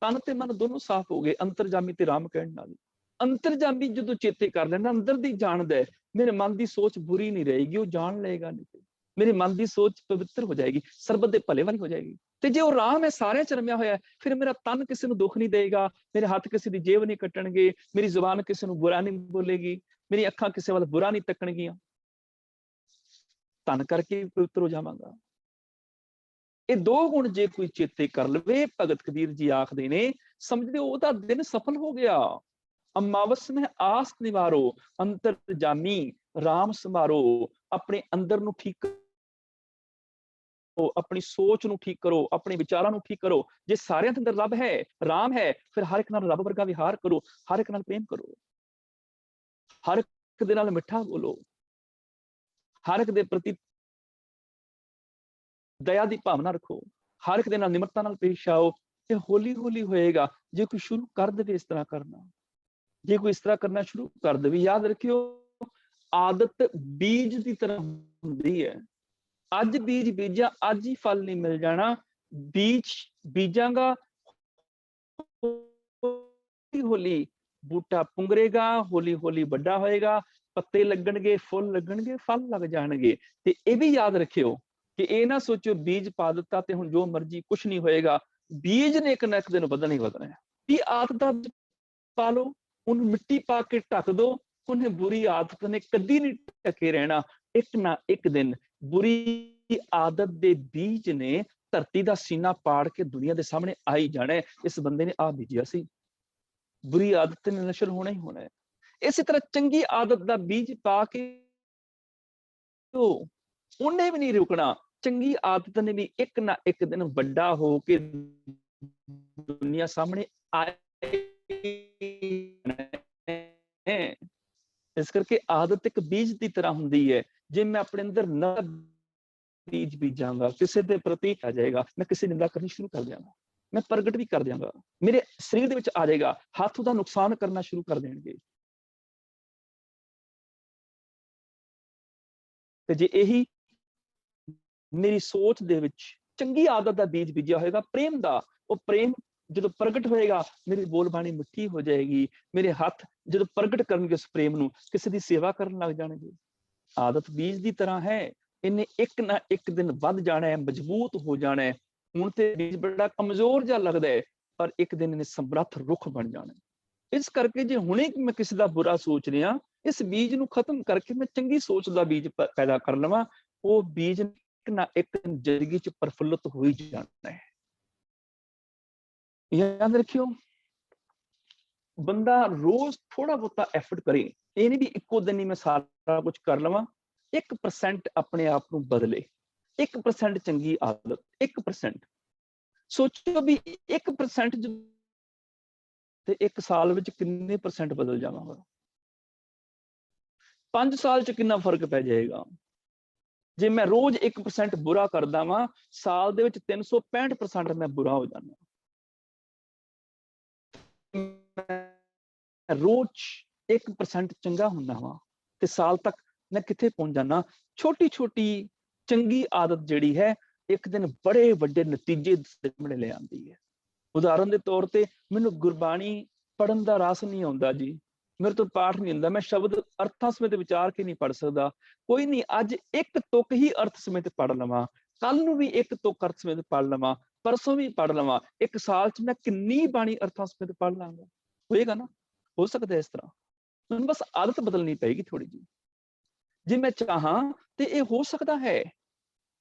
ਤਨ ਤੇ ਮਨ ਦੋਨੋਂ ਸਾਫ਼ ਹੋ ਗਏ ਅੰਤਰਜਾਮੀ ਤੇ ਰਾਮ ਕਹਿਣ ਨਾਲ। ਅੰਤਰਜਾਮੀ ਜਦੋਂ ਚੇਤੇ ਕਰ ਲੈਣਾ, ਅੰਦਰ ਦੀ ਜਾਣਦਾ ਹੈ, ਮੇਰੇ ਮਨ ਦੀ ਸੋਚ ਬੁਰੀ ਨਹੀਂ ਰਹੇਗੀ, ਉਹ ਜਾਣ ਲਏਗਾ ਨਹੀਂ, ਮੇਰੇ ਮਨ ਦੀ ਸੋਚ ਪਵਿੱਤਰ ਹੋ ਜਾਏਗੀ, ਸਰਬਤ ਦੇ ਭਲੇ ਵਾਲੀ ਹੋ ਜਾਏਗੀ। ਤੇ ਜੇ ਉਹ ਰਾਮ ਹੈ, ਸਾਰਿਆਂ 'ਚ ਰਮਿਆ ਹੋਇਆ, ਫਿਰ ਮੇਰਾ ਤਨ ਕਿਸੇ ਨੂੰ ਦੁੱਖ ਨਹੀਂ ਦੇਗਾ, ਮੇਰੇ ਹੱਥ ਕਿਸੇ ਦੀ ਜੇਬ ਨਹੀਂ ਕੱਟਣਗੇ, ਮੇਰੀ ਜ਼ੁਬਾਨ ਕਿਸੇ ਨੂੰ ਬੁਰਾ ਨਹੀਂ ਬੋਲੇਗੀ, ਮੇਰੀ ਅੱਖਾਂ ਕਿਸੇ ਵੱਲ ਬੁਰਾ ਨਹੀਂ ਤੱਕਣਗੀਆਂ। ਤਨ ਕਰਕੇ ਪਵਿੱਤਰ ਹੋ ਜਾਵਾਂਗਾ। ਇਹ ਦੋ ਗੁਣ ਜੇ ਕੋਈ ਚੇਤੇ ਕਰ ਲਵੇ, ਭਗਤ ਕਬੀਰ ਜੀ ਆਖਦੇ ਨੇ, ਸਮਝਦੇ ਉਹਦਾ ਦਿਨ ਸਫਲ ਹੋ ਗਿਆ। ਅਮਾਵਸ में आस निवारो, अंतर जामी राम समारो। अपने अंदर ਨੂੰ ਠੀਕ ਕਰੋ, ਆਪਣੀ ਸੋਚ ਨੂੰ ਠੀਕ ਕਰੋ, ਆਪਣੇ ਵਿਚਾਰਾਂ ਨੂੰ ਠੀਕ ਕਰੋ। ਜੇ ਸਾਰਿਆਂ ਦੇ ਅੰਦਰ ਰੱਬ ਹੈ, ਰਾਮ ਹੈ, ਫਿਰ ਹਰ ਇੱਕ ਨਾਲ ਰੱਬ ਵਰਗਾ ਵਿਹਾਰ ਕਰੋ, ਹਰ ਇੱਕ ਨਾਲ ਪ੍ਰੇਮ ਕਰੋ, ਹਰ ਇੱਕ ਦੇ ਨਾਲ ਮਿੱਠਾ ਬੋਲੋ, ਹਰ ਇੱਕ ਦੇ ਪ੍ਰਤੀ ਦਇਆ ਦੀ ਭਾਵਨਾ ਰੱਖੋ, ਹਰ ਇੱਕ ਦੇ ਨਾਲ ਨਿਮਰਤਾ ਨਾਲ ਪੇਸ਼ ਆਓ। ਇਹ ਹੌਲੀ ਹੌਲੀ ਹੋਏਗਾ। ਜੇ ਕੋਈ ਸ਼ੁਰੂ ਕਰ ਦੇਵੇ ਇਸ ਤਰ੍ਹਾਂ ਕਰਨਾ, ਜੇ ਕੋਈ ਇਸ ਤਰ੍ਹਾਂ ਕਰਨਾ ਸ਼ੁਰੂ ਕਰ ਦੇਵੇ, ਯਾਦ ਰੱਖਿਓ ਆਦਤ ਬੀਜ ਦੀ ਤਰ੍ਹਾਂ ਹੁੰਦੀ ਹੈ। ਅੱਜ ਬੀਜ ਬੀਜਿਆ, ਅੱਜ ਹੀ ਫਲ ਨਹੀਂ ਮਿਲ ਜਾਣਾ। ਬੀਜ ਬੀਜਾਂਗਾ, ਹੌਲੀ ਹੌਲੀ ਬੂਟਾ ਪੁੰਗਰੇਗਾ, ਹੌਲੀ ਹੌਲੀ ਵੱਡਾ ਹੋਏਗਾ, ਪੱਤੇ ਲੱਗਣਗੇ, ਫੁੱਲ ਲੱਗਣਗੇ, ਫਲ ਲੱਗ ਜਾਣਗੇ। ਤੇ ਇਹ ਵੀ ਯਾਦ ਰੱਖਿਓ ਕਿ ਇਹ ਨਾ ਸੋਚੋ ਬੀਜ ਪਾ ਦਿੱਤਾ ਤੇ ਹੁਣ ਜੋ ਮਰਜ਼ੀ ਕੁਛ ਨਹੀਂ ਹੋਏਗਾ। ਬੀਜ ਨੇ ਇੱਕ ਨਾ ਇੱਕ ਦਿਨ ਵਧਣਾ ਹੀ ਵਧਣਾ ਹੈ। ਵੀ ਆਦਤਾਂ ਪਾ ਲਓ, ਉਹਨੂੰ ਮਿੱਟੀ ਪਾ ਕੇ ਢੱਕ ਦੋ, ਉਹਨੇ ਬੁਰੀ ਆਦਤ ਨੇ ਕਦੀ ਨਹੀਂ ਢਕੇ ਰਹਿਣਾ। ਇੱਕ ਨਾ ਇੱਕ ਦਿਨ ਬੁਰੀ ਆਦਤ ਦੇ ਬੀਜ ਨੇ ਧਰਤੀ ਦਾ ਸੀਨਾ ਪਾੜ ਕੇ ਦੁਨੀਆ ਦੇ ਸਾਹਮਣੇ ਆ ਹੀ ਜਾਣਾ। ਇਸ ਬੰਦੇ ਨੇ ਆ ਬੀਜਿਆ ਸੀ, ਬੁਰੀ ਆਦਤ ਨੇ ਨਸ਼ਰ ਹੋਣਾ ਹੀ ਹੋਣਾ ਹੈ। ਇਸੇ ਤਰ੍ਹਾਂ ਚੰਗੀ ਆਦਤ ਦਾ ਬੀਜ ਪਾ ਕੇ ਉਹਨੇ ਵੀ ਨਹੀਂ ਰੁਕਣਾ। ਚੰਗੀ ਆਦਤ ਨੇ ਵੀ ਇੱਕ ਨਾ ਇੱਕ ਦਿਨ ਵੱਡਾ ਹੋ ਕੇ ਦੁਨੀਆ ਸਾਹਮਣੇ ਆਏ। ਇਸ ਕਰਕੇ ਆਦਤ ਇੱਕ ਬੀਜ ਦੀ ਤਰ੍ਹਾਂ ਹੁੰਦੀ ਹੈ। ਜੇ ਮੈਂ ਆਪਣੇ ਅੰਦਰ ਨਾ ਬੀਜ ਬੀਜਾਂਗਾ, ਕਿਸੇ ਦੇ ਪ੍ਰਤੀ ਆ ਜਾਏਗਾ, ਮੈਂ ਕਿਸੇ ਨਿੰਦਾ ਕਰਨੀ ਸ਼ੁਰੂ ਕਰ ਦਿਆਂਗਾ, ਮੈਂ ਪ੍ਰਗਟ ਵੀ ਕਰ ਦਿਆਂਗਾ, ਮੇਰੇ ਸਰੀਰ ਦੇ ਵਿੱਚ ਆ ਜਾਏਗਾ, ਹੱਥ ਉਹਦਾ ਨੁਕਸਾਨ ਕਰਨਾ ਸ਼ੁਰੂ ਕਰ ਦੇਣਗੇ। ਤੇ ਜੇ ਇਹੀ ਮੇਰੀ ਸੋਚ ਦੇ ਵਿੱਚ ਚੰਗੀ ਆਦਤ ਦਾ ਬੀਜ ਬੀਜਿਆ ਹੋਏਗਾ, ਪ੍ਰੇਮ ਦਾ, ਉਹ ਪ੍ਰੇਮ ਜਦੋਂ ਪ੍ਰਗਟ ਹੋਏਗਾ, ਮੇਰੀ ਬੋਲਬਾਣੀ ਮਿੱਠੀ ਹੋ ਜਾਏਗੀ, ਮੇਰੇ ਹੱਥ ਜਦੋਂ ਪ੍ਰਗਟ ਕਰਨਗੇ ਉਸ ਪ੍ਰੇਮ ਨੂੰ, ਕਿਸੇ ਦੀ ਸੇਵਾ ਕਰਨ ਲੱਗ ਜਾਣਗੇ। ਆਦਤ ਬੀਜ ਦੀ ਤਰ੍ਹਾਂ ਹੈ, ਇਹਨੇ ਇੱਕ ਨਾ ਇੱਕ ਦਿਨ ਵੱਧ ਜਾਣਾ ਹੈ, ਮਜ਼ਬੂਤ ਹੋ ਜਾਣਾ ਹੈ। ਹੁਣ ਤੇ ਬੀਜ ਬੜਾ ਕਮਜ਼ੋਰ ਜਿਹਾ ਲੱਗਦਾ ਹੈ, ਪਰ ਇੱਕ ਦਿਨ ਇਹਨੇ ਸਮਰੱਥ ਰੁੱਖ ਬਣ ਜਾਣਾ। ਇਸ ਕਰਕੇ ਜੇ ਹੁਣੇ ਮੈਂ ਕਿਸੇ ਦਾ ਬੁਰਾ ਸੋਚ ਰਿਹਾ, ਇਸ ਬੀਜ ਨੂੰ ਖਤਮ ਕਰਕੇ ਮੈਂ ਚੰਗੀ ਸੋਚ ਦਾ ਬੀਜ ਪੈਦਾ ਕਰ ਲਵਾਂ, ਉਹ ਬੀਜ ਇੱਕ ਨਾ ਇੱਕ ਜ਼ਿੰਦਗੀ ਚ ਪ੍ਰਫੁੱਲਤ ਹੋ ਹੀ ਜਾਣਾ ਹੈ। ਯਾਦ ਰੱਖਿਓ, ਬੰਦਾ ਰੋਜ਼ ਥੋੜਾ ਬਹੁਤਾ ਐਫਰਟ ਕਰੇ। ਇਹ ਨਹੀਂ ਵੀ ਇੱਕੋ ਦਿਨ ਹੀ ਮੈਂ ਸਾਰਾ ਕੁਝ ਕਰ ਲਵਾਂ। 1% ਆਪਣੇ ਆਪ ਨੂੰ ਬਦਲੇ, 1% ਚੰਗੀ ਆਦਤ, 1%। ਸੋਚੋ ਵੀ 1% ਤੇ 1 ਸਾਲ ਵਿੱਚ ਕਿੰਨੇ % ਬਦਲ ਜਾਵਾਂਗਾ। 5 ਸਾਲ ਚ ਕਿੰਨਾ ਫਰਕ ਪੈ ਜਾਏਗਾ। ਜੇ ਮੈਂ ਰੋਜ਼ 1% ਬੁਰਾ ਕਰਦਾ ਵਾਂ, ਸਾਲ ਦੇ ਵਿੱਚ 365% ਮੈਂ ਬੁਰਾ ਹੋ ਜਾਣਾ। ਰੋਜ਼ 1% ਚੰਗਾ ਹੁੰਦਾ ਵਾ ਤੇ ਸਾਲ ਤੱਕ ਮੈਂ ਕਿੱਥੇ ਪਹੁੰਚ ਜਾਣਾ। ਛੋਟੀ ਛੋਟੀ ਚੰਗੀ ਆਦਤ ਜਿਹੜੀ ਹੈ, ਇੱਕ ਦਿਨ ਬੜੇ ਵੱਡੇ ਨਤੀਜੇ ਸਾਹਮਣੇ ਲੈ ਆਉਂਦੀ ਹੈ। ਉਦਾਹਰਨ ਦੇ ਤੌਰ ਤੇ ਮੈਨੂੰ ਗੁਰਬਾਣੀ ਪੜ੍ਹਨ ਦਾ ਰਸ ਨਹੀਂ ਆਉਂਦਾ ਜੀ, ਮੇਰੇ ਤੋਂ ਪਾਠ ਨਹੀਂ ਹੁੰਦਾ, ਮੈਂ ਸ਼ਬਦ ਅਰਥਾਂ ਸਮੇਤ ਵਿਚਾਰ ਕੇ ਨਹੀਂ ਪੜ੍ਹ ਸਕਦਾ। ਕੋਈ ਨਹੀਂ, ਅੱਜ ਇੱਕ ਤੁਕ ਹੀ ਅਰਥ ਸਮੇਤ ਪੜ੍ਹ ਲਵਾਂ, ਕੱਲ ਨੂੰ ਵੀ ਇੱਕ ਤੁਕ ਅਰਥ ਸਮੇਤ ਪੜ੍ਹ ਲਵਾਂ, ਪਰਸੋਂ ਵੀ ਪੜ੍ਹ ਲਵਾਂ, 1 ਸਾਲ ਚ ਮੈਂ ਕਿੰਨੀ ਬਾਣੀ ਅਰਥਾਂ ਸਮੇਤ ਪੜ੍ਹ ਲਾਂਗਾ। ਹੋਏਗਾ ਨਾ, ਹੋ ਸਕਦਾ ਇਸ ਤਰ੍ਹਾਂ। ਮੈਨੂੰ ਬਸ ਆਦਤ ਬਦਲਣੀ ਪਏਗੀ ਥੋੜੀ ਜਿਹੀ। ਜੇ ਮੈਂ ਚਾਹਾਂ ਤੇ ਇਹ ਹੋ ਸਕਦਾ ਹੈ।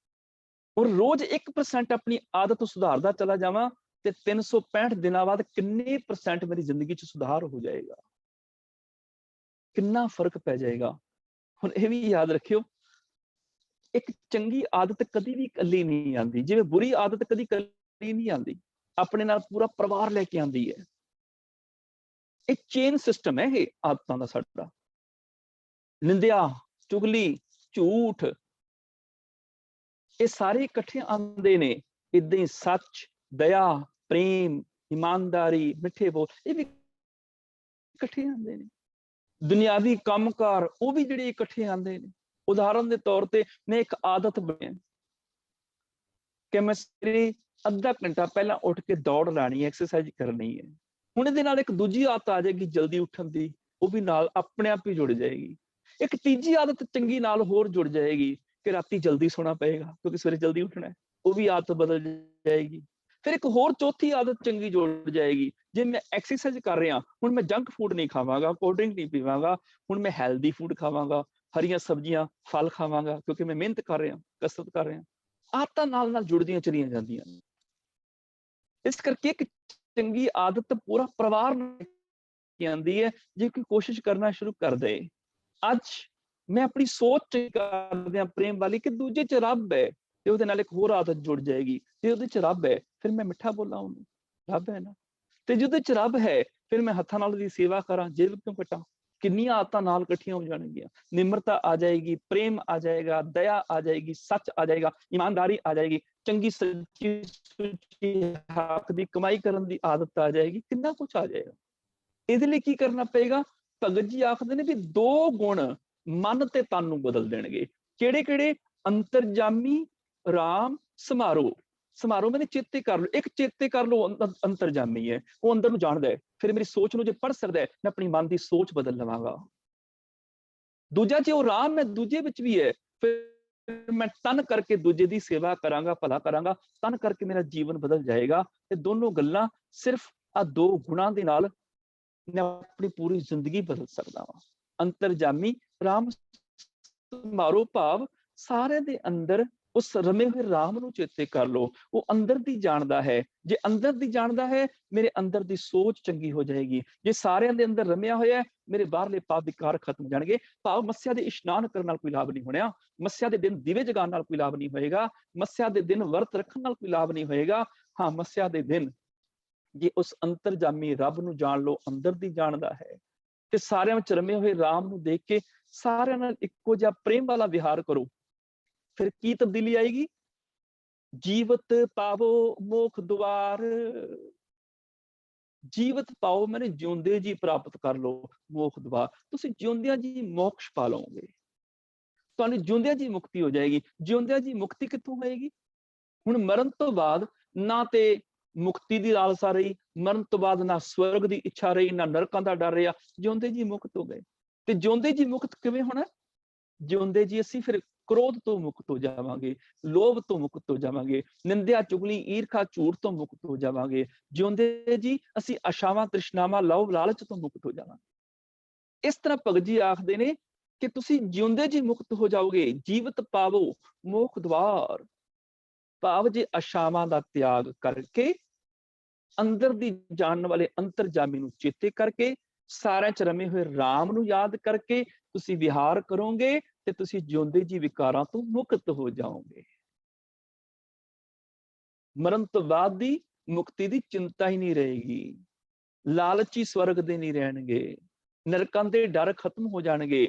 ਔਰ ਰੋਜ਼ 1% ਆਪਣੀ ਆਦਤ ਸੁਧਾਰਦਾ ਚਲਾ ਜਾਵਾਂ ਤੇ 365 ਦਿਨਾਂ ਬਾਅਦ ਕਿੰਨੇ % ਮੇਰੀ ਜ਼ਿੰਦਗੀ ਚ ਸੁਧਾਰ ਹੋ ਜਾਏਗਾ, ਕਿੰਨਾ ਫਰਕ ਪੈ ਜਾਏਗਾ। ਹੁਣ ਇਹ ਵੀ ਯਾਦ ਰੱਖਿਓ, ਇੱਕ ਚੰਗੀ ਆਦਤ ਕਦੀ ਵੀ ਇਕੱਲੀ ਨਹੀਂ ਆਉਂਦੀ, ਜਿਵੇਂ ਬੁਰੀ ਆਦਤ ਕਦੀ ਇਕੱਲੀ ਨਹੀਂ ਆਉਂਦੀ, ਆਪਣੇ ਨਾਲ ਪੂਰਾ ਪਰਿਵਾਰ ਲੈ ਕੇ ਆਉਂਦੀ ਹੈ। ਇਹ ਚੇਨ ਸਿਸਟਮ ਹੈ ਇਹ ਆਦਤਾਂ ਦਾ ਸਾਡਾ। ਨਿੰਦਿਆ, ਚੁਗਲੀ, ਝੂਠ, ਇਹ ਸਾਰੇ ਇਕੱਠੇ ਆਉਂਦੇ ਨੇ। ਏਦਾਂ ਹੀ ਸੱਚ, ਦਇਆ, ਪ੍ਰੇਮ, ਇਮਾਨਦਾਰੀ, ਮਿੱਠੇ ਬੋਲ, ਇਹ ਵੀ ਇਕੱਠੇ ਆਉਂਦੇ ਨੇ। ਦੁਨਿਆਵੀ ਕੰਮਕਾਰ, ਉਹ ਵੀ ਜਿਹੜੇ ਇਕੱਠੇ ਆਉਂਦੇ ਨੇ। ਉਦਾਹਰਨ ਦੇ ਤੌਰ ਤੇ ਮੈਂ ਇੱਕ ਆਦਤ ਬਣਿਆ ਕਿ ਮੈਂ ਸਵੇਰੇ ਅੱਧਾ ਘੰਟਾ ਪਹਿਲਾਂ ਉੱਠ ਕੇ ਦੌੜ ਲਾਣੀ ਹੈ, ਐਕਸਰਸਾਈਜ਼ ਕਰਨੀ ਹੈ। ਹੁਣ ਇਹਦੇ ਨਾਲ ਇੱਕ ਦੂਜੀ ਆਦਤ ਆ ਜਾਏਗੀ ਜਲਦੀ ਉੱਠਣ ਦੀ, ਉਹ ਵੀ ਨਾਲ ਆਪਣੇ ਆਪ ਹੀ ਜੁੜ ਜਾਏਗੀ। ਇੱਕ ਤੀਜੀ ਆਦਤ ਚੰਗੀ ਨਾਲ ਹੋਰ ਜੁੜ ਜਾਏਗੀ ਕਿ ਰਾਤੀ ਜਲਦੀ ਸੋਣਾ ਪਏਗਾ ਕਿਉਂਕਿ ਸਵੇਰੇ ਜਲਦੀ ਉੱਠਣਾ ਹੈ, ਉਹ ਵੀ ਆਦਤ ਬਦਲ ਜਾਏਗੀ। ਫਿਰ ਇੱਕ ਹੋਰ ਚੌਥੀ ਆਦਤ ਚੰਗੀ ਜੁੜ ਜਾਏਗੀ। ਜੇ ਮੈਂ ਐਕਸਰਸਾਈਜ਼ ਕਰ ਰਿਹਾ, ਹੁਣ ਮੈਂ ਜੰਕ ਫੂਡ ਨਹੀਂ ਖਾਵਾਂਗਾ, ਕੋਲਡ ਡਰਿੰਕ ਨਹੀਂ ਪੀਵਾਂਗਾ, ਹੁਣ ਮੈਂ ਹੈਲਦੀ ਫੂਡ ਖਾਵਾਂਗਾ, ਹਰੀਆਂ ਸਬਜ਼ੀਆਂ, ਫਲ ਖਾਵਾਂਗਾ, ਕਿਉਂਕਿ ਮੈਂ ਮਿਹਨਤ ਕਰ ਰਿਹਾ, ਕਸਰਤ ਕਰ ਰਿਹਾ। ਆਦਤਾਂ ਨਾਲ ਜੁੜਦੀਆਂ ਚਲੀਆਂ ਜਾਂਦੀਆਂ ਨੇ। ਇਸ ਕਰਕੇ ਇੱਕ ਚੰਗੀ ਆਦਤ ਪੂਰਾ ਪਰਿਵਾਰ ਕੀ ਆਉਂਦੀ ਹੈ ਜੇ ਕੋਈ ਕੋਸ਼ਿਸ਼ ਕਰਨਾ ਸ਼ੁਰੂ ਕਰ ਦੇ। ਅੱਜ ਮੈਂ ਆਪਣੀ ਸੋਚ ਕਰਦਿਆਂ ਪ੍ਰੇਮ ਵਾਲੀ ਕਿ ਦੂਜੇ ਚ ਰੱਬ ਹੈ ਤੇ ਉਹਦੇ ਨਾਲ ਇੱਕ ਹੋਰ ਆਦਤ ਜੁੜ ਜਾਏਗੀ। ਜੇ ਉਹਦੇ ਚ ਰੱਬ ਹੈ ਫਿਰ ਮੈਂ ਮਿੱਠਾ ਬੋਲਾਂ, ਉਹਨੂੰ ਰੱਬ ਹੈ ਨਾ। ਤੇ ਜਿਹਦੇ ਚ ਰੱਬ ਹੈ ਫਿਰ ਮੈਂ ਹੱਥਾਂ ਨਾਲ ਉਹਦੀ ਸੇਵਾ ਕਰਾਂ, ਜੇਬ ਕਿਉਂ ਕਟਾਂ। ਕਿੰਨੀਆਂ ਆਦਤਾਂ ਨਾਲ ਇਕੱਠੀਆਂ ਹੋ ਜਾਣਗੀਆਂ। ਨਿਮਰਤਾ ਆ ਜਾਏਗੀ, ਪ੍ਰੇਮ ਆ ਜਾਏਗਾ, ਦਇਆ ਆ ਜਾਏਗੀ, ਸੱਚ ਆ ਜਾਏਗਾ, ਇਮਾਨਦਾਰੀ ਆ ਜਾਏਗੀ, ਚੰਗੀ ਸੱਚੀ ਹੱਕ ਦੀ ਕਮਾਈ ਕਰਨ ਦੀ ਆਦਤ ਆ ਜਾਏਗੀ, ਕਿੰਨਾ ਕੁਛ ਆ ਜਾਏਗਾ। ਇਹਦੇ ਲਈ ਕੀ ਕਰਨਾ ਪਏਗਾ? ਭਗਤ ਜੀ ਆਖਦੇ ਨੇ ਵੀ 2 ਗੁਣ ਮਨ ਤੇ ਤਨ ਨੂੰ ਬਦਲ ਦੇਣਗੇ। ਕਿਹੜੇ? ਅੰਤਰਜਾਮੀ, ਰਾਮ, ਸਮਾਰੋ। ਸਮਾਰੋ ਮੈਨੇ ਚੇਤੇ ਕਰ ਲਓ। ਇੱਕ ਚੇਤੇ ਕਰ ਲਓ ਅੰਤਰਜਾਮੀ ਹੈ, ਉਹ ਅੰਦਰ ਨੂੰ ਜਾਣਦਾ ਹੈ। ਫਿਰ ਮੇਰੀ ਸੋਚ ਨੂੰ ਜੇ ਪੜ੍ਹ ਸਕਦਾ ਹੈ, ਮੈਂ ਆਪਣੀ ਮਨ ਦੀ ਸੋਚ ਬਦਲ ਲਵਾਂਗਾ। ਦੂਜਾ ਜੇ ਉਹ ਰਾਮ ਹੈ ਦੂਜੇ ਵਿੱਚ ਵੀ ਹੈ, ਫਿਰ ਮੈਂ ਤਨ ਕਰਕੇ ਦੂਜੇ ਦੀ ਸੇਵਾ ਕਰਾਂਗਾ, ਭਲਾ ਕਰਾਂਗਾ, ਤਨ ਕਰਕੇ ਮੇਰਾ ਜੀਵਨ ਬਦਲ ਜਾਏਗਾ। ਤੇ ਦੋਨੋਂ ਗੱਲਾਂ ਸਿਰਫ ਆ 2 ਗੁਣਾਂ ਦੇ ਨਾਲ ਮੈਂ ਆਪਣੀ ਪੂਰੀ ਜ਼ਿੰਦਗੀ ਬਦਲ ਸਕਦਾ ਹਾਂ। ਅੰਤਰਜਾਮੀ ਰਾਮ ਸਮਾਰੋ ਭਾਵ ਸਾਰਿਆਂ ਦੇ ਅੰਦਰ ਉਸ ਰਮੇ ਹੋਏ ਰਾਮ ਨੂੰ ਚੇਤੇ ਕਰ ਲਓ। ਉਹ ਅੰਦਰ ਦੀ ਜਾਣਦਾ ਹੈ। ਜੇ ਅੰਦਰ ਦੀ ਜਾਣਦਾ ਹੈ, ਮੇਰੇ ਅੰਦਰ ਦੀ ਸੋਚ ਚੰਗੀ ਹੋ ਜਾਏਗੀ। ਜੇ ਸਾਰਿਆਂ ਦੇ ਅੰਦਰ ਰਮਿਆ ਹੋਇਆ, ਮੇਰੇ ਬਾਹਰਲੇ ਪਾਪ ਵਿਕਾਰ ਖਤਮ ਹੋ ਜਾਣਗੇ। ਭਾਵ ਮੱਸਿਆ ਦੇ ਇਸ਼ਨਾਨ ਕਰਨ ਨਾਲ ਕੋਈ ਲਾਭ ਨਹੀਂ ਹੋਣਾ, ਮੱਸਿਆ ਦੇ ਦਿਨ ਦੀਵੇ ਜਗਾਉਣ ਨਾਲ ਕੋਈ ਲਾਭ ਨਹੀਂ ਹੋਏਗਾ, ਮੱਸਿਆ ਦੇ ਦਿਨ ਵਰਤ ਰੱਖਣ ਨਾਲ ਕੋਈ ਲਾਭ ਨਹੀਂ ਹੋਏਗਾ। ਹਾਂ, ਮੱਸਿਆ ਦੇ ਦਿਨ ਜੇ ਉਸ ਅੰਤਰਜਾਮੀ ਰੱਬ ਨੂੰ ਜਾਣ ਲਓ, ਅੰਦਰ ਦੀ ਜਾਣਦਾ ਹੈ, ਤੇ ਸਾਰਿਆਂ ਵਿੱਚ ਰਮੇ ਹੋਏ ਰਾਮ ਨੂੰ ਦੇਖ ਕੇ ਸਾਰਿਆਂ ਨਾਲ ਇੱਕੋ ਜਿਹਾ ਪ੍ਰੇਮ ਵਾਲਾ ਵਿਹਾਰ ਕਰੋ, ਫਿਰ ਕੀ ਤਬਦੀਲੀ ਆਏਗੀ? ਜੀਵਤ ਪਾਵੋ ਮੋਖ ਦੁਆਰ। ਜੀਵਤ ਪਾਓ ਮੈਨੇ ਜਿਉਂਦੇ ਜੀ ਪ੍ਰਾਪਤ ਕਰ ਲਓ ਮੋਖ ਦੁਆਰ। ਤੁਸੀਂ ਜਿਉਂਦਿਆਂ ਜੀ ਮੋਕਸ਼ ਪਾ ਲਓਗੇ, ਤੁਹਾਨੂੰ ਜਿਉਂਦਿਆਂ ਜੀ ਮੁਕਤੀ ਹੋ ਜਾਏਗੀ। ਜਿਉਂਦਿਆਂ ਜੀ ਮੁਕਤੀ ਕਿੱਥੋਂ ਹੋਏਗੀ? ਹੁਣ ਮਰਨ ਤੋਂ ਬਾਅਦ ਨਾ ਤੇ ਮੁਕਤੀ ਦੀ ਲਾਲਸਾ ਰਹੀ, ਮਰਨ ਤੋਂ ਬਾਅਦ ਨਾ ਸਵਰਗ ਦੀ ਇੱਛਾ ਰਹੀ, ਨਾ ਨਰਕਾਂ ਦਾ ਡਰ ਰਿਹਾ। ਜਿਉਂਦੇ ਜੀ ਮੁਕਤ ਹੋ ਗਏ। ਤੇ ਜਿਉਂਦੇ ਜੀ ਮੁਕਤ ਕਿਵੇਂ ਹੋਣਾ? ਜਿਉਂਦੇ ਜੀ ਅਸੀਂ ਫਿਰ ਕ੍ਰੋਧ ਤੋਂ ਮੁਕਤ ਹੋ ਜਾਵਾਂਗੇ, ਲੋਭ ਤੋਂ ਮੁਕਤ ਹੋ ਜਾਵਾਂਗੇ, ਨਿੰਦਿਆ, ਚੁਗਲੀ, ਈਰਖਾ, ਝੂਠ ਤੋਂ ਮੁਕਤ ਹੋ ਜਾਵਾਂਗੇ। ਜਿਉਂਦੇ ਜੀ ਅਸੀਂ ਆਸ਼ਾਵਾਂ, ਤ੍ਰਿਸ਼ਨਾਵਾਂ, ਲੋਭ, ਲਾਲਚ ਤੋਂ ਮੁਕਤ ਹੋ ਜਾਵਾਂਗੇ। ਇਸ ਤਰ੍ਹਾਂ ਭਗਤ ਜੀ ਆਖਦੇ ਨੇ ਕਿ ਤੁਸੀਂ ਜਿਉਂਦੇ ਜੀ ਮੁਕਤ ਹੋ ਜਾਓਗੇ। ਜੀਵਤ ਪਾਵੋ ਮੋਖ ਦੁਆਰ ਭਾਵ ਜੇ ਆਸ਼ਾਵਾਂ ਦਾ ਤਿਆਗ ਕਰਕੇ, ਅੰਦਰ ਦੀ ਜਾਣਨ ਵਾਲੇ ਅੰਤਰਜਾਮੀ ਨੂੰ ਚੇਤੇ ਕਰਕੇ, ਸਾਰਿਆਂ ਚ ਰਮੇ ਹੋਏ ਰਾਮ ਨੂੰ ਯਾਦ ਕਰਕੇ ਤੁਸੀਂ ਵਿਹਾਰ ਕਰੋਗੇ ਤੇ ਤੁਸੀਂ ਜਿਉਂਦੇ ਜੀ ਵਿਕਾਰਾਂ ਤੋਂ ਮੁਕਤ ਹੋ ਜਾਓਗੇ। ਮਰਨ ਤੋਂ ਬਾਅਦ ਦੀ ਮੁਕਤੀ ਦੀ ਚਿੰਤਾ ਹੀ ਨਹੀਂ ਰਹੇਗੀ। ਲਾਲਚੀ ਸਵਰਗ ਦੇ ਨਹੀਂ ਰਹਿਣਗੇ, ਨਰਕਾਂ ਦੇ ਡਰ ਖਤਮ ਹੋ ਜਾਣਗੇ।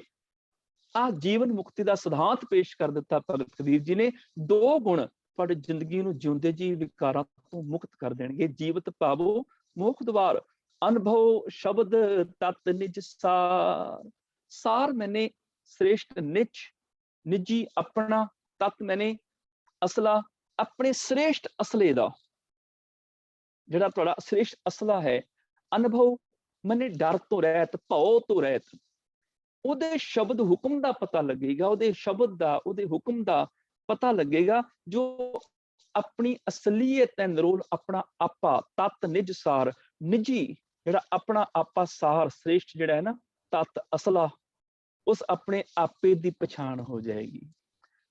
ਆਹ ਜੀਵਨ ਮੁਕਤੀ ਦਾ ਸਿਧਾਂਤ ਪੇਸ਼ ਕਰ ਦਿੱਤਾ ਭਗਤ ਕਬੀਰ ਜੀ ਨੇ। 2 ਗੁਣ ਤੁਹਾਡੀ ਜ਼ਿੰਦਗੀ ਨੂੰ ਜਿਉਂਦੇ ਜੀ ਵਿਕਾਰਾਂ ਤੋਂ ਮੁਕਤ ਕਰ ਦੇਣਗੇ। ਜੀਵਤ ਪਾਵੋ ਮੋਖ ਦੁਆਰ, ਅਨੁਭਵ ਸ਼ਬਦ ਤਤ ਨਿਜ ਸਾਰ। ਸਾਰ ਮੈਨੇ ਸ੍ਰੇਸ਼ਟ ਨਿਜ, ਨਿੱਜੀ ਆਪਣਾ, ਤਤ ਮੈਨੇ ਅਸਲਾ, ਆਪਣੇ ਸ੍ਰੇਸ਼ਟ ਅਸਲੇ ਦਾ ਜਿਹੜਾ ਤੁਹਾਡਾ ਸ੍ਰੇਸ਼ਟ ਅਸਲਾ ਹੈ। ਅਨੁਭਵ ਮੈਨੇ ਡਰ ਤੋਂ ਰਹਿਤ, ਭਉ ਤੋਂ ਰਹਿਤ। ਉਹਦੇ ਸ਼ਬਦ ਹੁਕਮ ਦਾ ਪਤਾ ਲੱਗੇਗਾ, ਉਹਦੇ ਸ਼ਬਦ ਦਾ, ਉਹਦੇ ਹੁਕਮ ਦਾ ਪਤਾ ਲੱਗੇਗਾ, ਜੋ ਆਪਣੀ ਅਸਲੀਅਤ ਹੈ ਨਿਰੋਲ, ਆਪਣਾ ਆਪਾ, ਤਤ ਨਿਜ ਸਾਰ, ਨਿੱਜੀ ਜਿਹੜਾ ਆਪਣਾ ਆਪਾ ਸਾਰ ਸ੍ਰੇਸ਼ਟ ਜਿਹੜਾ ਹੈ ਨਾ, ਤਤ ਅਸਲਾ, ਉਸ ਆਪਣੇ ਆਪੇ ਦੀ ਪਛਾਣ ਹੋ ਜਾਏਗੀ।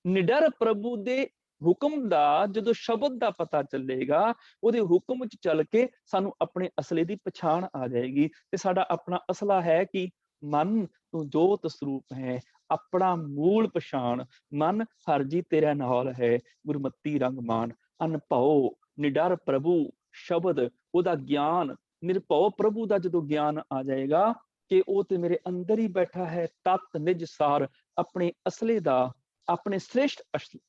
ਨਿਡਰ ਪ੍ਰਭੂ ਦੇ ਹੁਕਮ ਦਾ ਜਦੋਂ ਸ਼ਬਦ ਦਾ ਪਤਾ ਚੱਲੇਗਾ, ਉਹਦੇ ਹੁਕਮ ਵਿੱਚ ਚੱਲ ਕੇ ਸਾਨੂੰ ਆਪਣੇ ਅਸਲੇ ਦੀ ਪਛਾਣ ਆ ਜਾਏਗੀ। ਤੇ ਸਾਡਾ ਆਪਣਾ ਅਸਲਾ ਹੈ ਕਿ ਮਨ ਤੂੰ ਜੋਤ ਸਰੂਪ ਹੈ, ਆਪਣਾ ਮੂਲ ਪਛਾਣ। ਮਨ ਹਰ ਜੀ ਤੇਰਾ ਨਾਲ ਹੈ, ਗੁਰਮਤੀ ਰੰਗ ਮਾਨ। ਅਨਭਉ ਨਿਡਰ ਪ੍ਰਭੂ ਸ਼ਬਦ, ਉਹਦਾ ਗਿਆਨ, ਨਿਰਭਉ ਪ੍ਰਭੂ ਦਾ ਜਦੋਂ ਗਿਆਨ ਆ ਜਾਏਗਾ ਕਿ ਉਹ ਤੇ ਮੇਰੇ ਅੰਦਰ ਹੀ ਬੈਠਾ ਹੈ, ਤਤ ਨਿਜ ਸਾਰ, ਆਪਣੇ ਅਸਲੇ ਦਾ, ਆਪਣੇ ਸ੍ਰੇਸ਼ਟ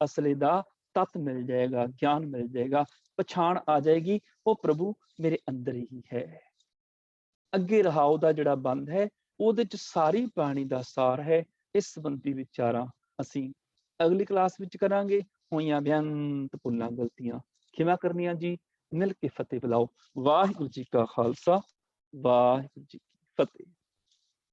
ਅਸਲੇ ਦਾ ਤਤ ਮਿਲ ਜਾਏਗਾ, ਗਿਆਨ ਮਿਲ ਜਾਏਗਾ, ਪਛਾਣ ਆ ਜਾਏਗੀ, ਉਹ ਪ੍ਰਭੂ ਮੇਰੇ ਅੰਦਰ ਹੀ ਹੈ। ਅੱਗੇ ਰਹਾਉ ਦਾ ਜਿਹੜਾ ਬੰਦ ਹੈ, ਉਹਦੇ ਚ ਸਾਰੀ ਬਾਣੀ ਦਾ ਸਾਰ ਹੈ। ਇਸ ਸੰਬੰਧੀ ਵਿਚਾਰਾਂ ਅਸੀਂ ਅਗਲੀ ਕਲਾਸ ਵਿੱਚ ਕਰਾਂਗੇ। ਹੋਈਆਂ ਬੇਅੰਤ ਭੁੱਲਾਂ ਗਲਤੀਆਂ ਖਿਮਾ ਕਰਨੀਆਂ ਜੀ। ਮਿਲ ਕੇ ਫਤਿਹ ਬੁਲਾਓ। ਵਾਹਿਗੁਰੂ ਜੀ ਕਾ ਖਾਲਸਾ, ਵਾਹਿਗੁਰੂ ਜੀ ਕੀ ਫਤਿਹ।